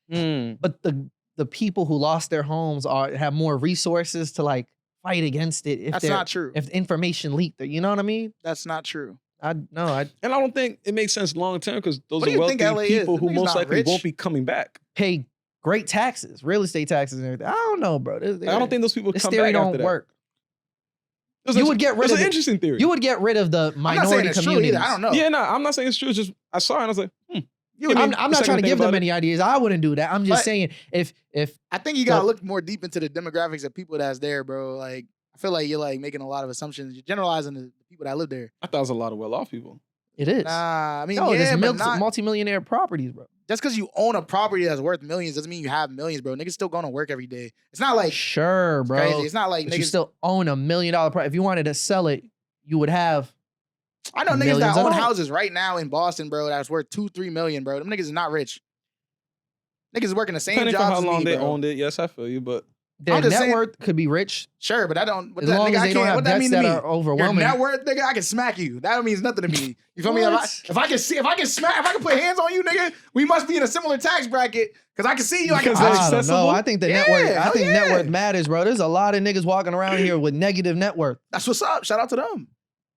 But the people who lost their homes have more resources to like fight against it. That's not true. If information leaked, you know what I mean? That's not true. And I don't think it makes sense long term because those What do are you wealthy think LA is? people Them who niggas most not likely rich. won't be coming back. pay great taxes, real estate taxes and everything. I don't know, bro. I don't think those people this come theory back after don't that. work. It was You an- would get rid it was of an it. interesting theory. You would get rid of the I'm not saying minority it's true communities. either. I don't know. Yeah, no, I'm not saying it's true. It's just I saw it and I was like, You would- I'm the not second trying to thing give them about it- any ideas. I wouldn't do that. I'm just But- saying if I think you gotta So- look more deep into the demographics of people that's there, bro. Like, I feel like you're like making a lot of assumptions. You're generalizing the people that live there. I thought it was a lot of well-off people. it is. Nah, I mean, No, yeah, there's but not, multi-millionaire properties, bro. just because you own a property that's worth millions doesn't mean you have millions, bro. Niggas still going to work every day. It's not like Sure, bro. crazy. It's not like But you niggas. still own $1 million property. If you wanted to sell it, you would have. I know niggas millions that of own dollars. houses right now in Boston, bro. That's worth 2-3 million, bro. Them niggas is not rich. Niggas is working the same Depending jobs on how as long me, they bro. owned it, yes, I feel you, but Their I'm just net saying- worth could be rich Sure, but I don't. What as that, long nigga, as I they don't can't. have What that debts mean to that me? are Your overwhelming. net worth, nigga, I can smack you. That means nothing to me. You feel me? What? If I can put hands on you, nigga, we must be in a similar tax bracket because I can see you. I can Because touch they're you. I don't accessible? know. I think the net worth. Yeah, I hell think net yeah. worth matters, bro. There's a lot of niggas walking around here with negative net worth. That's what's up. Shout out to them.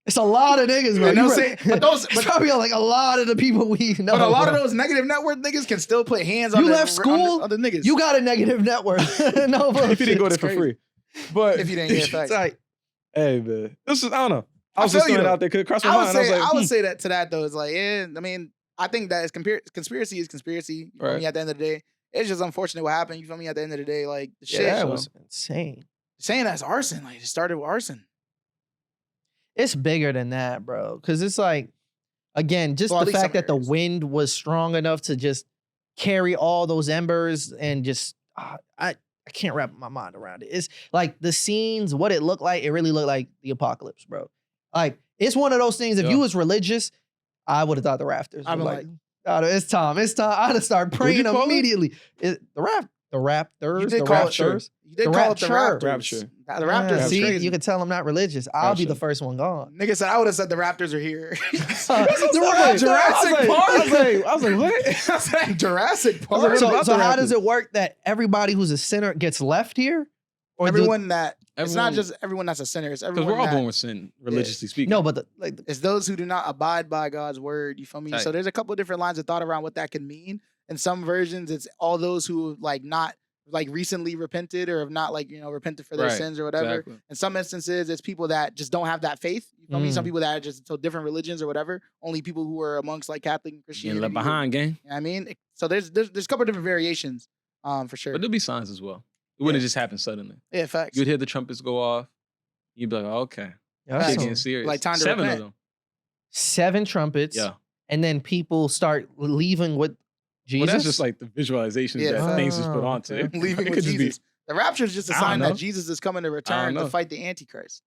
It's a lot of niggas, bro. And they'll You say- but those- it's but- probably like a lot of the people we know. But a lot of bro. those negative net worth niggas can still put hands You on left school? on the niggas. You got a negative net worth. No bullshit. If you didn't go there It's for crazy. free. But if you didn't get facts. It's like, hey man, this is I don't know. I I was feel just you, throwing it though. out there because it crossed my I would mind. I was say like, I would say that to that though. It's like, yeah, I mean, I think that is conspiracy is conspiracy. You feel Right. me? At the end of the day, it's just unfortunate what happened. You feel me? At the end of the day, like the shit. yeah, that so- was insane. Saying that's arson. Like it started with arson. It's bigger than that, bro. Because it's like, again, just Well, at the least fact some that the areas. wind was strong enough to just carry all those embers and just, I can't wrap my mind around it. It's like the scenes, what it looked like, it really looked like the apocalypse, bro. Like, it's one of those things, if Yeah. you was religious, I would have thought the rafters. I'd were be like, oh, it's time. I'd have started praying call it? immediately. The Raptors, You the did call it Raptors. You did The call it the Rapture. Raptors. The Yeah, Raptors is see, crazy. you could tell I'm not religious. I'll be Rapture. the first one gone. Nigga said I would have said the Raptors are here. Jurassic I was like, what? I was like, Jurassic I was Park. like, So, about so the how Raptors? does it work that everybody who's a sinner gets left here? Or do- Everyone that it's not Everyone- just everyone that's a sinner. It's because everyone we're all that, born with sin, religiously speaking. no, but the it's those who do not abide by God's word. You feel me? Right. So there's a couple of different lines of thought around what that can mean. In some versions, it's all those who like not like recently repented or have not like repented for their Right, sins or whatever. exactly. In some instances, it's people that just don't have that faith. You feel me? Some Mm. people that are just so different religions or whatever. Only people who are amongst like Catholic and Getting Christianity. left or- behind, gang. You know what I mean? So there's a couple of different variations, for sure. But there'll be signs as well. It wouldn't Yeah. just happen suddenly. Yeah, facts. You'd hear the trumpets go off. You'd be like, oh, okay. Yeah, Facts. Shit so getting serious. Like time to 7 repent. of them. 7 trumpets, Yeah. and then people start leaving with Jesus. Well, that's just like the visualizations Yeah, that facts. things is put onto okay. it. Leaving It with could just be- Jesus. The rapture is just a I don't sign know. that Jesus is coming to return to know. fight the Antichrist,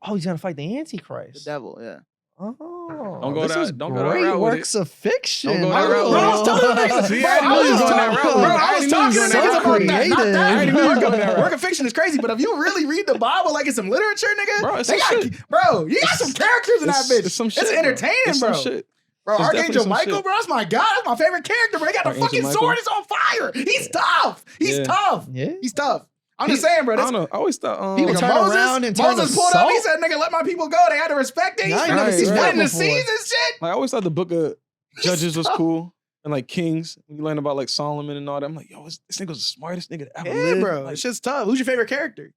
oh, he's gonna fight the the Antichrist. devil. Yeah. Oh, Don't go this that- is don't go that great route with works of fiction. Don't go that I was- route bro, I was telling with niggas- it. See, bro, I I knew you was was going talking- that route. bro, with it. I was knew you talking was to going niggas that about route. that. Not Creative. that. I already knew you was going that route. Work of fiction is crazy, but if you really read the Bible like it's some literature, nigga, Bro, it's they some got, shit. bro, you got some characters in that bitch. It's some shit, It's bro. entertaining, It's bro. some shit. Bro, There's definitely Archangel some Michael, shit. bro, that's my God. That's my favorite character, bro. He got the Archangel fucking Michael. sword. It's on fire. He's tough. He's Yeah. tough. Yeah. He's tough. I'm just saying, bro. I This, don't know. I always thought. People nigga, turn Moses, around and turn Moses to pulled up. He salt? said, "Nigga, let my people go." They had to respect it. He's Yeah, I ain't never seen that splitting the before. seas and shit. like, I always thought the book of Judges was tough. cool. And like Kings, when you learn about like Solomon and all that, I'm like, yo, this nigga was the smartest nigga to ever Yeah, live. bro. Like, It's just tough. Who's your favorite character?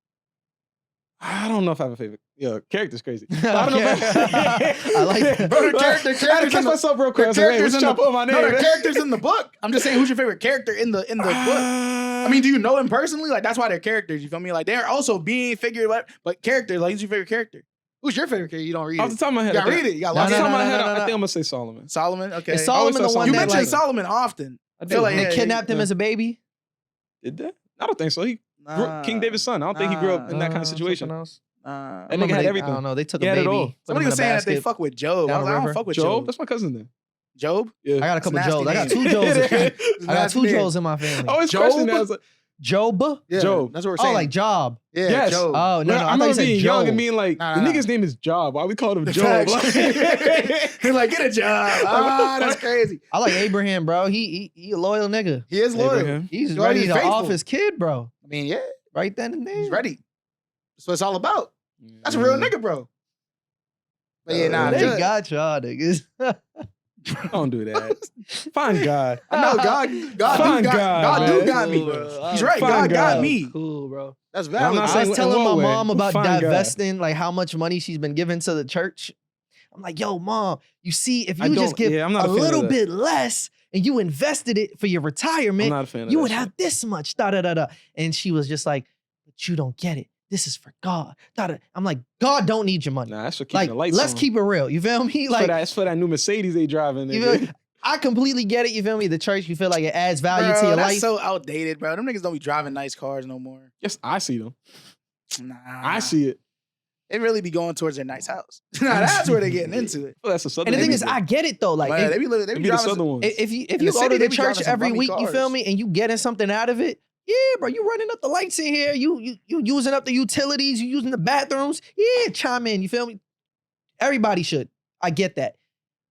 I don't know if I have a favorite. Yeah, character's crazy. I don't know. If I like that. Bro, the character- I had to characters catch in the- myself real quick. I was like, hey, characters what in y'all put my name? No, the characters in the book. I'm just saying, who's your favorite character in the book? I mean, do you know them personally? Like, that's why they're characters. You feel me? Like, they're also being figured, but characters. Like, who's your favorite character? Who's your favorite character? You don't read off the it. top of my head, You I gotta think- read it. You got No, Off lost the top of my no, head, no, I no. think I'm gonna say Solomon. Solomon. Okay. Is Solomon the saw one You that mentioned like Solomon often. I feel like they yeah, kidnapped him yeah. as a baby? Did that? I don't think so. He grew, King David's son. I don't think he grew up in that kind of situation. Something else? That I nigga remember had they- everything. I don't know. They took He a had it baby. all. put him Somebody in was a saying that they basket. fuck with Job. I Down was the like, I don't river. fuck with Job, Job. that's my cousin's name. Job? Yeah. I got a couple Nasty Joes. I got name. two Joes. It's a I got nasty two name. Joes in my family. I always Job? question that. I was like, Job? Yeah, Job. That's what we're Oh, saying. like Job. Yeah, Yes. Job. Oh, no, no. I I thought you remember said being young and Job. being like, Nah, the nah, nigga's name is Job. Why we call him The Job? facts. He's like, get a job. Ah, that's crazy. I like Abraham, bro. He a loyal nigga. He is loyal. Abraham. He's Yo, ready he's to faithful. off his kid, bro. I mean, yeah, Right then and there. he's ready. That's what it's all about. That's a real nigga, bro. But yeah, nah, They just- got y'all niggas. Don't do that. Find God. I know God Fine do got, God do man. got me. Cool, bro. He's right. Fine God got God. me. Cool, bro. That's I'm valid. not I saying was in telling my what way. mom about Fine God. divesting, like how much money she's been giving to the church. I'm like, yo, mom, you see, if I you just don't- give yeah, I'm not a a fan of little that. bit less and you invested it for your I'm retirement, not a fan of you that would shit. have this much. Da da da da. And she was just like, but you don't get it. This is for God. Da, da. I'm like, God don't need your money. Nah, that's for keeping Like, the lights let's on. keep it real. You feel me? It's Like, for that, it's for that new Mercedes they driving. you nigga. feel, I completely get it. You feel me? The church, you feel like it adds value Bro, to your that's life. so outdated, bro. Them niggas don't be driving nice cars no more. Yes, I see them. Nah, I see it. It really be going towards their nice house. Nah, that's where they're getting into it. Well, that's a southern. And the thing nigga. is, I get it though. Like, Man, if- they be It driving be the some- southern ones. if you In go the city, to they the be church driving some every bummy week, you feel cars. me, and you getting something out of it, Yeah, bro, you running up the lights in here. You using up the utilities. You using the bathrooms. Yeah, chime in. You feel me? Everybody should. I get that.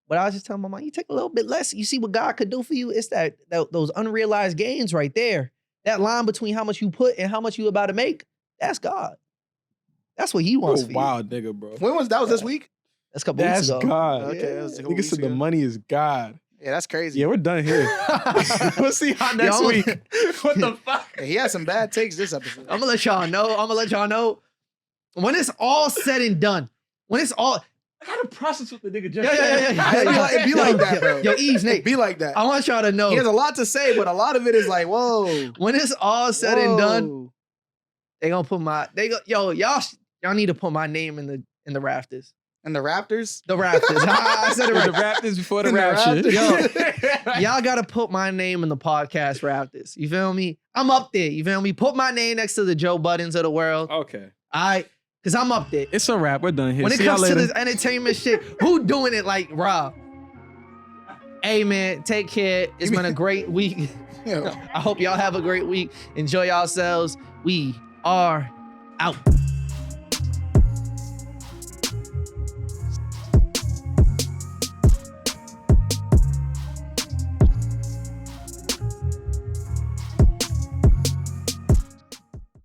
But I was just telling my mom, you take a little bit less. You see what God could do for you? It's those unrealized gains right there. That line between how much you put and how much you about to make, that's God. That's what he wants for you. Wild nigga, bro. When was that? Was this week? That's a couple That's weeks ago. God. Okay, that was a couple Nigga weeks said the ago. money is God. Yeah, that's crazy. Yeah, we're done here. We'll see y'all next Yo, week. What the fuck? Yeah, he had some bad takes this episode. I'm gonna let y'all know. When it's all said and done, when it's all, I gotta process what the nigga just yeah. It be like that, bro. Yo, Yves, Nate, It be like that. I want y'all to know. He has a lot to say, but a lot of it is like, whoa. When it's all said and done, Whoa. they gonna put y'all need to put my name in the rafters. And the Raptors? The rafters. I said it The right. Raptors before the In the rapture. Raptors. Y'all gotta put my name in the podcast rafters. You feel me? I'm up there. You feel me? Put my name next to the Joe Buddens of the world. Okay. Cause I'm up there. It's a wrap. We're done here. When it See y'all comes to later. this entertainment shit, who doing it like Rob? Hey man, take care. It's been a great week. Yeah. I hope y'all have a great week. Enjoy yourselves. We are out.